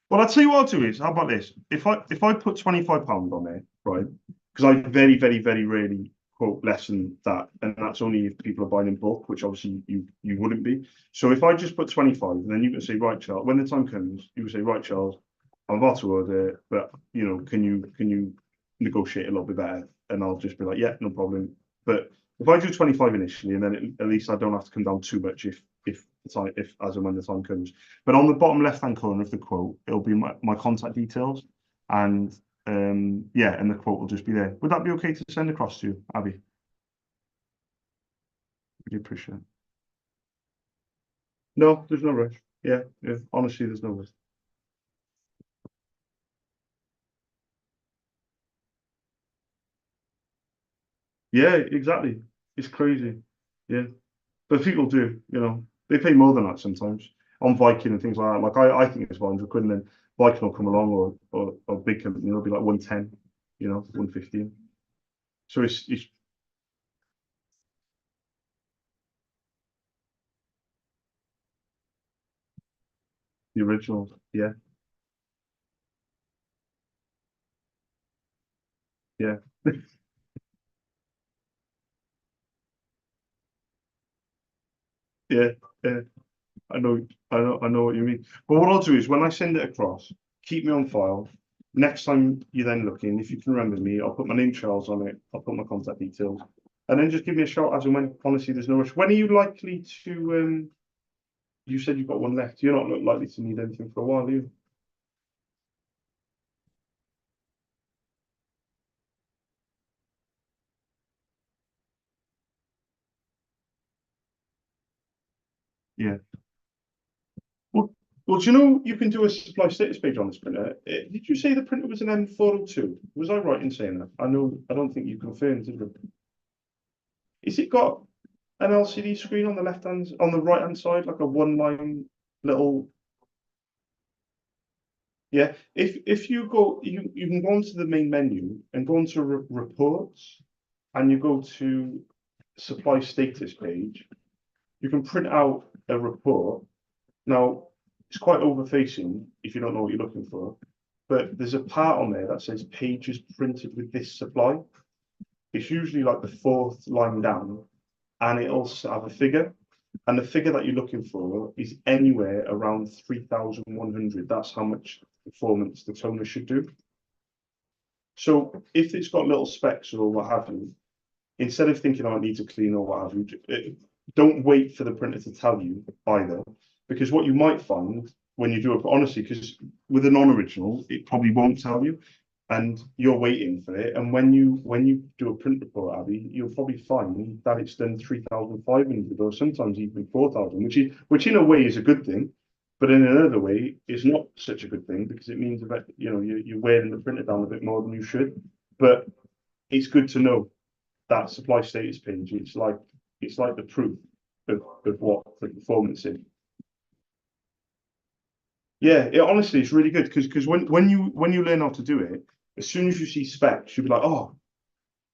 Well, I'll tell you what I'll do is, how about this? If I put £25 on there, right? Because I very, very, very rarely quote less than that, and that's only if people are buying in bulk, which obviously you wouldn't be. So if I just put 25, and then you can say, right, Charles, when the time comes, you can say, right, Charles, I'm about to order, but can you negotiate a little bit better? And I'll just be like, yeah, no problem. But if I do 25 initially, and then at least I don't have to come down too much if the time if as and when the time comes. But on the bottom left hand corner of the quote, it'll be my contact details, and yeah, and the quote will just be there. Would that be okay to send across to you, Abby? Really appreciate it. No, there's no rush. Yeah, yeah. Honestly, there's no rush. Yeah, exactly. It's crazy. Yeah. But people do, they pay more than that sometimes on Viking and things like that. Like I think it's 100 quid, and then Viking will come along or big company, it'll be like 110, 115. So it's the original. Yeah, yeah, yeah, yeah. I know what you mean. But what I'll do is when I send it across, keep me on file. Next time you're then looking, if you can remember me, I'll put my name Charles on it. I'll put my contact details, and then just give me a shout as and when. Honestly, there's no rush. When are you likely to? You said you've got one left. You're not likely to need anything for a while, are you? Yeah. Well, well, do you know you can do a supply status page on this printer? Did you say the printer was an M402? Was I right in saying that? I know. I don't think you confirmed, did you? Is it got an LCD screen on the on the right hand side, like a one line little? Yeah. If you go, you can go onto the main menu and go into reports, and you go to supply status page. You can print out a report. Now, it's quite overfacing if you don't know what you're looking for, but there's a part on there that says pages printed with this supply. It's usually like the fourth line down, and it'll have a figure. And the figure that you're looking for is anywhere around 3,100. That's how much performance the toner should do. So if it's got little specks or what have you, instead of thinking, oh, it needs a clean or what have you, don't wait for the printer to tell you either, because what you might find when you do it, honestly, because with a non-original, it probably won't tell you. and you're waiting for it. And when you do a print report, Abby, you'll probably find that it's done 3,500 or sometimes even 4,000, which in a way is a good thing, but in another way is not such a good thing because it means that you're wearing the printer down a bit more than you should. But it's good to know that supply status page. It's like the proof of what the performance is. Yeah, honestly, it's really good because when you learn how to do it, as soon as you see specs, you'll be like, oh,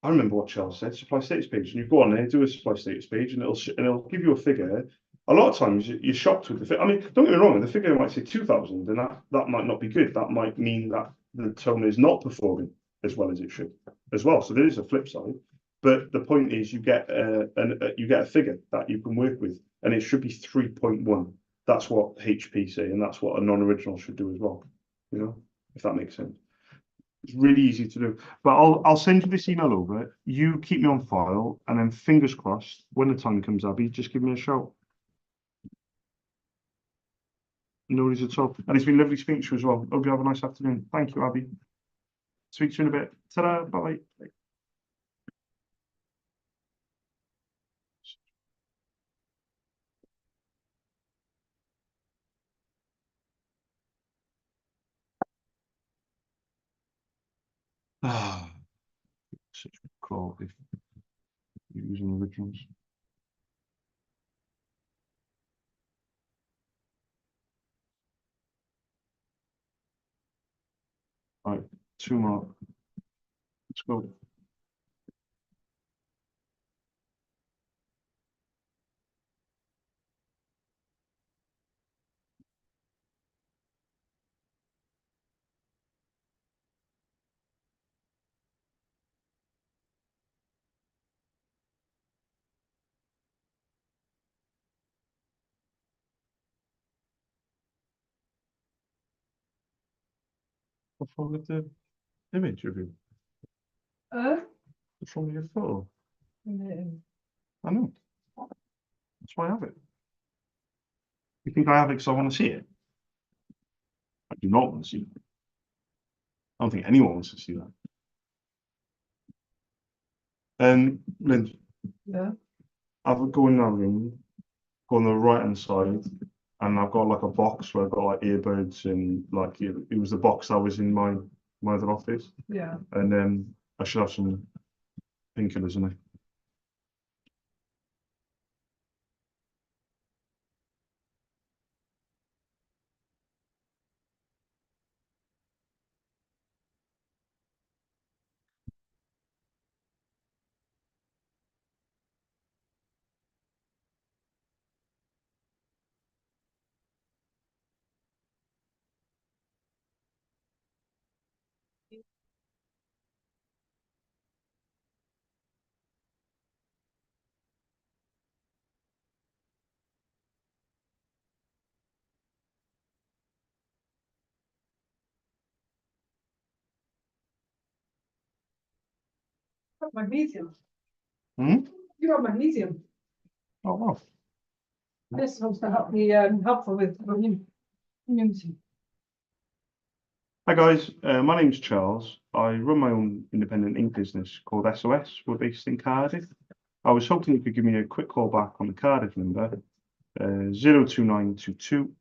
I remember what Charles said, supply status page, and you go on there, do a supply status page, and it'll give you a figure. A lot of times you're shocked with the figure. I mean, don't get me wrong, the figure might say 2,000, and that might not be good. That might mean that the toner is not performing as well as it should, as well. So there is a flip side. But the point is, you get a figure that you can work with, and it should be 3.1. That's what HP say, and that's what a non-original should do as well. If that makes sense. It's really easy to do. But I'll send you this email over. You keep me on file, and then fingers crossed, when the time comes, Abby, just give me a shout. No worries at all. And it's been lovely speaking to you as well. Hope you have a nice afternoon. Thank you, Abby. Speak to you in a bit. Ta-da. Bye-bye. Ah, such a call if you're using originals. Right, 2 more. Let's go. What's wrong with the image of you? What's wrong with your photo? I know. That's why I have it. You think I have it because I want to see it? I do not want to see it. I don't think anyone wants to see that. Lynn, Yeah. have a go in that room, go on the right hand side, and I've got like a box where I've got like earbuds and like it was the box that was in my other office. Yeah. And then I should have some painkillers in it. Magnesium. Hmm? You got magnesium. Oh wow. This is supposed to help me helpful with immunity. Hi guys, my name's Charles. I run my own independent ink business called SOS. We're based in Cardiff. I was hoping you could give me a quick call back on the Cardiff number, 02922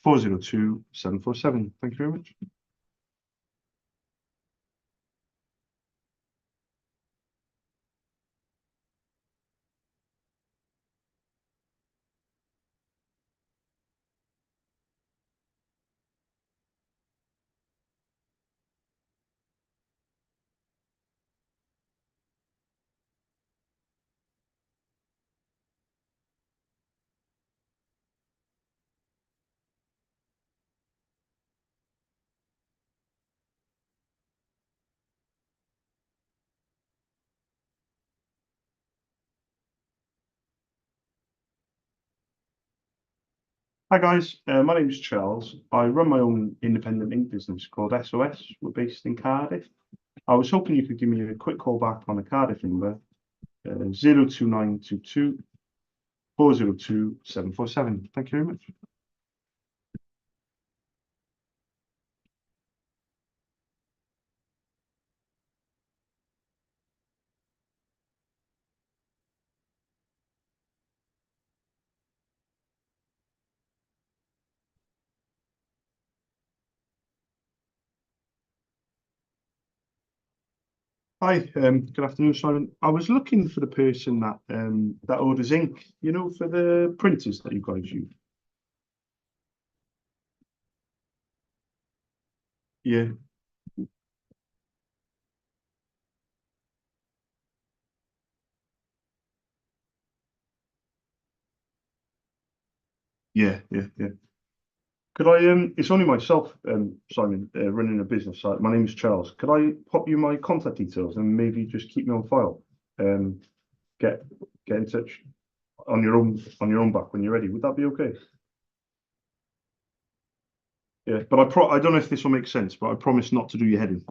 402 747. Thank you very much. Hi guys, my name's Charles. I run my own independent ink business called SOS. We're based in Cardiff. I was hoping you could give me a quick call back on the Cardiff number, 02922 402 747. Thank you very much. Hi, good afternoon, Simon. I was looking for the person that orders ink, for the printers that you guys use. Yeah, yeah. Could I, it's only myself, Simon, running a business site. My name's Charles. Could I pop you my contact details and maybe just keep me on file? Um, get get in touch on your own back when you're ready. Would that be okay? Yeah, but I don't know if this will make sense, but I promise not to do your head in.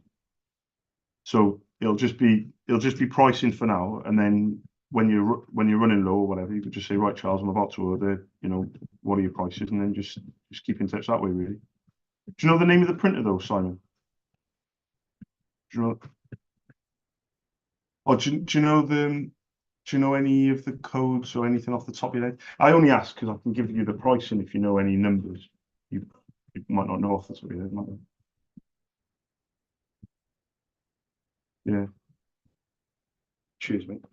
So it'll just be pricing for now, and then when you're running low or whatever, you could just say, right, Charles, I'm about to order. What are your prices, and then just keep in touch that way, really. Do you know the name of the printer though, Simon? Do you know? Or do you know any of the codes or anything off the top of your head? I only ask because I can give you the pricing if you know any numbers. You, you might not know off the top of your head, might you? Yeah. Cheers, mate.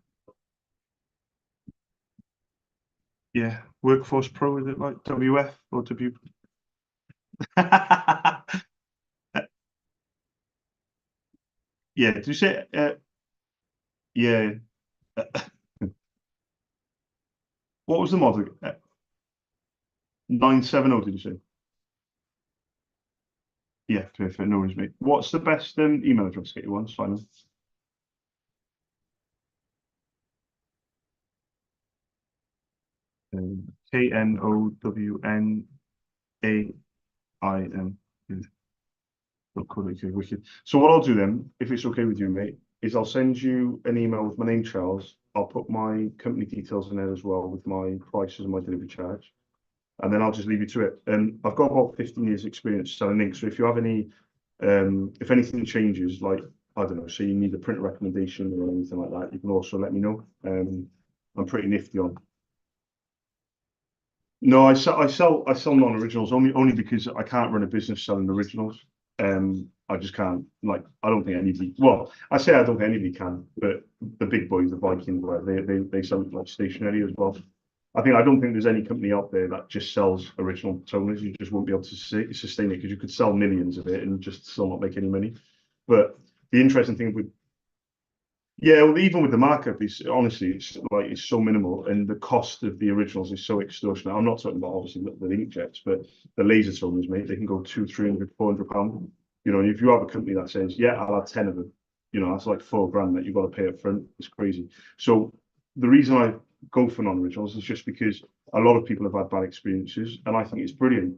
Yeah. Workforce Pro, is it like WF or W? Yeah. Did you say? Yeah. What was the model? 970, did you say? Yeah, perfect. No worries, mate. What's the best email address to get you on, Simon? KNOWNAIM. .co.uk, wicked. So what I'll do then, if it's okay with you, mate, is I'll send you an email with my name, Charles. I'll put my company details in there as well with my prices and my delivery charge. And then I'll just leave you to it. And I've got about 15 years experience selling ink. So if you have any, if anything changes, like, I don't know, say you need a print recommendation or anything like that, you can also let me know. I'm pretty nifty on. No, I sell non-originals only because I can't run a business selling originals. I just can't. Like, I don't think anybody. Well, I say I don't think anybody can, but the big boys, the Viking, they sell like stationery as well. I don't think there's any company out there that just sells original toners. You just won't be able to sustain it because you could sell millions of it and just still not make any money. But the interesting thing with yeah, well, even with the markup, is honestly, it's so minimal, and the cost of the originals is so extortionate. I'm not talking about obviously the inkjets, but the laser toners, mate, they can go 200, 300, £400. And if you have a company that says, yeah, I'll add 10 of them, that's like 4 grand that you've got to pay up front. It's crazy. So the reason I go for non-originals is just because a lot of people have had bad experiences, and I think it's brilliant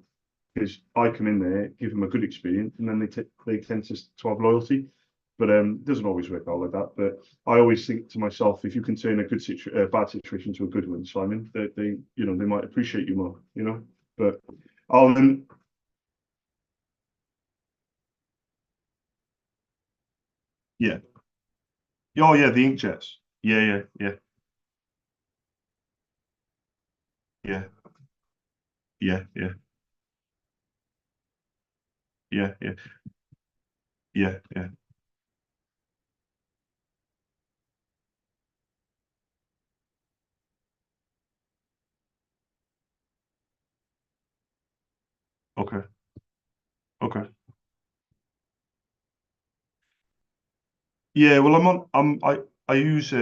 because I come in there, give them a good experience, and then they tend to have loyalty. But it doesn't always work out like that. But I always think to myself, if you can turn a bad situation to a good one, Simon, they might appreciate you more. But I'll yeah. Oh yeah, the inkjets. Yeah, yeah, yeah, yeah, yeah, yeah, yeah. Okay, okay. Yeah, well, I use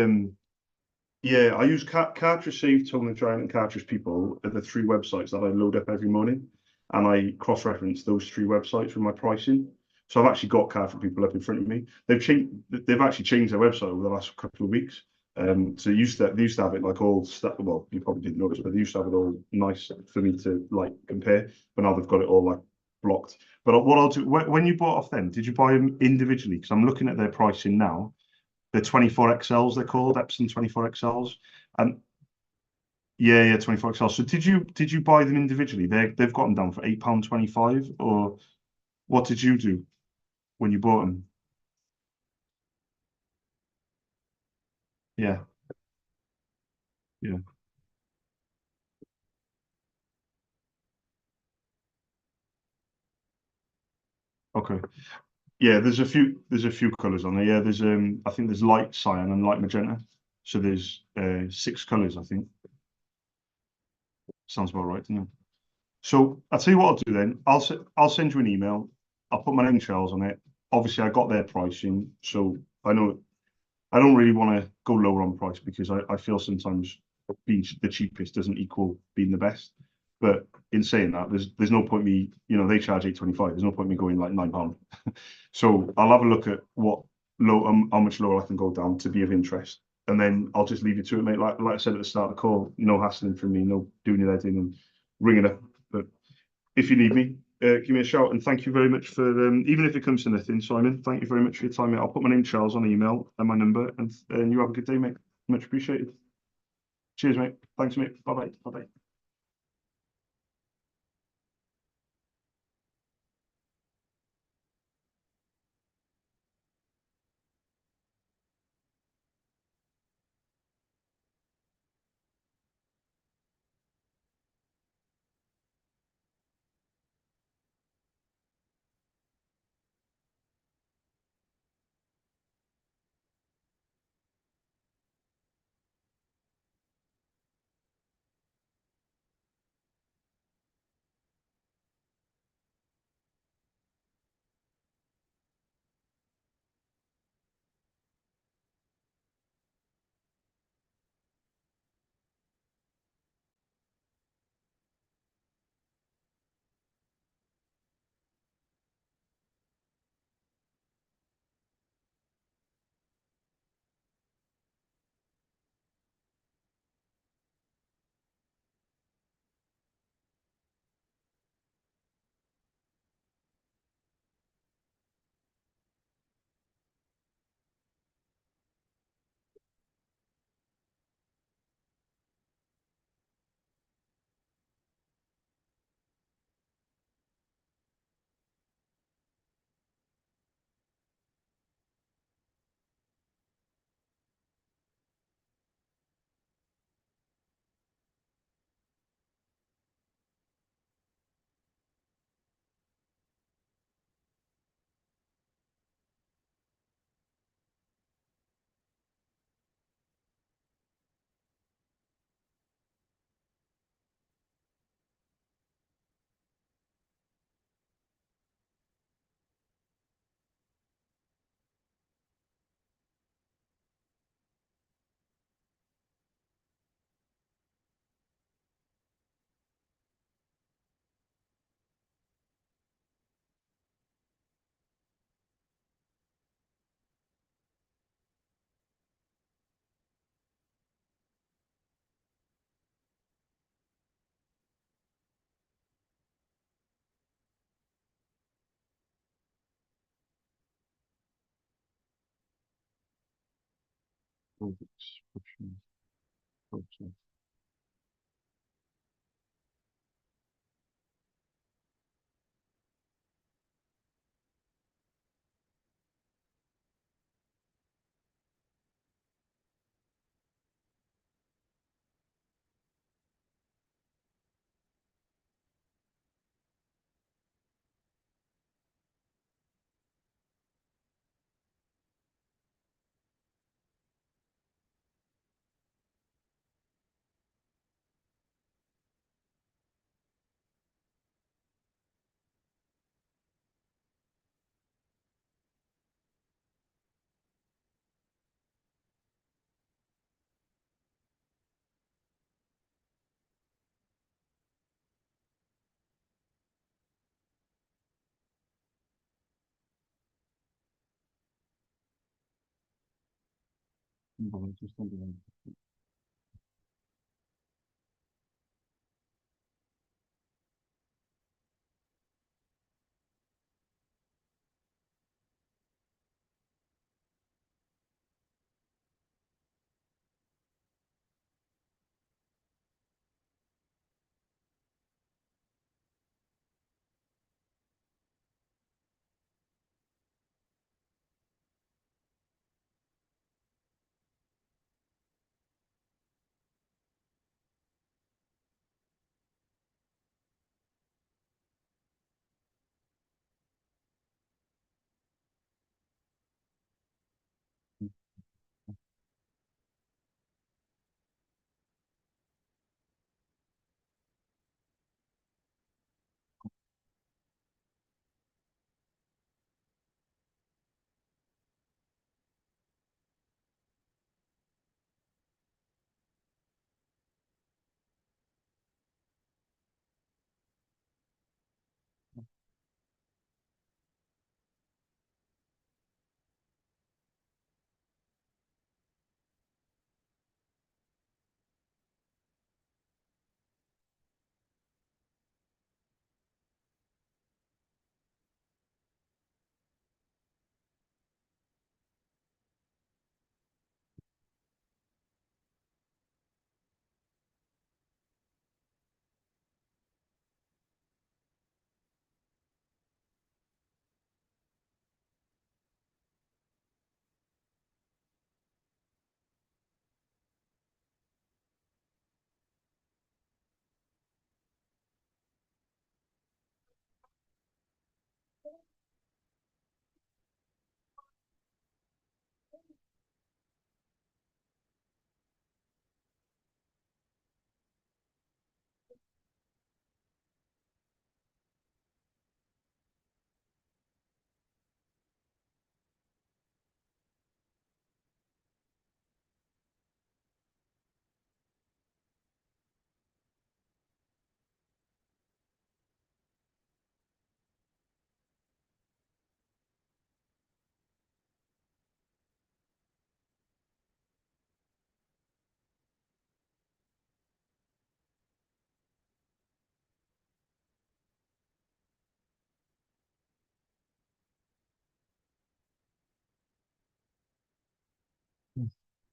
yeah, I use Cartridge Save, Tone and Giant, and Cartridge People are the three websites that I load up every morning, and I cross-reference those three websites with my pricing. So I've actually got Cartridge People up in front of me. They've actually changed their website over the last couple of weeks. So they used to have it like all stuff. Well, you probably didn't notice, but they used to have it all nice for me to like compare. But now they've got it all like blocked. But what I'll do when you bought off them, did you buy them individually? Because I'm looking at their pricing now, the 24XLs they're called, Epson 24XLs. And yeah, 24XL. So did you buy them individually? They've got them down for £8.25, or what did you do when you bought them? Yeah, yeah. Okay. Yeah, there's a few colours on there. Yeah, there's I think there's light cyan and light magenta. So there's 6 colours, I think. Sounds about right, doesn't it? So I'll tell you what I'll do then. I'll send you an email. I'll put my name Charles on it. Obviously, I got their pricing, so I know I don't really want to go lower on price because I feel sometimes being the cheapest doesn't equal being the best. But in saying that, there's no point me, they charge 8.25. There's no point me going like £9. So I'll have a look at what low how much lower I can go down to be of interest, and then I'll just leave you to it, mate. Like I said at the start of the call, no hassling from me, no doing your head in and ringing up. But if you need me, give me a shout. And thank you very much for even if it comes to nothing, Simon. Thank you very much for your time, mate. I'll put my name Charles on email and my number, and you have a good day, mate. Much appreciated. Cheers, mate. Thanks, mate. Bye bye. Bye bye.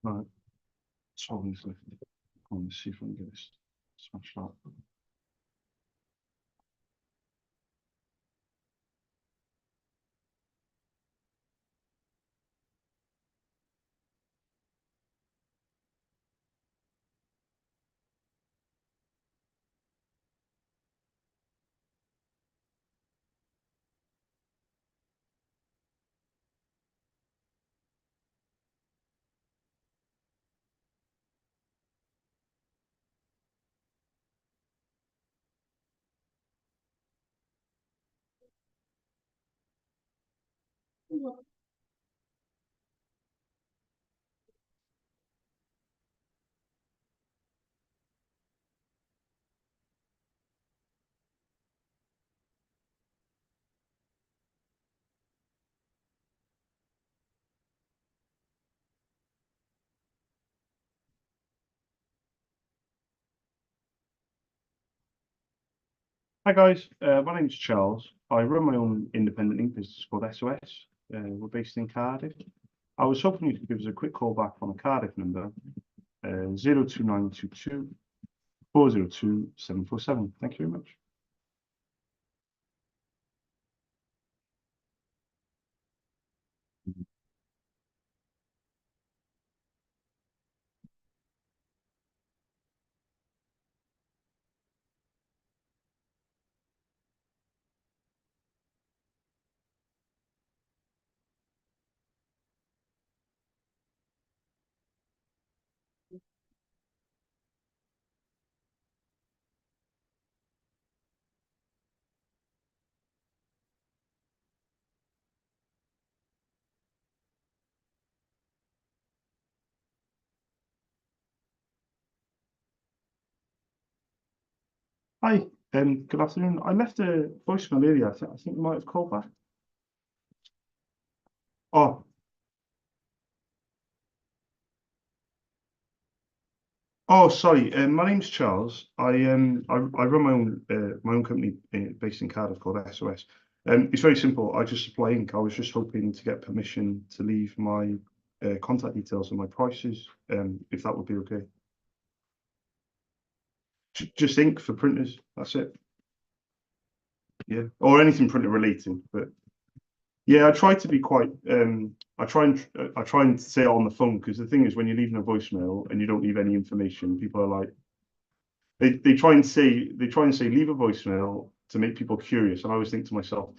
Right. So obviously, let's see if I can get this smashed out. Hi guys, my name's Charles. I run my own independent ink business called SOS. We're based in Cardiff. I was hoping you could give us a quick call back on a Cardiff number, 02922 402 747. Thank you very much. Hi, good afternoon. I left a voicemail earlier. I think you might have called back. Oh, oh, sorry. My name's Charles. I run my own company based in Cardiff called SOS. It's very simple. I just supply ink. I was just hoping to get permission to leave my contact details and my prices, if that would be okay. Just ink for printers. That's it. Yeah, or anything printer related. But yeah, I try to be quite. I try and say it on the phone, because the thing is, when you're leaving a voicemail and you don't leave any information, people are like, they try and say leave a voicemail to make people curious, and I always think to myself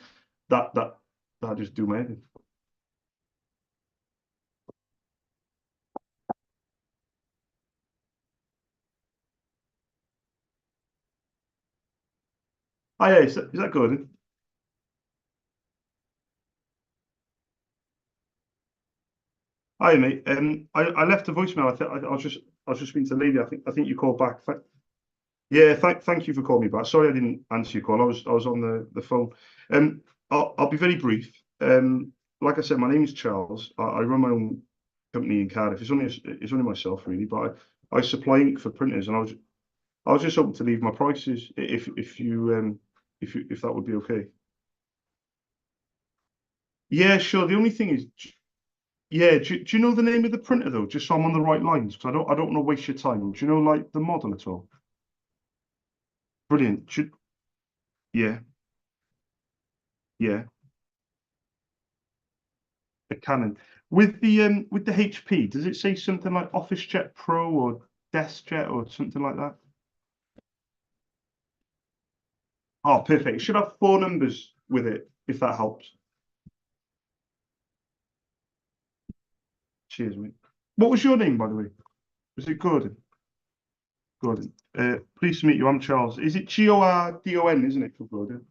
that just do my head in. Oh yeah, is that good? Hi mate. I left a voicemail. I was just speaking to the lady. I think you called back. Yeah, thank you for calling me back. Sorry I didn't answer your call. I was on the phone. I'll be very brief. Like I said, my name is Charles. I run my own company in Cardiff. It's only myself really, but I supply ink for printers, and I was just hoping to leave my prices if that would be okay. Yeah, sure. The only thing is, yeah, do you know the name of the printer though? Just so I'm on the right lines, because I don't want to waste your time. Do you know like the model at all? Brilliant. Yeah, yeah, a Canon. With the HP, does it say something like OfficeJet Pro or DeskJet or something like that? Oh, perfect. It should have four numbers with it, if that helps. Cheers, mate. What was your name, by the way? Was it Gordon? Gordon. Pleased to meet you. I'm Charles. Is it Gordon, isn't it, for Gordon?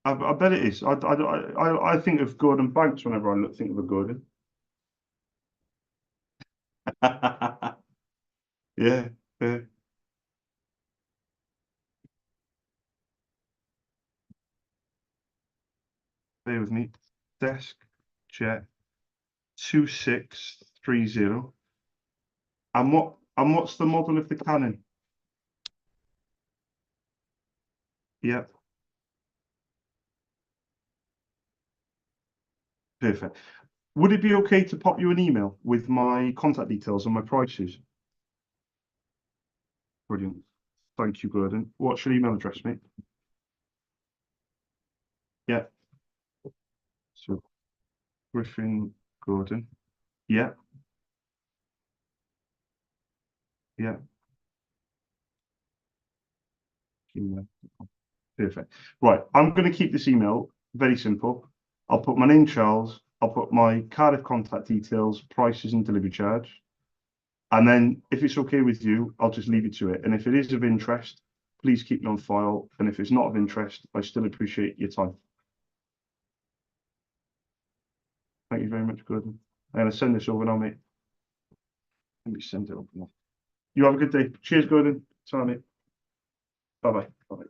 I bet it is. I think of Gordon Banks whenever think of a Gordon. Yeah, yeah. Bear with me. Desk Jet 2630. And what's the model of the Canon? Yeah. Perfect. Would it be okay to pop you an email with my contact details and my prices? Brilliant. Thank you, Gordon. What's your email address, mate? Yeah. So Griffin Gordon. Yeah. Yeah. Email. Perfect. Right. I'm going to keep this email very simple. I'll put my name, Charles. I'll put my Cardiff contact details, prices, and delivery charge. And then if it's okay with you, I'll just leave it to it. And if it is of interest, please keep it on file. And if it's not of interest, I still appreciate your time. Thank you very much, Gordon. I'm going to send this over now, mate. Let me send it over now. You have a good day. Cheers, Gordon. Sorry, mate. Bye-bye. Bye-bye.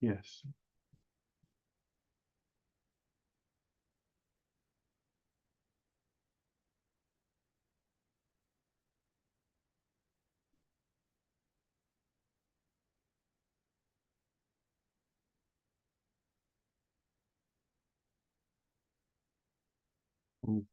Yes. Mm.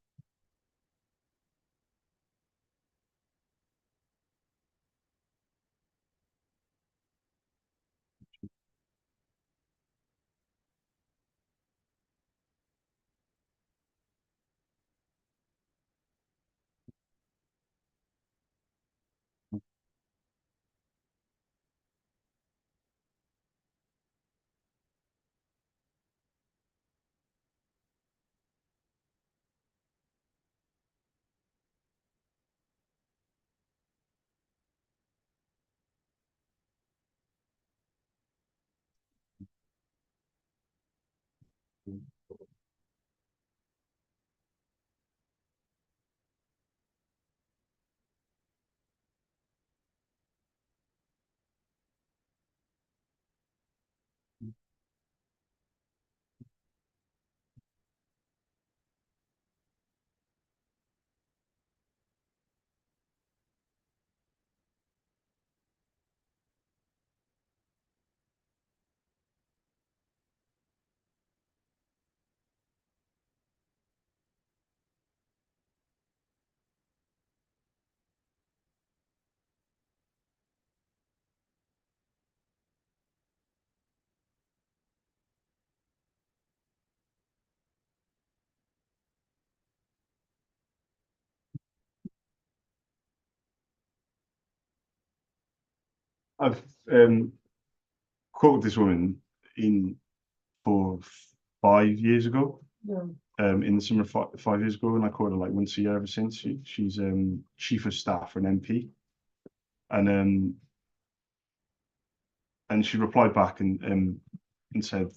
I've quoted this woman in for 5 years ago. Yeah. In the summer of 5 years ago, and I quoted her like once a year ever since. She's chief of staff for an MP, and she replied back and said,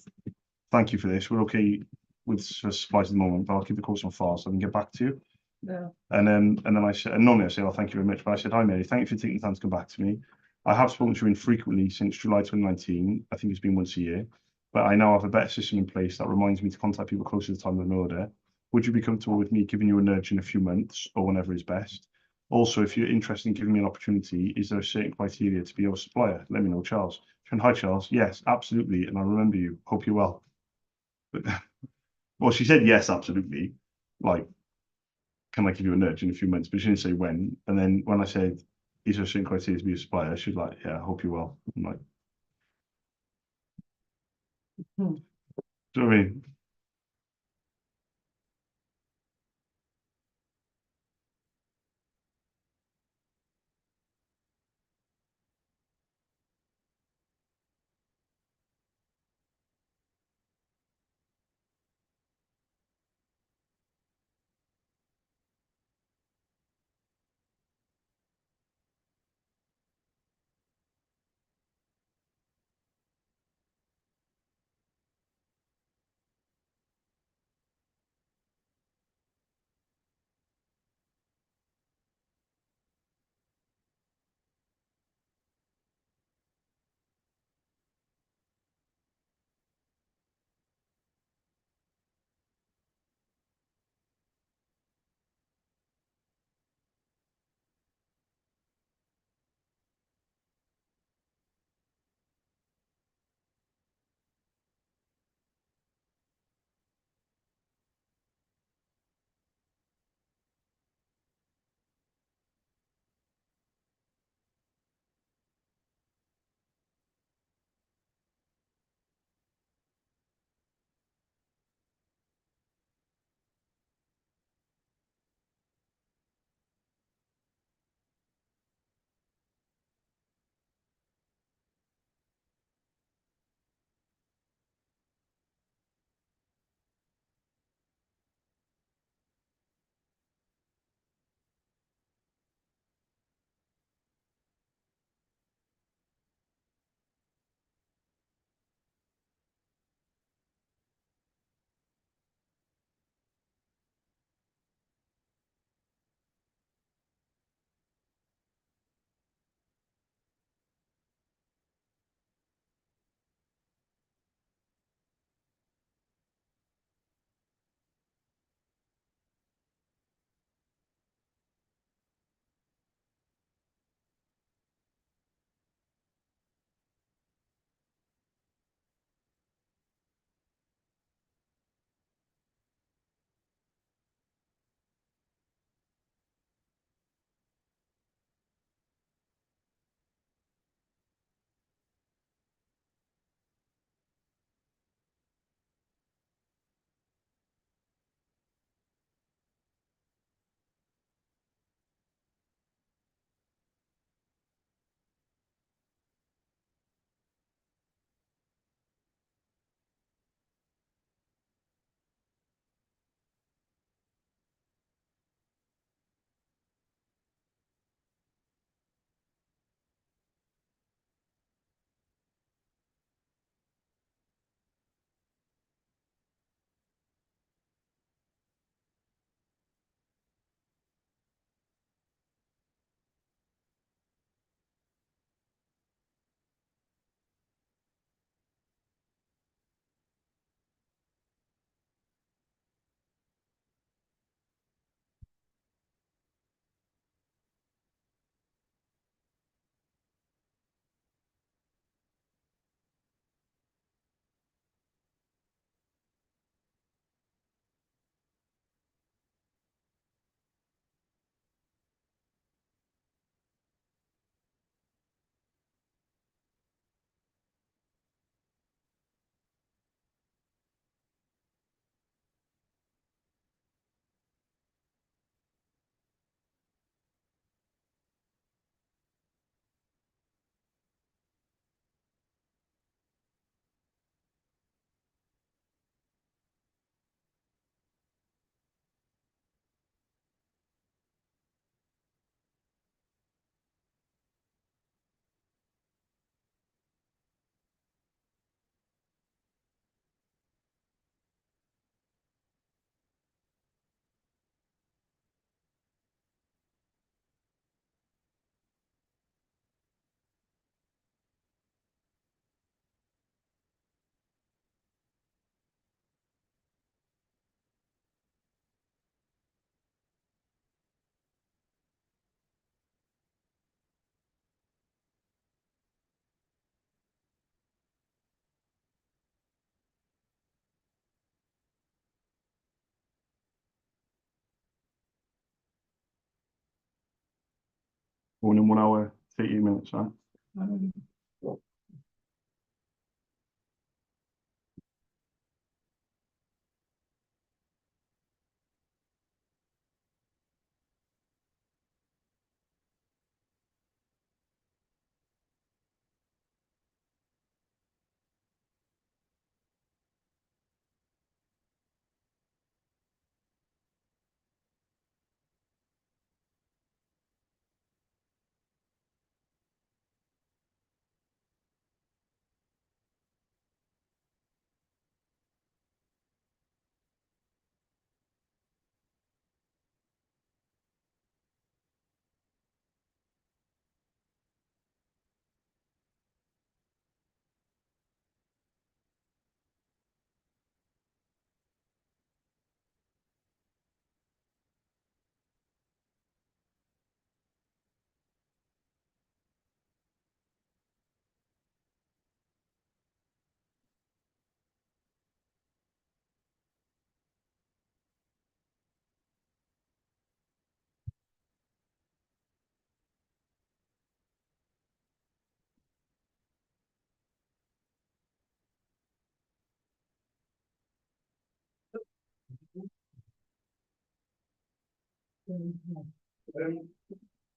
"Thank you for this. We're okay with supplies at the moment, but I'll keep the course on file so I can get back to you." Yeah. And then I said, and normally I say, "Oh, thank you very much," but I said, "Hi, Mary. Thank you for taking the time to come back to me. I have spoken to you infrequently since July 2019. I think it's been once a year, but I now have a better system in place that reminds me to contact people closer to the time of an order. Would you be comfortable with me giving you a nudge in a few months or whenever is best? Also, if you're interested in giving me an opportunity, is there a certain criteria to be your supplier? Let me know, Charles." She went, "Hi, Charles. Yes, absolutely. And I remember you. Hope you're well." But, well, she said yes, absolutely. Like, can I give you a nudge in a few months? But she didn't say when. And then when I said, "Is there a certain criteria to be a supplier?" She was like, "Yeah, I hope you're well." I'm like, Hmm. do you know what I mean? Going in 1 hour, 30 minutes, right? Um,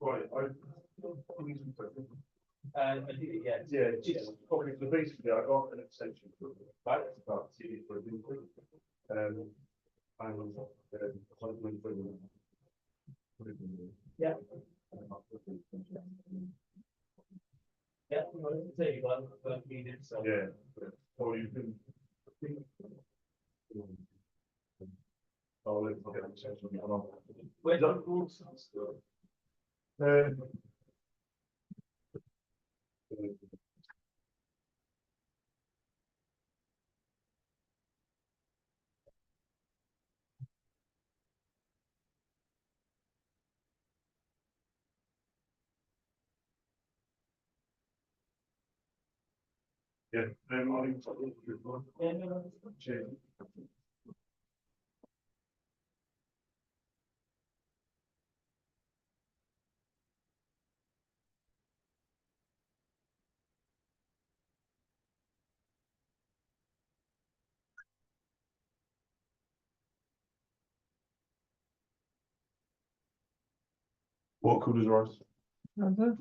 Right, I did it, yeah. yeah, just probably, so basically I got an extension for back to back TV for a new thing. And appointment for the. Yeah. Yeah, well, there you go, but we did so. Yeah, or you can. I'll let you get an extension on. Where's the rules? Yeah, I'll. Yeah, no, Cheers. What colours are ours? Remember?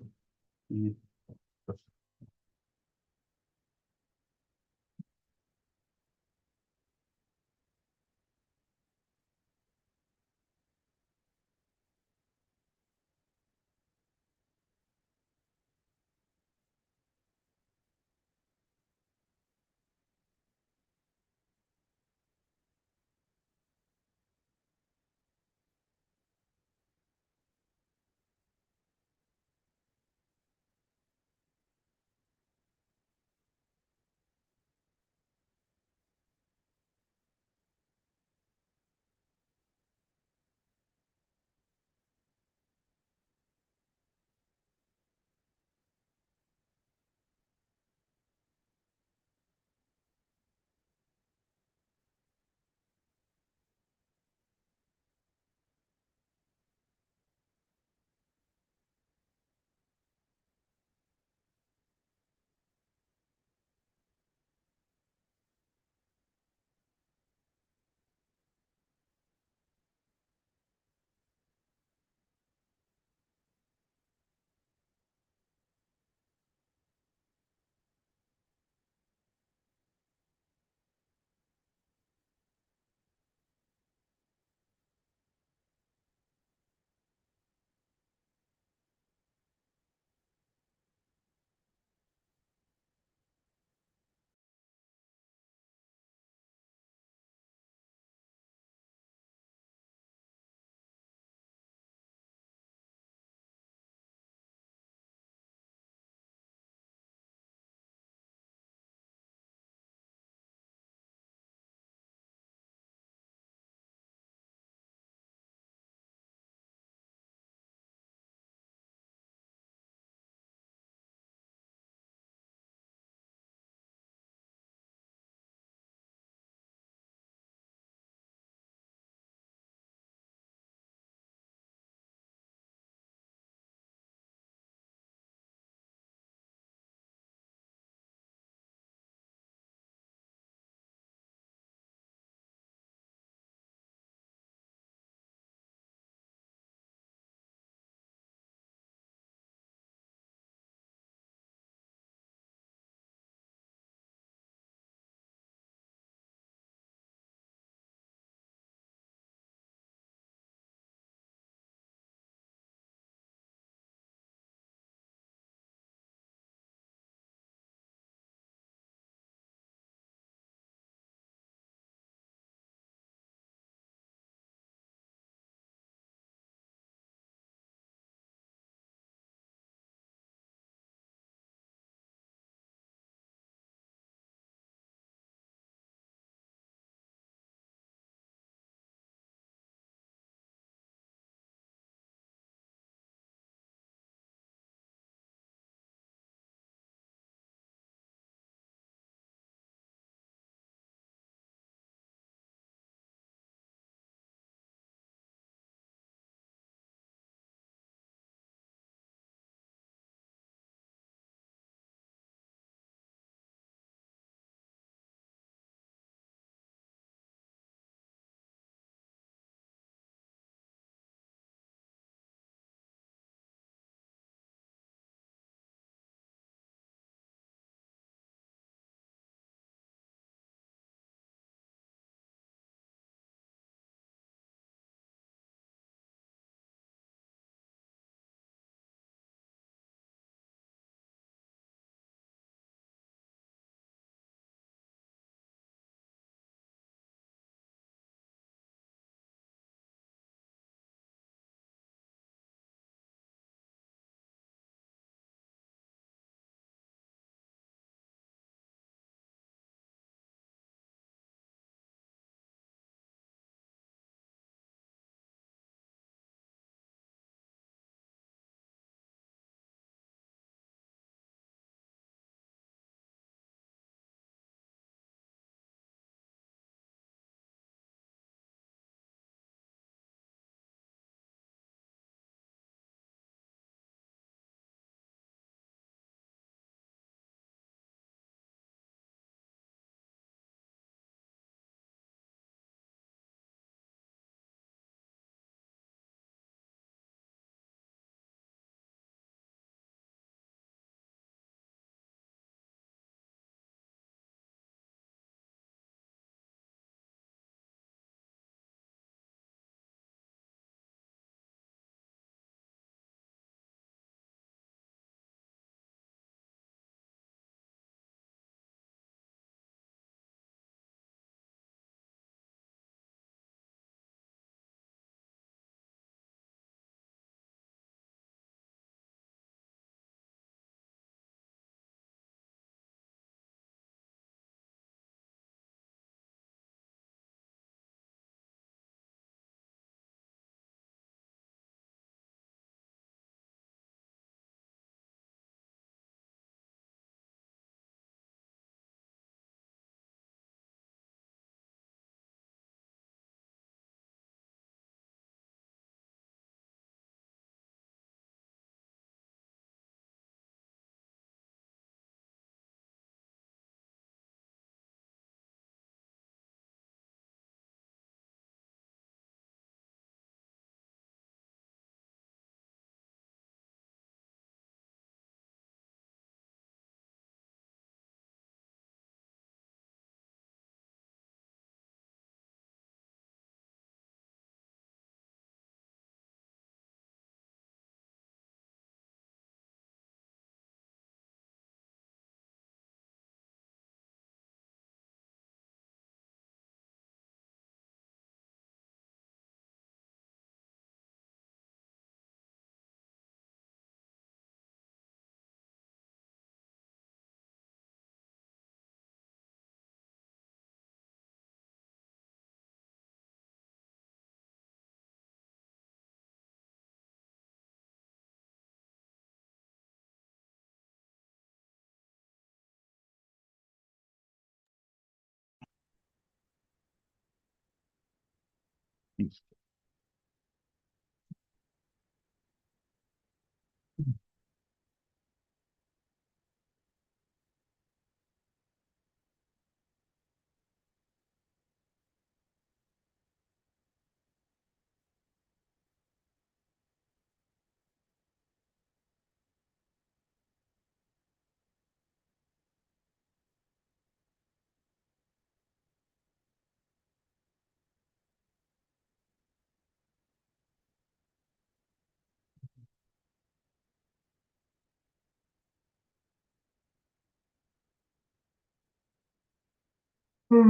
Do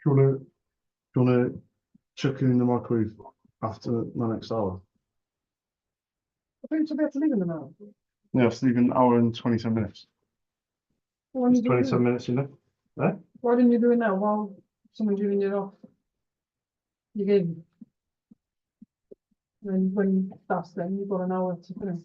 you wanna chuck it in the microwave after my next hour? I think you'll be able to leave in an hour. Yeah, it's leaving an hour and 27 minutes. Why Is didn't you do 27 it? minutes enough? Why didn't you do it now while someone's giving it off? You gave me. When that's then, you've got an hour to finish.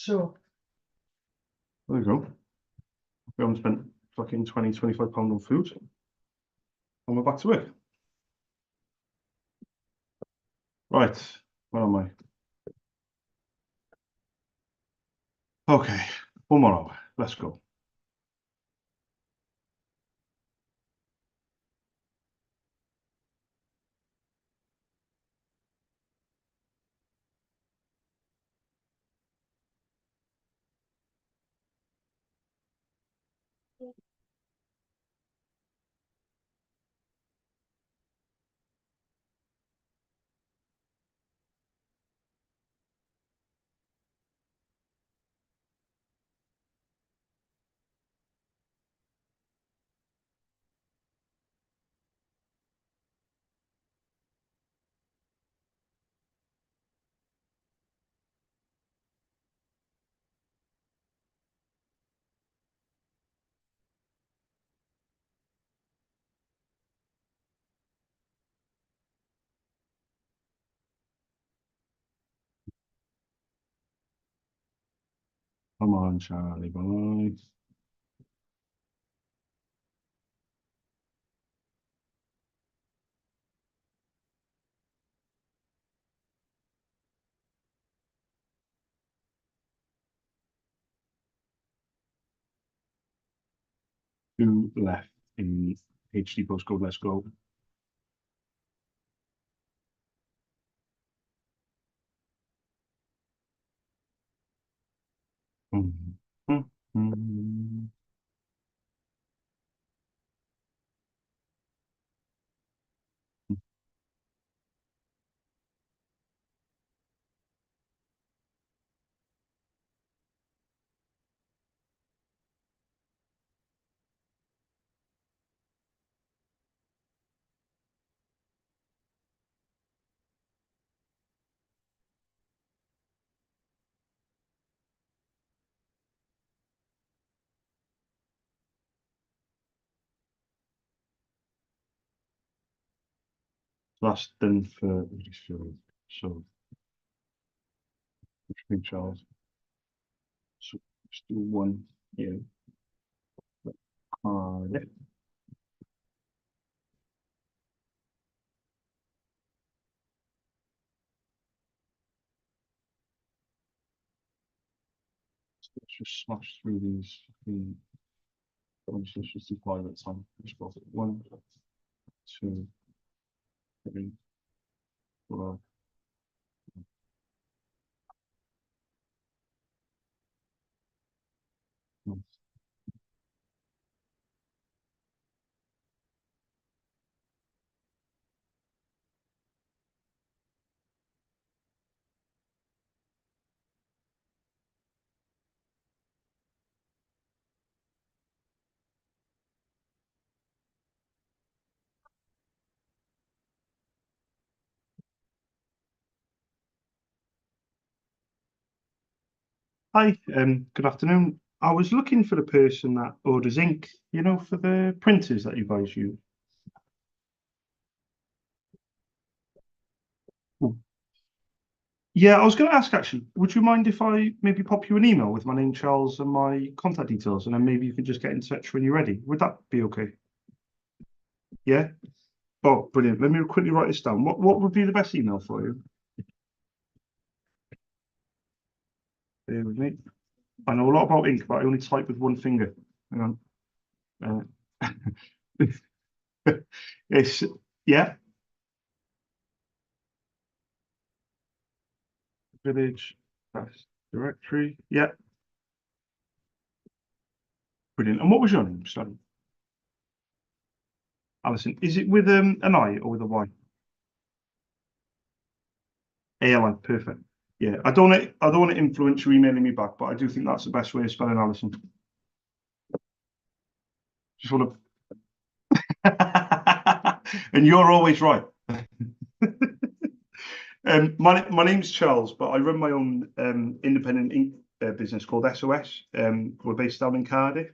Sure. There you go. We haven't spent fucking 25 pounds on food. And we're back to work. Right, where am I? Okay, one more hour. Let's go. Come on, Charlie boy. Two left in HD postcode. Let's go. That's done for Huddersfield. So, Charles. So, let's do one here. Yeah. Let's just smash through these. Let's just apply that time. Let's go. 1, 2, 3, 4. Hi, good afternoon. I was looking for the person that orders ink, you know, for the printers that you guys use. Yeah, I was going to ask actually, would you mind if I maybe pop you an email with my name, Charles, and my contact details, and then maybe you can just get in touch when you're ready? Would that be okay? Yeah? Oh, brilliant. Let me quickly write this down. What would be the best email for you? Bear with me. I know a lot about ink, but I only type with one finger. Hang on. It's, yeah, village, that's directory. Yeah, brilliant. And what was your name, sorry? Alison. Is it with an I or with a Y? ALI, perfect. Yeah, I don't want to influence you emailing me back, but I do think that's the best way of spelling Alison. Just want to, and you're always right. My name's Charles, but I run my own independent ink business called SOS. We're based down in Cardiff.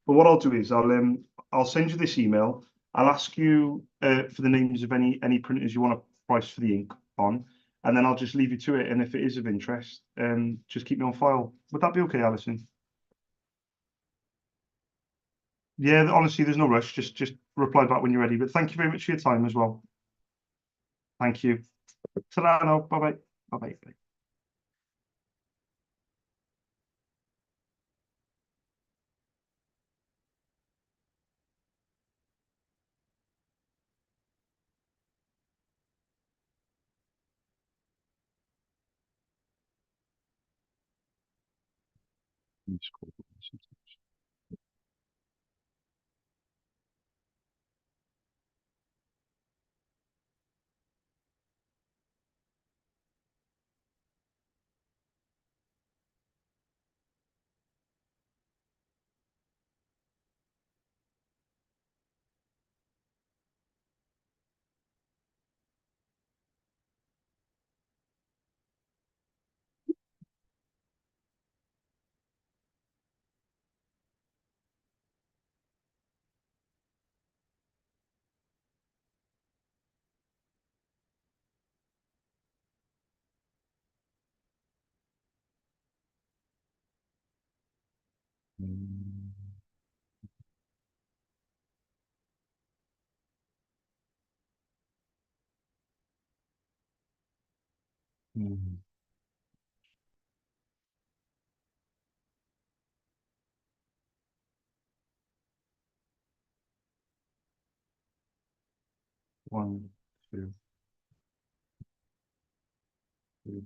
But what I'll do is I'll send you this email. I'll ask you for the names of any printers you want to price for the ink on, and then I'll just leave you to it. And if it is of interest, just keep me on file. Would that be okay, Alison? Yeah, honestly, there's no rush. Just reply back when you're ready. But thank you very much for your time as well. Thank you. Ta-ra now. Bye-bye. Bye-bye. Mm. 1, 2, 3.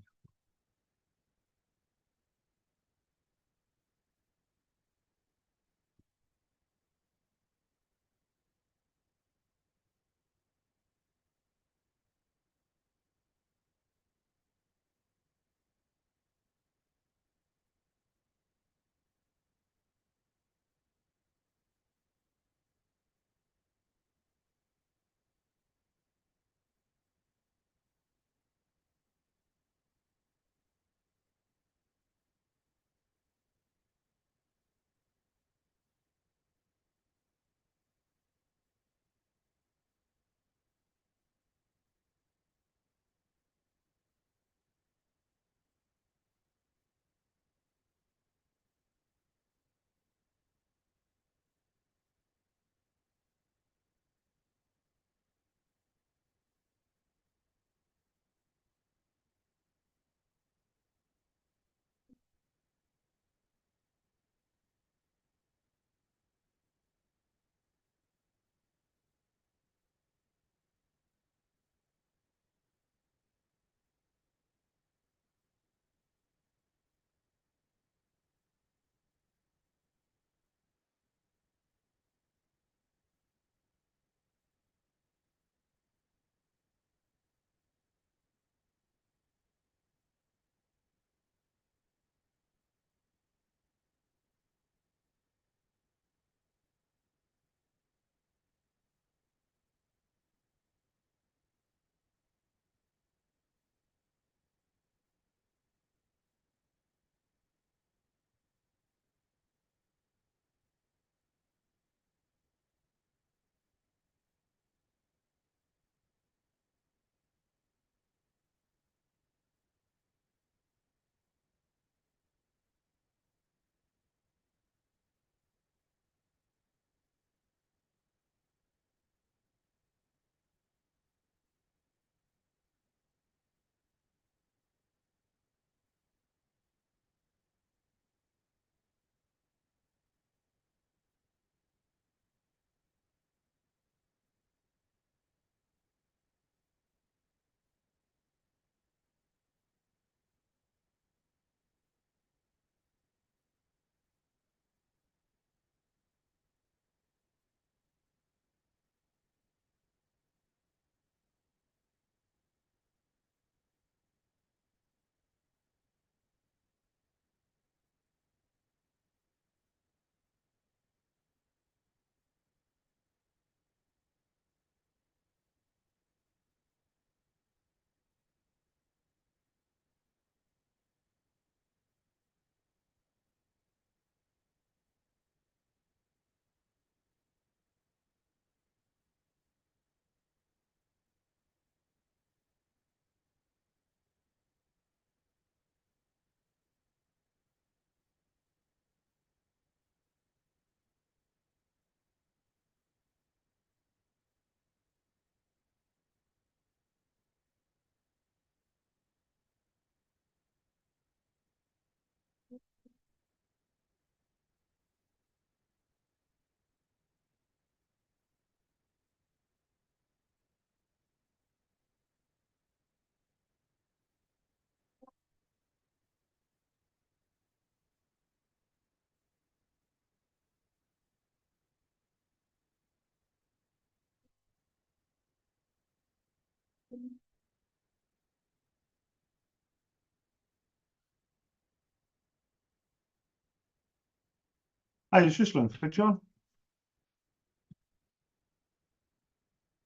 I was just looking for John.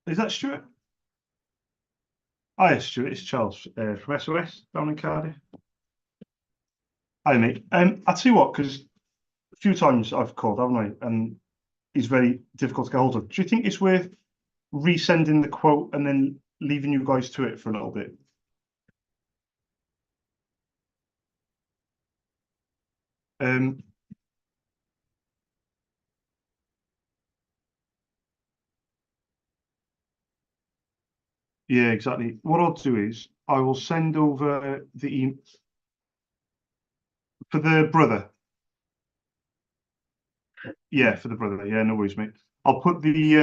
Is that Stuart? Hi, Stuart. It's Charles from SOS down in Cardiff. Hi, mate. I'll tell you what, because a few times I've called, haven't I? And he's very difficult to get hold of. Do you think it's worth resending the quote and then leaving you guys to it for a little bit? Um, yeah, exactly. What I'll do is I will send over the for the brother. Yeah, for the brother. Yeah, no worries, mate. I'll put the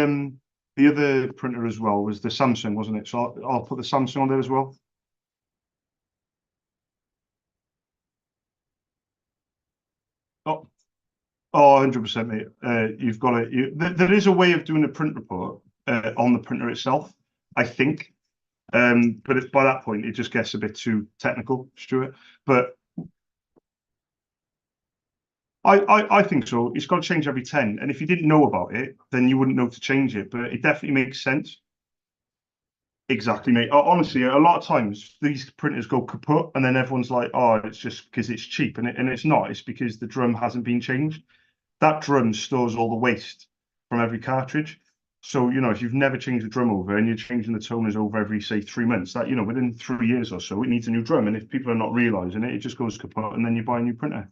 other printer as well was the Samsung, wasn't it? So I'll put the Samsung on there as well. Oh, oh, 100%, mate. You've got it. There is a way of doing a print report on the printer itself, I think. But by that point, it just gets a bit too technical, Stuart. But I think so. It's got to change every 10. And if you didn't know about it, then you wouldn't know to change it. But it definitely makes sense. Exactly, mate. Honestly, a lot of times these printers go kaput, and then everyone's like, "Oh, it's just because it's cheap," and it's not. It's because the drum hasn't been changed. That drum stores all the waste from every cartridge. So, if you've never changed the drum over and you're changing the toners over every, say, 3 months, that, within 3 years or so, it needs a new drum. And if people are not realizing it, it just goes kaput, and then you buy a new printer.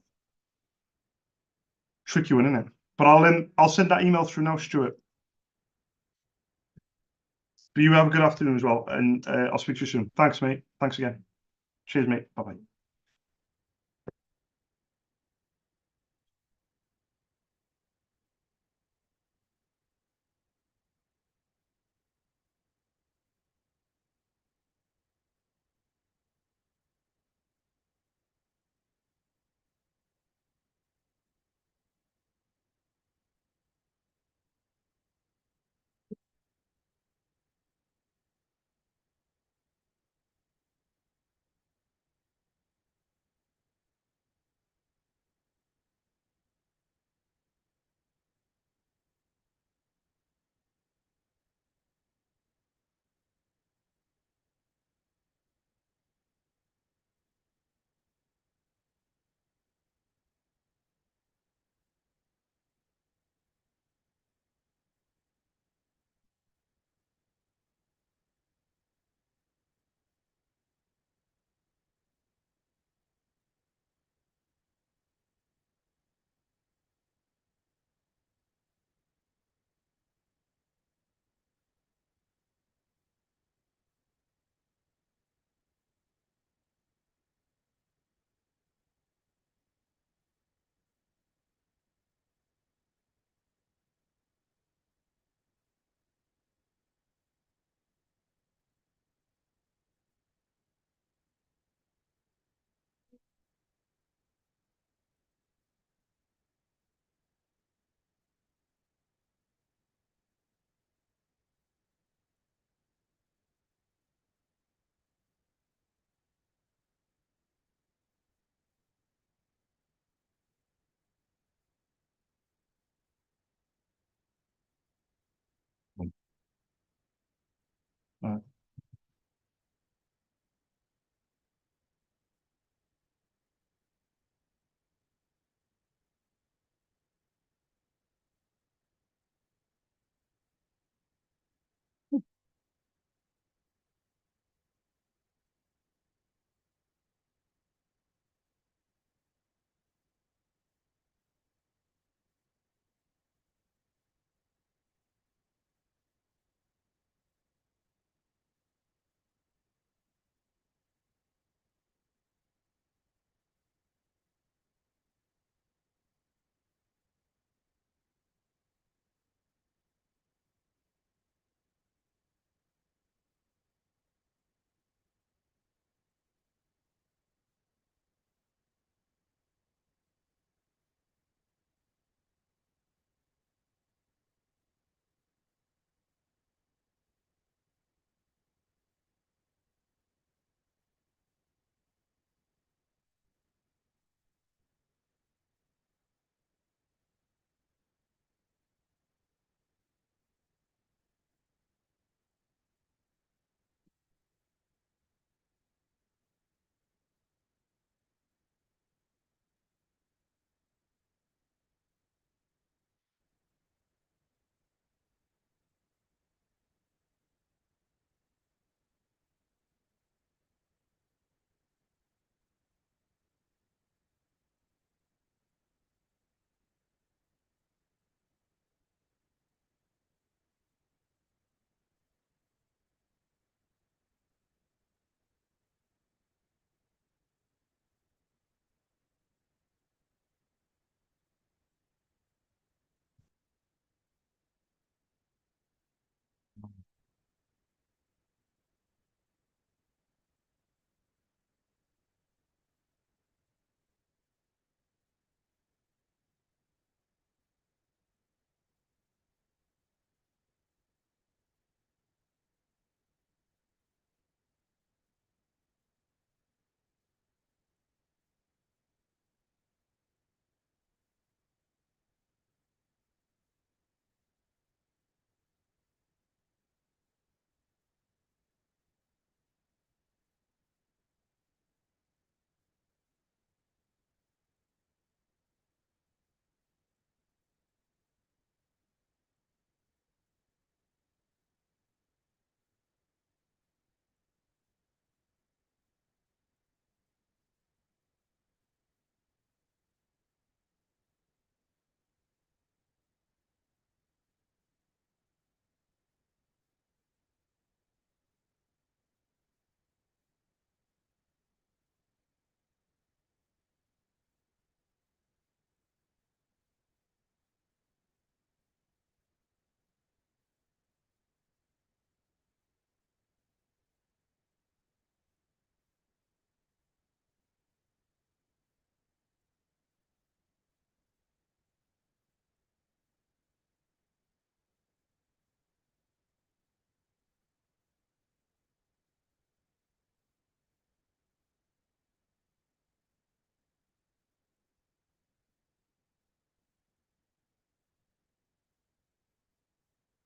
Tricky one, isn't it? But I'll send that email through now, Stuart. But you have a good afternoon as well, and I'll speak to you soon. Thanks, mate. Thanks again. Cheers, mate. Bye bye.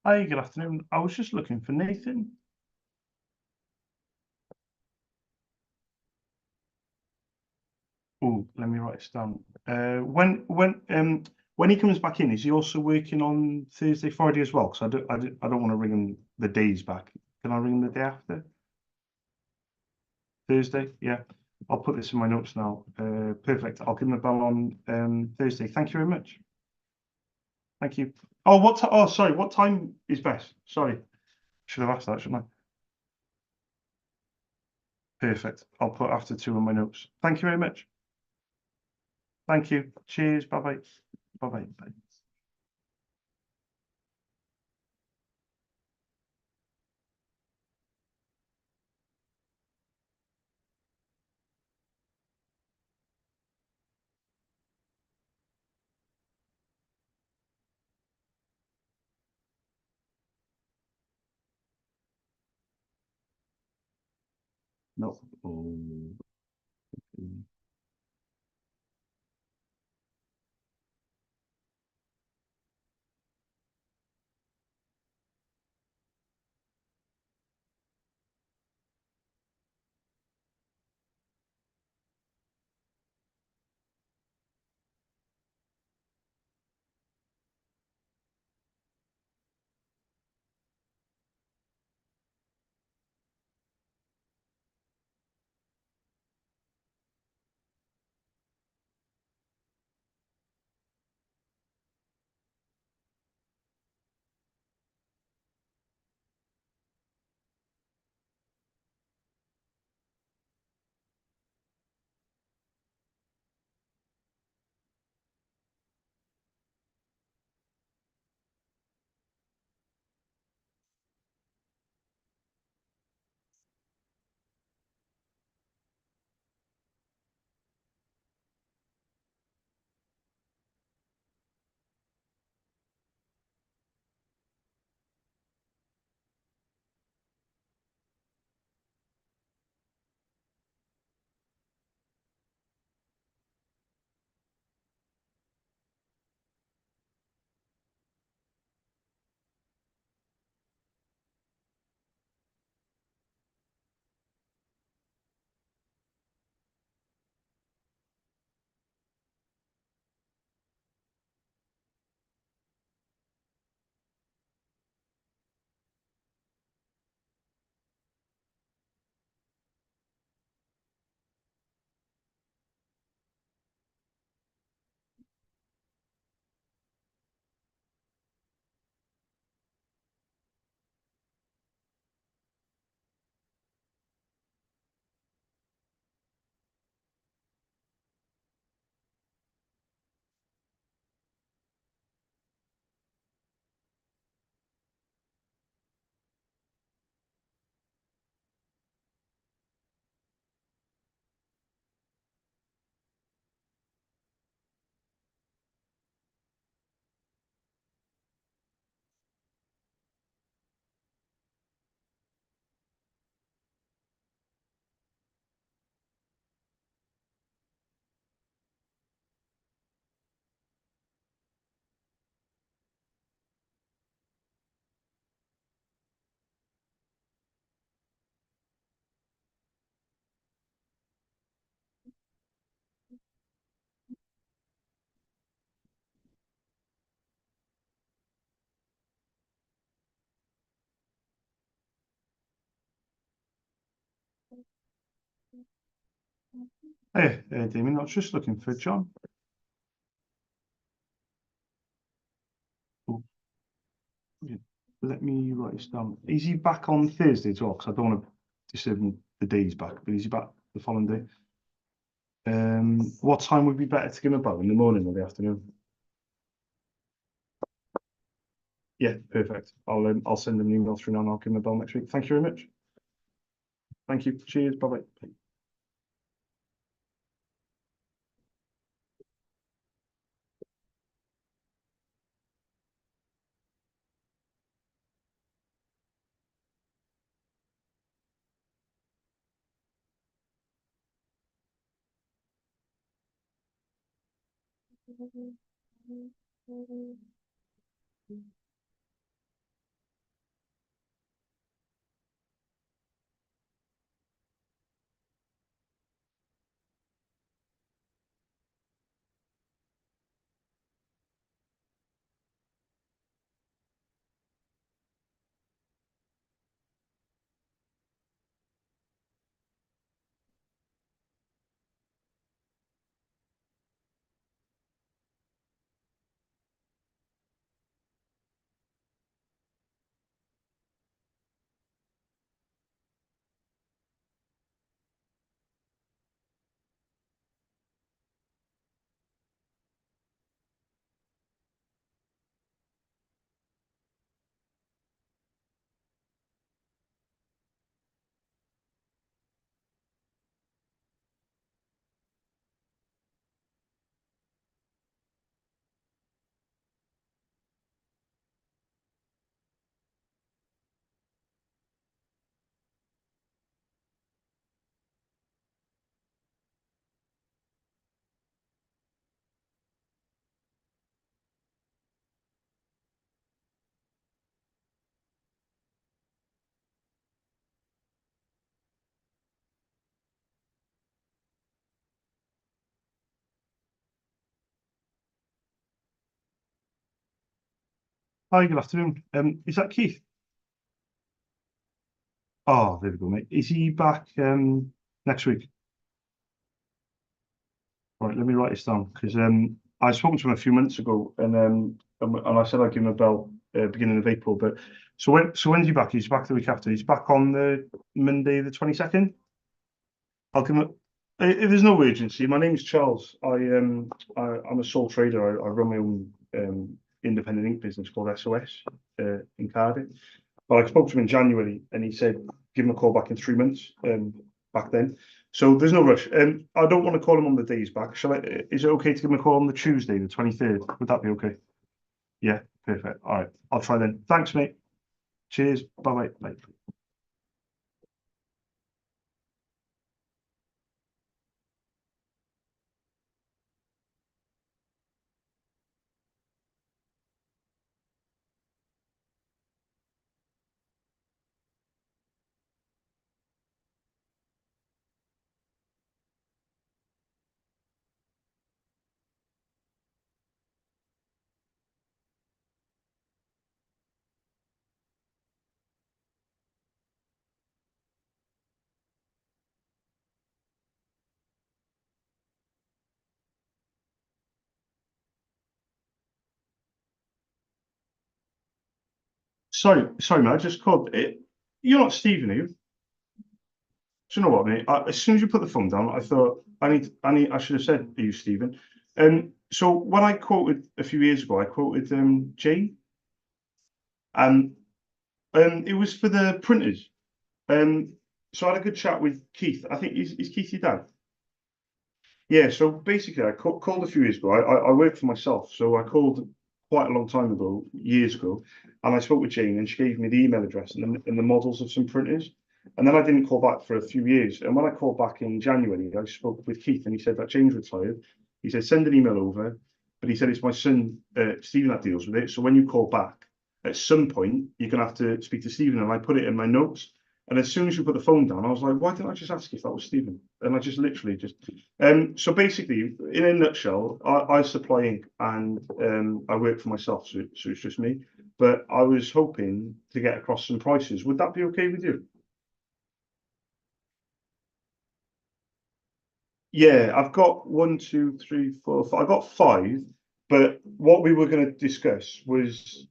Hi, good afternoon. I was just looking for Nathan. Oh, let me write this down. When he comes back in, is he also working on Thursday, Friday as well? Because I don't want to ring him the days back. Can I ring him the day after? Thursday? Yeah. I'll put this in my notes now. Perfect. I'll give him a bell on Thursday. Thank you very much. Thank you. Oh, oh, sorry. What time is best? Sorry. Should have asked that, shouldn't I? Perfect. I'll put after 2 in my notes. Thank you very much. Thank you. Cheers. Bye-bye. Bye-bye. Bye. No. Oh. Hey, Damien, I was just looking for John. Oh, yeah. Let me write this down. Is he back on Thursday as well? Because I don't want to disturb him the days back, but is he back the following day? What time would be better to give him a bell? In the morning or the afternoon? Yeah, perfect. I'll send him an email through now and I'll give him a bell next week. Thank you very much. Thank you. Cheers. Bye-bye. Hi, good afternoon. Is that Keith? Oh, there we go, mate. Is he back next week? Right, let me write this down because I spoke to him a few months ago and I said I'd give him a bell beginning of April. But when's he back? He's back the week after. He's back on the Monday the 22nd. I'll give him. There's no urgency. My name's Charles. I'm a sole trader. I run my own independent ink business called SOS in Cardiff. But I spoke to him in January and he said give him a call back in 3 months. Back then. So there's no rush. I don't want to call him on the days back. Shall I? Is it okay to give him a call on the Tuesday, the 23rd? Would that be okay? Yeah, perfect. All right, I'll try then. Thanks, mate. Cheers. Bye bye. Sorry, mate. I just called. You're not Stephen, are you? Do you know what, mate? As soon as you put the phone down, I thought I should have said, "Are you Stephen?" So when I quoted a few years ago, I quoted Jane, and it was for the printers. Um, so I had a good chat with Keith. I think is Keith your dad? Yeah, so basically, I called a few years ago. I work for myself, so I called quite a long time ago, years ago, and I spoke with Jane, and she gave me the email address and the models of some printers. And then I didn't call back for a few years. And when I called back in January, I spoke with Keith, and he said that Jane's retired. He said send an email over, but he said it's my son Stephen that deals with it. So when you call back, at some point you're gonna have to speak to Stephen. And I put it in my notes. And as soon as you put the phone down, I was like, why didn't I just ask if that was Stephen? And I just literally just so basically, in a nutshell, I supply ink and I work for myself, so it's just me. But I was hoping to get across some prices. Would that be okay with you? Yeah, I've got one, two, three, four, five. I've got five, but what we were going to discuss was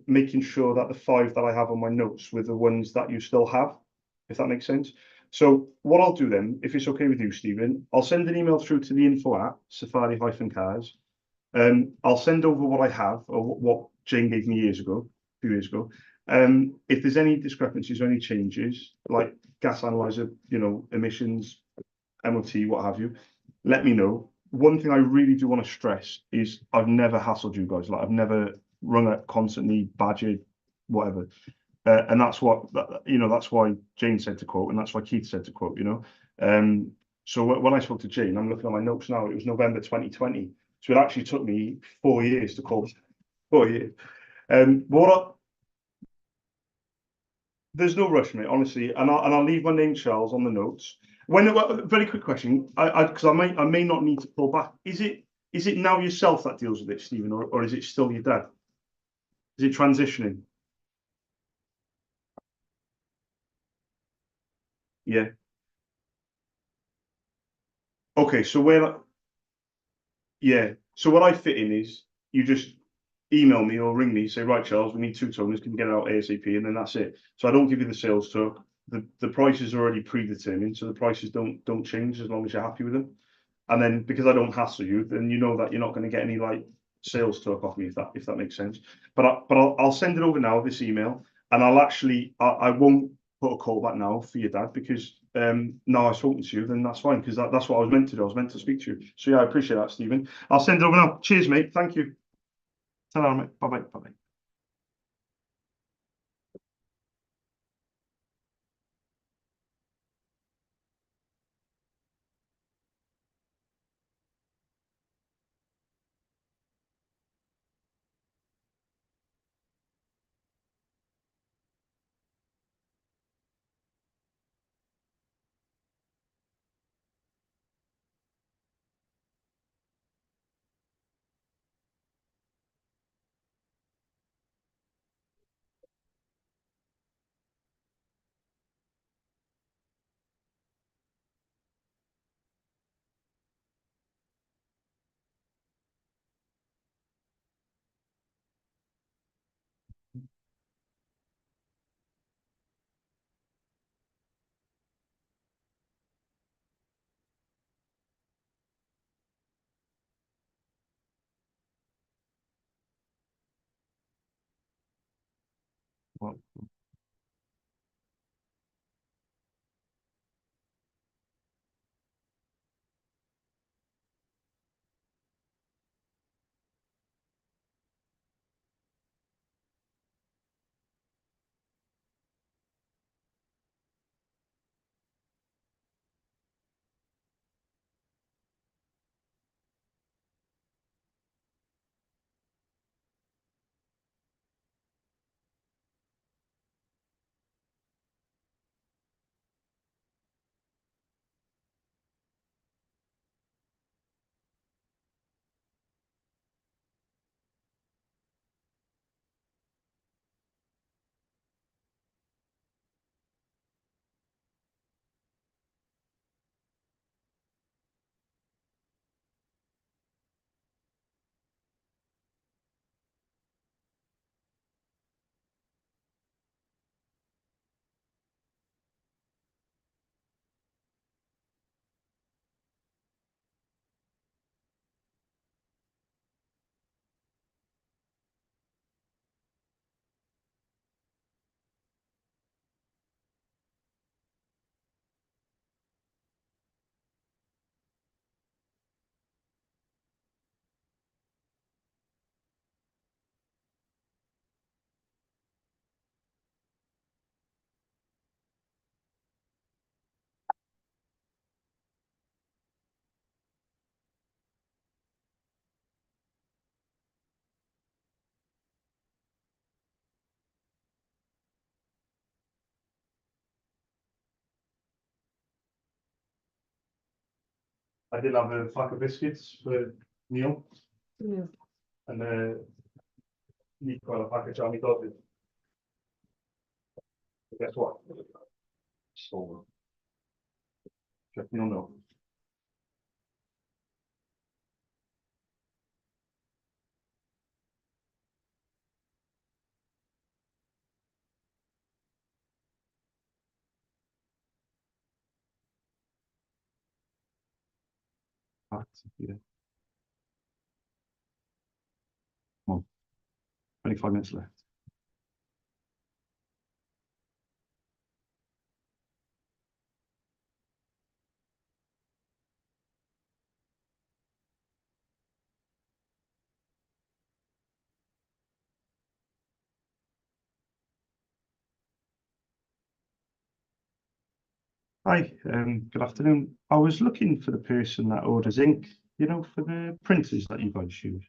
making sure that the five that I have on my notes were the ones that you still have, if that makes sense. So what I'll do then, if it's okay with you, Stephen, I'll send an email through to the info at safari-cars. I'll send over what I have or what Jane gave me years ago, a few years ago. If there's any discrepancies or any changes, like gas analyzer, emissions, MOT, what have you, let me know. One thing I really do want to stress is I've never hassled you guys. Like I've never rung it constantly, badgered, whatever. And that's that's why Jane said to quote, and that's why Keith said to quote. So when I spoke to Jane, I'm looking at my notes now. It was November 2020, so it actually took me 4 years to call. 4 years. What There's no rush, mate, honestly, and I'll leave my name, Charles, on the notes. Very quick question, because I may not need to call back. Is it now yourself that deals with it, Stephen, or is it still your dad? Is it transitioning? Yeah. Okay, so yeah. So what I fit in is you just email me or ring me, say, right, Charles, we need two toners, can you get it out ASAP? And then that's it. So I don't give you the sales talk. The prices are already predetermined, so the prices don't change as long as you're happy with them. And then because I don't hassle you, then you know that you're not going to get any like sales talk off me if that makes sense. But I'll send it over now, this email, and I won't put a call back now for your dad because now I've spoken to you, then that's fine because that's what I was meant to do. I was meant to speak to you. So yeah, I appreciate that, Stephen. I'll send it over now. Cheers, mate. Thank you. Ta-ra, mate. Bye bye. Bye bye. Well, I did have a pack of biscuits for Neil, Yeah. and Nick got a pack of Johnny Dodgers. But guess what? Stolen. Check Neil know. Yeah. Come on. 25 minutes left. Hi, good afternoon. I was looking for the person that orders ink, you know, for the printers that you guys use.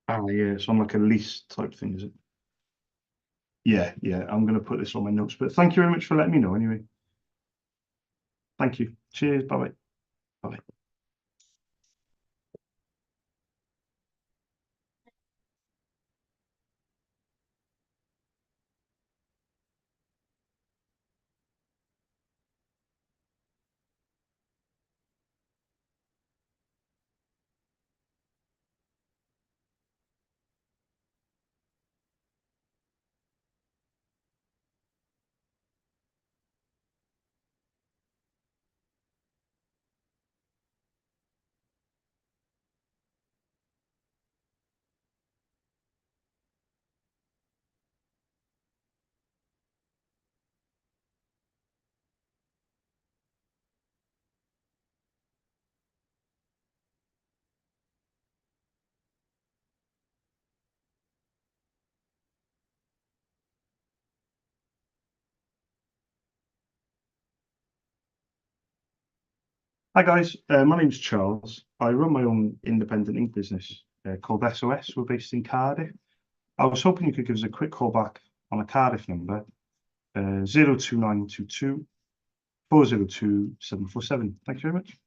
Ah, yeah, it's on like a lease type thing, is it? Yeah, yeah, I'm going to put this on my notes, but thank you very much for letting me know anyway. Thank you. Cheers. Bye-bye. Bye. Hi guys, my name's Charles. I run my own independent ink business called SOS. We're based in Cardiff. I was hoping you could give us a quick call back on a Cardiff number, 02922 402 747. Thank you very much.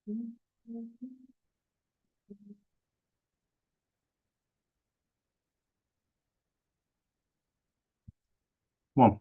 Come on.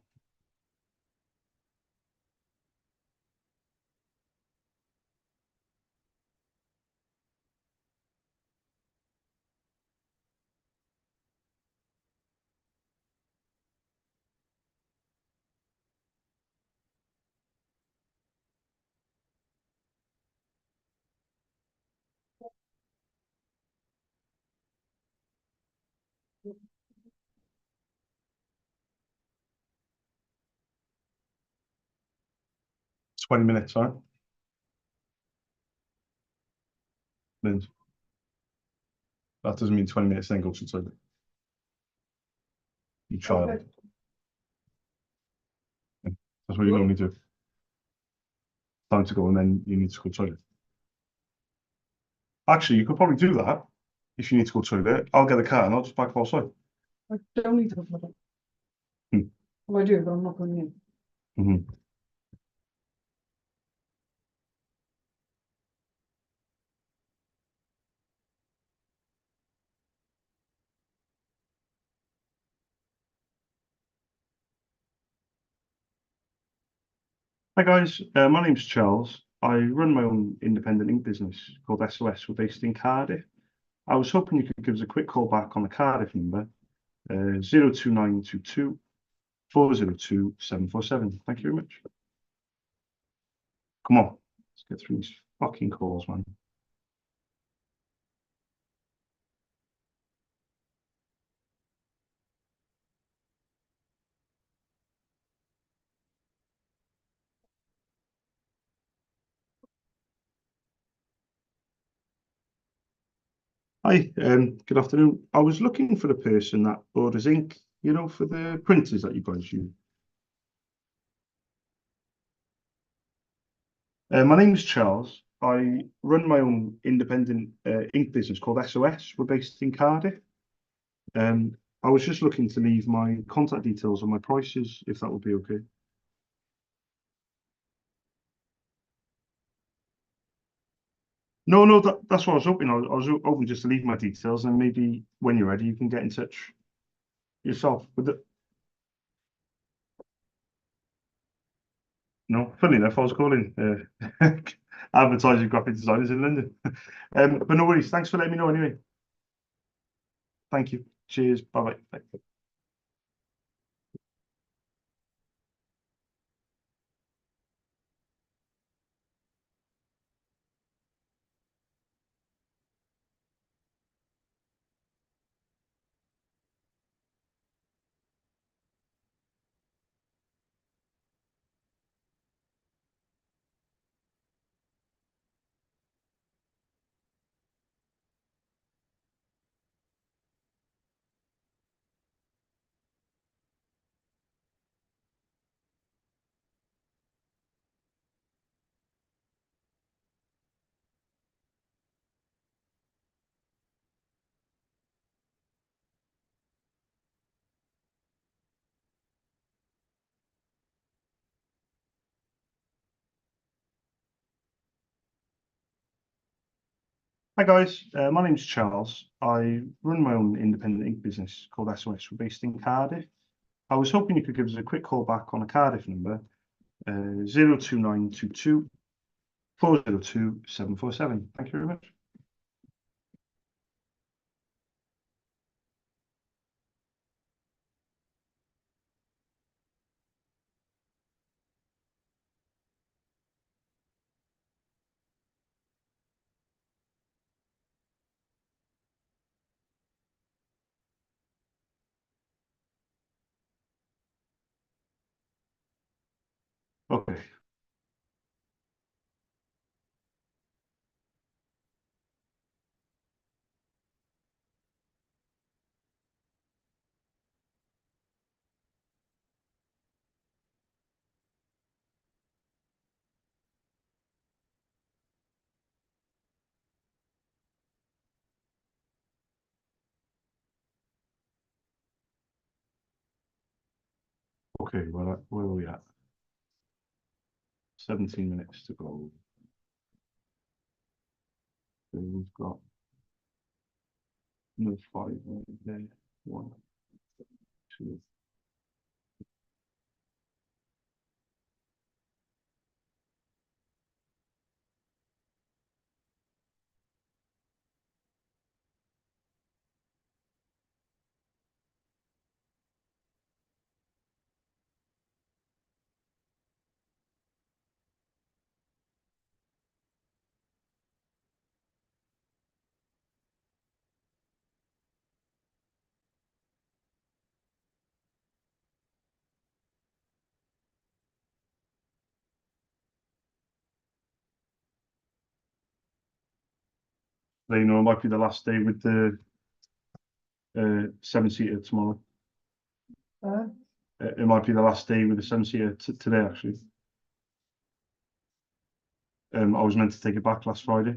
$20, right? Means that doesn't mean 20 minutes then go to the toilet. You child. Okay. That's what you normally do. Time to go and then you need to go to the toilet. Actually, you could probably do that if you need to go to the toilet. I'll get the car and I'll just back outside. I don't need to go for that. Hmm. Well, I do, but I'm not going in. Mhm. Hi guys, my name's Charles. I run my own independent ink business called SOS. We're based in Cardiff. I was hoping you could give us a quick call back on the Cardiff number, 02922 402 747. Thank you very much. Come on, let's get through these fucking calls, man. Hi, good afternoon. I was looking for the person that orders ink, for the printers that you guys use. My name's Charles. I run my own independent ink business called SOS. We're based in Cardiff. I was just looking to leave my contact details and my prices, if that would be okay. No, that's what I was hoping. I was hoping just to leave my details, and maybe when you're ready, you can get in touch yourself. No, funny enough, I was calling advertising graphic designers in London. But no worries. Thanks for letting me know anyway. Thank you. Cheers. Bye bye. Hi guys, my name's Charles. I run my own independent ink business called SOS. We're based in Cardiff. I was hoping you could give us a quick call back on the Cardiff number, 02922 402 747. Thank you very much. Okay. Okay, well, where are we at? 17 minutes to go. So we've got another 5 right there. 1, 2. They know it might be the last day with the 7-seater tomorrow. Uh, It might be the last day with the 7-seater today, actually. I was meant to take it back last Friday.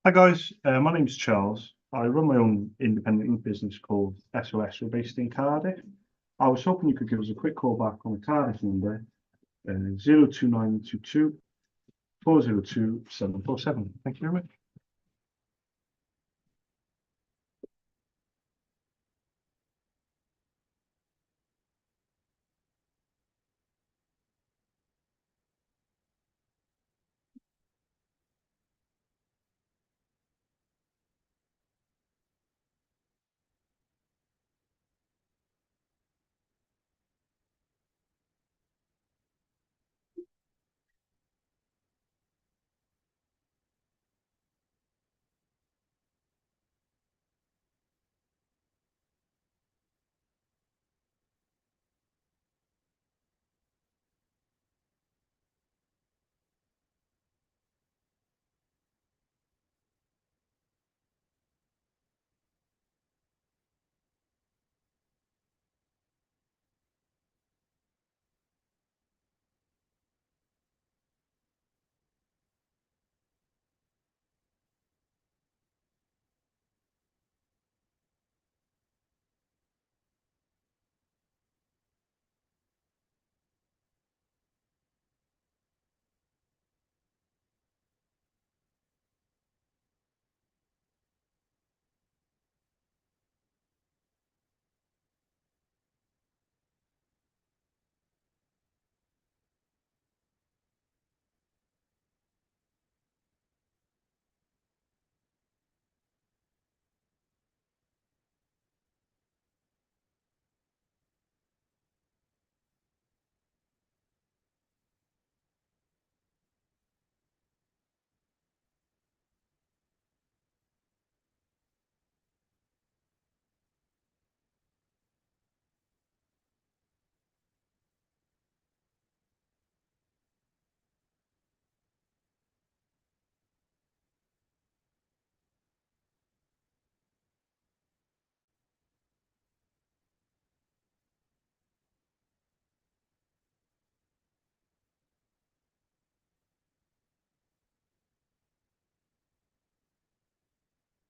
Hi guys, my name's Charles. I run my own independent business called SOS. We're based in Cardiff. I was hoping you could give us a quick call back on the Cardiff number 02922 402 747. Thank you very much.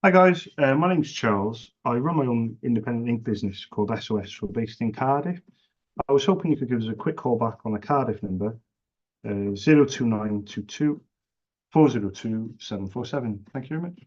Hi guys, my name's Charles. I run my own independent ink business called SOS. We're based in Cardiff. I was hoping you could give us a quick call back on the Cardiff number, 02922 402 747. Thank you very much.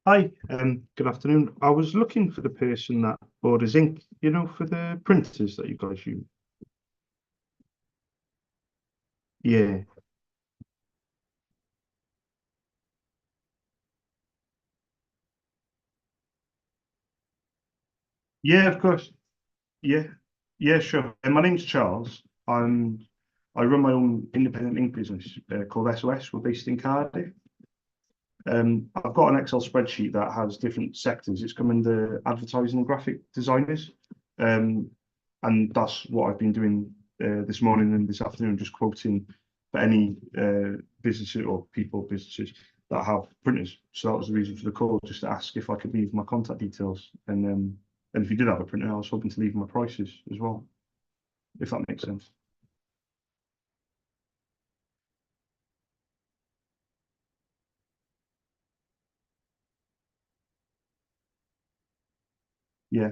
Hi, good afternoon. I was looking for the person that orders ink, you know, for the printers that you guys use. Yeah, yeah, of course. Yeah, yeah, sure. And my name's Charles. I run my own independent ink business called SOS. We're based in Cardiff. I've got an Excel spreadsheet that has different sectors. It's come under advertising and graphic designers. Um, and that's what I've been doing this morning and this afternoon, just quoting for any businesses or businesses that have printers. So that was the reason for the call, just to ask if I could leave my contact details. And if you did have a printer, I was hoping to leave my prices as well, if that makes sense. Yeah,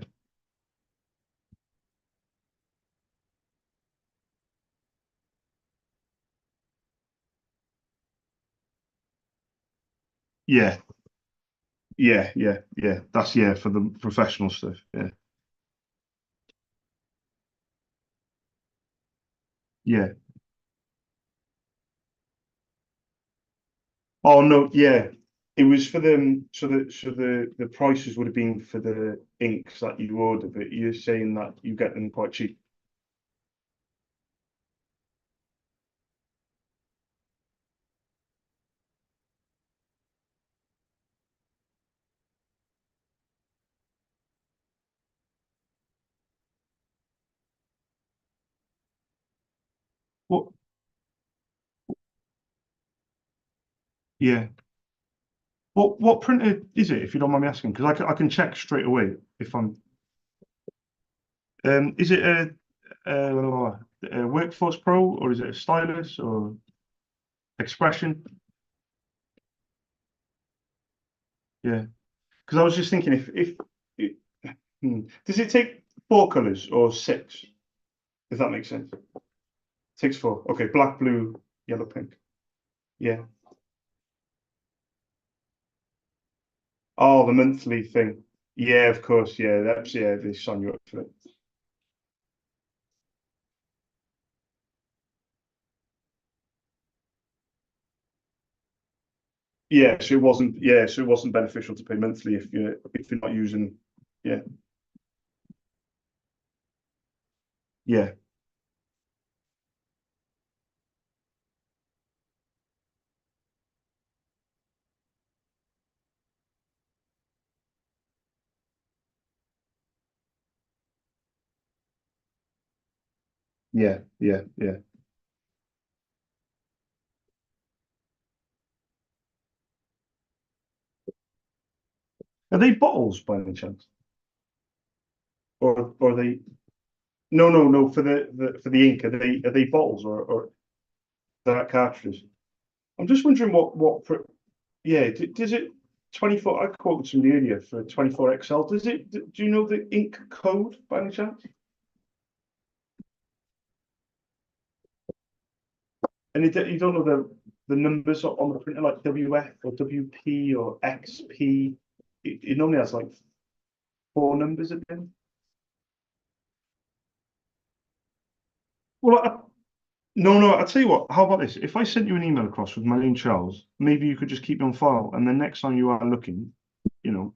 yeah, yeah. That's yeah for the professional stuff. Yeah, yeah. Oh no, yeah. It was for them. So the prices would have been for the inks that you order, but you're saying that you get them quite cheap. What? Yeah. What printer is it, if you don't mind me asking? Because I can check straight away if I'm. Is it a Workforce Pro or is it a Stylus or Expression? Yeah. Because I was just thinking does it take four colors or six? If that makes sense. Takes four. Okay, black, blue, yellow, pink. Yeah. Oh, the monthly thing. Yeah, of course. Yeah, that's yeah. They sign you up for it. Yeah, so it wasn't. Yeah, so it wasn't beneficial to pay monthly if you're not using. Yeah, yeah, yeah. Are they bottles by any chance, or are they? No, no, no. For the ink, are they bottles or they're cartridges? I'm just wondering yeah. Does it 24? I quoted somebody earlier for 24 XL. Does it? Do you know the ink code by any chance? And you don't know the numbers on the printer, like WF or WP or XP. It normally has like four numbers at the end. Well, no, no. I'll tell you what. How about this? If I sent you an email across with my name, Charles, maybe you could just keep me on file, and the next time you are looking, you know,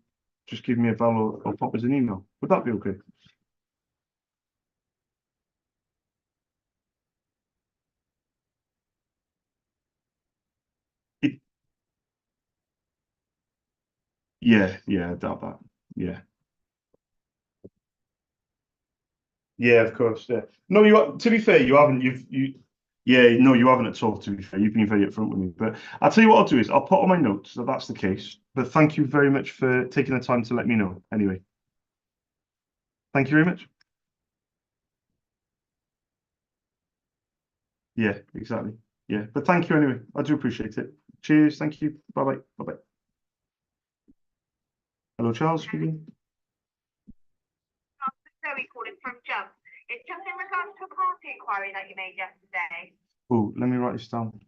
just give me a bell or pop us an email. Would that be okay? It, yeah, yeah. I doubt that. Yeah, yeah. Of course. Yeah. No, to be fair, you haven't. Yeah, no, you haven't at all, to be fair. You've been very upfront with me. But I'll tell you what I'll do is I'll put on my notes that that's the case. But thank you very much for taking the time to let me know. Anyway, thank you very much. Yeah, exactly. Yeah, but thank you anyway. I do appreciate it. Cheers. Thank you. Bye bye. Bye bye. Hello, Charles speaking. Zoe calling from Jump. It's just in regards to a party inquiry that you made yesterday. Oh, let me write this down.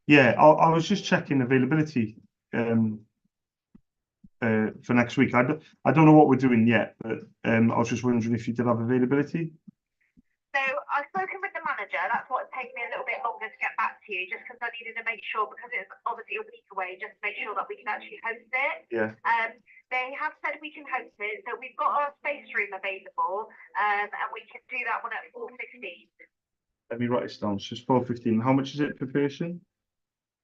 Yeah, I was just checking availability for next week. I don't know what we're doing yet, but I was just wondering if you did have availability. So I've spoken with the manager. That's what's taken me a little bit longer to get back to you, just because I needed to make sure, because it's obviously a week away, just to make sure that we can actually host it. Yeah. They have said we can host it, so we've got our space room available, and we can do that one at 4:15. Let me write this down. So it's 4:15. How much is it per person?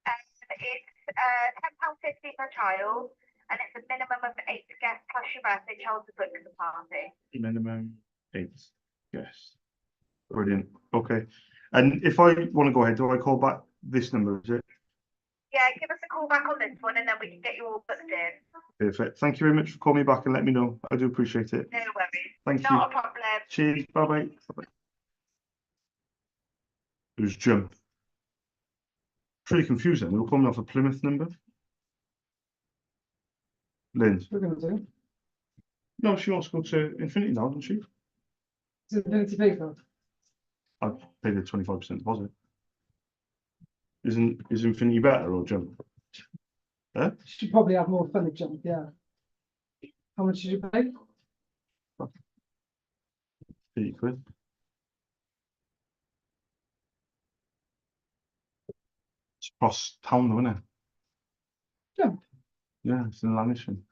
It's £10.50 per child, and it's a minimum of 8 guests plus your birthday child to book the party. Minimum 8 guests. Brilliant. Okay. And if I want to go ahead, do I call back this number? Is it? Yeah, give us a call back on this one, and then we can get you all booked in. Perfect. Thank you very much for calling me back and let me know. I do appreciate it. No worries. Thank you. Not a problem. Cheers. Bye bye. Bye bye. It was Jump. Pretty confusing. They were coming off a Plymouth number. Lynn. We're gonna do. No, she wants to go to Infinity now, doesn't she? Is it ability pay for? I paid a 25% deposit. Is Infinity better or Jump? Huh? Should probably have more fun at Jump, yeah. How much did you pay? 30 quid. It's across town though, isn't it? Jump. Yeah, it's in Lanisham.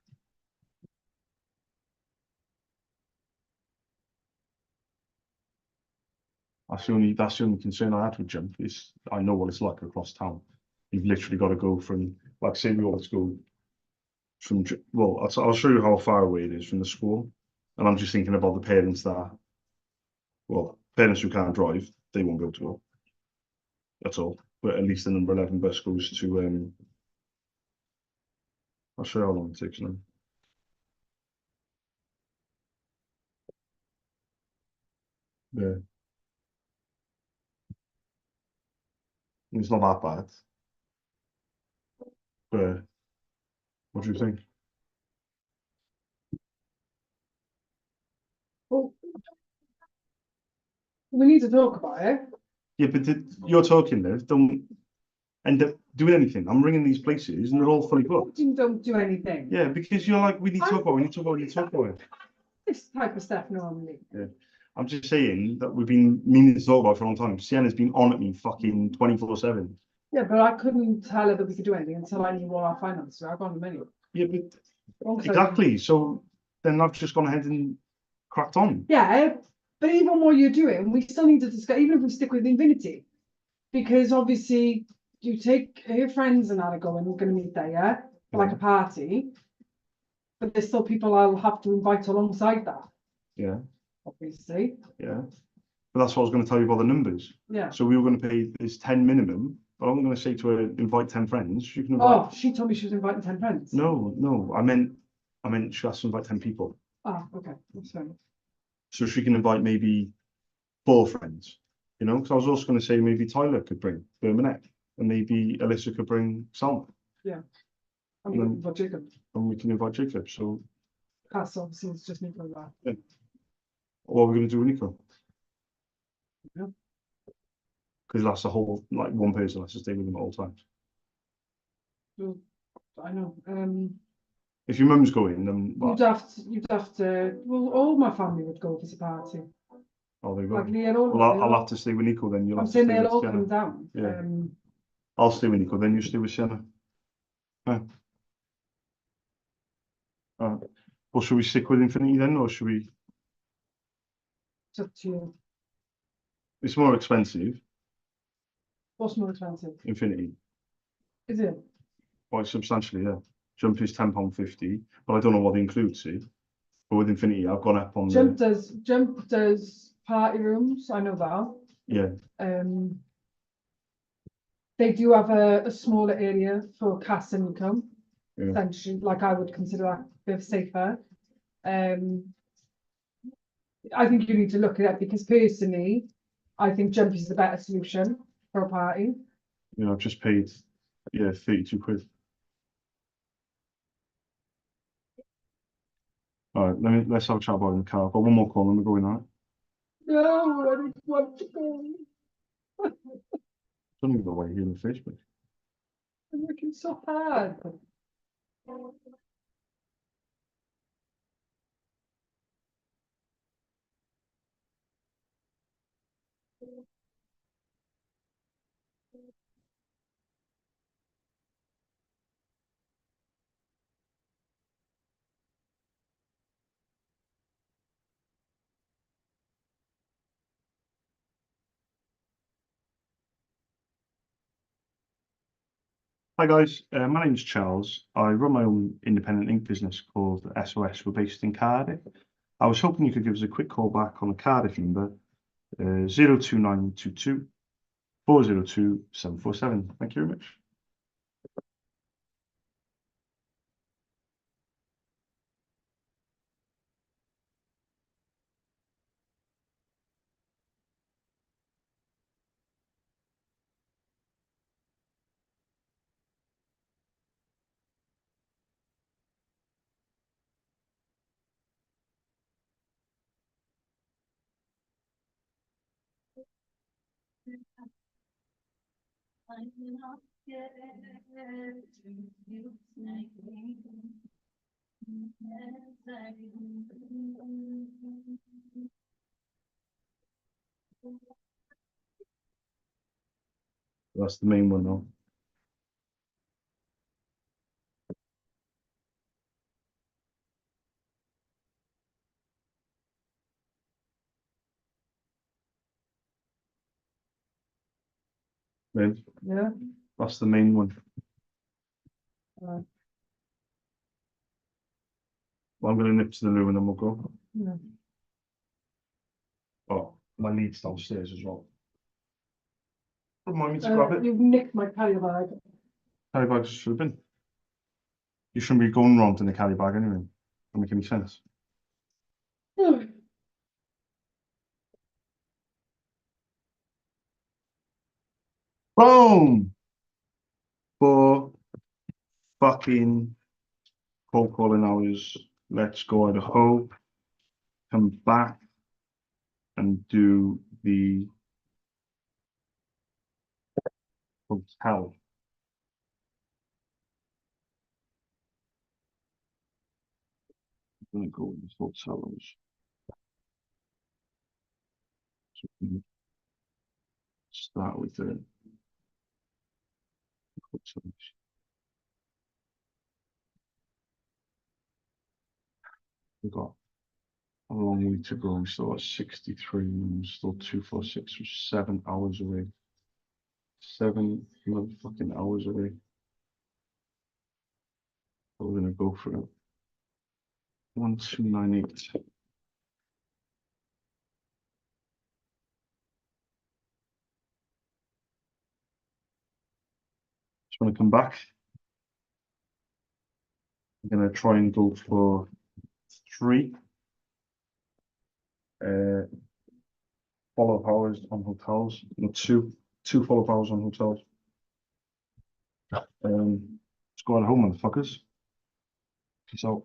That's the only concern I had with Jump is I know what it's like across town. You've literally got to go from, like, say we always go from, well, I'll show you how far away it is from the school. And I'm just thinking about the parents that, well, parents who can't drive, they won't be able to go. That's all. But at least the number 11 bus goes to, I'll show you how long it takes now. Yeah. It's not that bad. But what do you think? Well, we need to talk about it. Yeah, but you're talking there, don't end up doing anything. I'm ringing these places and they're all fully booked. You don't do anything. Yeah, because you're like, we need to talk about it, we need to talk about it, we need to talk about it. This type of stuff normally. Yeah. I'm just saying that we've been meaning to talk about it for a long time. Sienna's been on at me fucking 24/7. Yeah, but I couldn't tell her that we could do anything until I knew what our finances were. I've gone to many. Yeah, but exactly. So then I've just gone ahead and cracked on. Yeah, but even what you're doing, we still need to discuss, even if we stick with Infinity. Because obviously you take your friends and that are going, we're gonna meet there, yeah? For like a party. But there's still people I'll have to invite alongside that, Yeah, obviously. yeah. But that's what I was going to tell you about the numbers. Yeah. So we were going to pay this 10 minimum, but I'm going to say to her, invite 10 friends. You can invite. Oh, she told me she was inviting 10 friends. No, I meant she has to invite 10 people. Oh, okay, that's fine. So she can invite maybe 4 friends, you know, because I was also going to say maybe Tyler could bring Birmingham and maybe Alyssa could bring Salma. Yeah. And then- But Jacob, And we can invite Jacob. So Cass obviously it's just Nico and that. what are we going to do with Nico? Yeah. Because that's the whole, like, one person has to stay with him at all times. Well, I know. If your mum's going, then You'd have to. Well, all my family would go if it's a party. oh, they Like will. Leah, all. Well, I'll have to stay with Nico then. You'll I'm have to saying stay they'll with all Sienna. come down. Yeah. I'll stay with Nico, then you stay with Sienna. Well, should we stick with Infinity then, or should we? It's up to you. It's more expensive, What's more expensive? Infinity. Is it? Quite substantially, yeah. Jump is £10.50, but I don't know what the includes, see. But with Infinity, I've gone up on Jump does party rooms. I know that. Yeah, They do have a smaller area for cash income, yeah. essentially, like I would consider that a bit safer. I think you need to look at it because personally, I think Jumpy is the better solution for a party. You know, I've just paid, yeah, 32 quid. All right, let's have a chat about it in the car. I've got one more call and we're going on. No, I don't want to go. Don't even know why you're here on Facebook. I'm working so hard. Hi guys, my name's Charles. I run my own independent ink business called SOS. We're based in Cardiff. I was hoping you could give us a quick call back on the Cardiff number, 02922 402 747. Thank you very much. That's the main one though. Right, Yeah. that's the main one. Right. Well, I'm going to nip to the loo and then we'll go. Yeah. Oh, my lead's downstairs as well. Remind me to grab it. You've nicked my carry bag. Carry bags should have been. You shouldn't be going round in a carry bag anyway. Doesn't make any sense. Boom! For fucking cold calling hours. Let's go out of hope. Come back and do the hotel. I'm gonna go with the hotels. So we can start with the hotels. We've got a long way to go. We still got 63 and still 246, which is 7 hours away. 7 motherfucking hours away. But we're gonna go for it. 1298. Just want to come back. I'm gonna try and go for 3 follow-up hours on hotels. No, two follow-up hours on hotels. Let's go on home, motherfuckers. Peace out.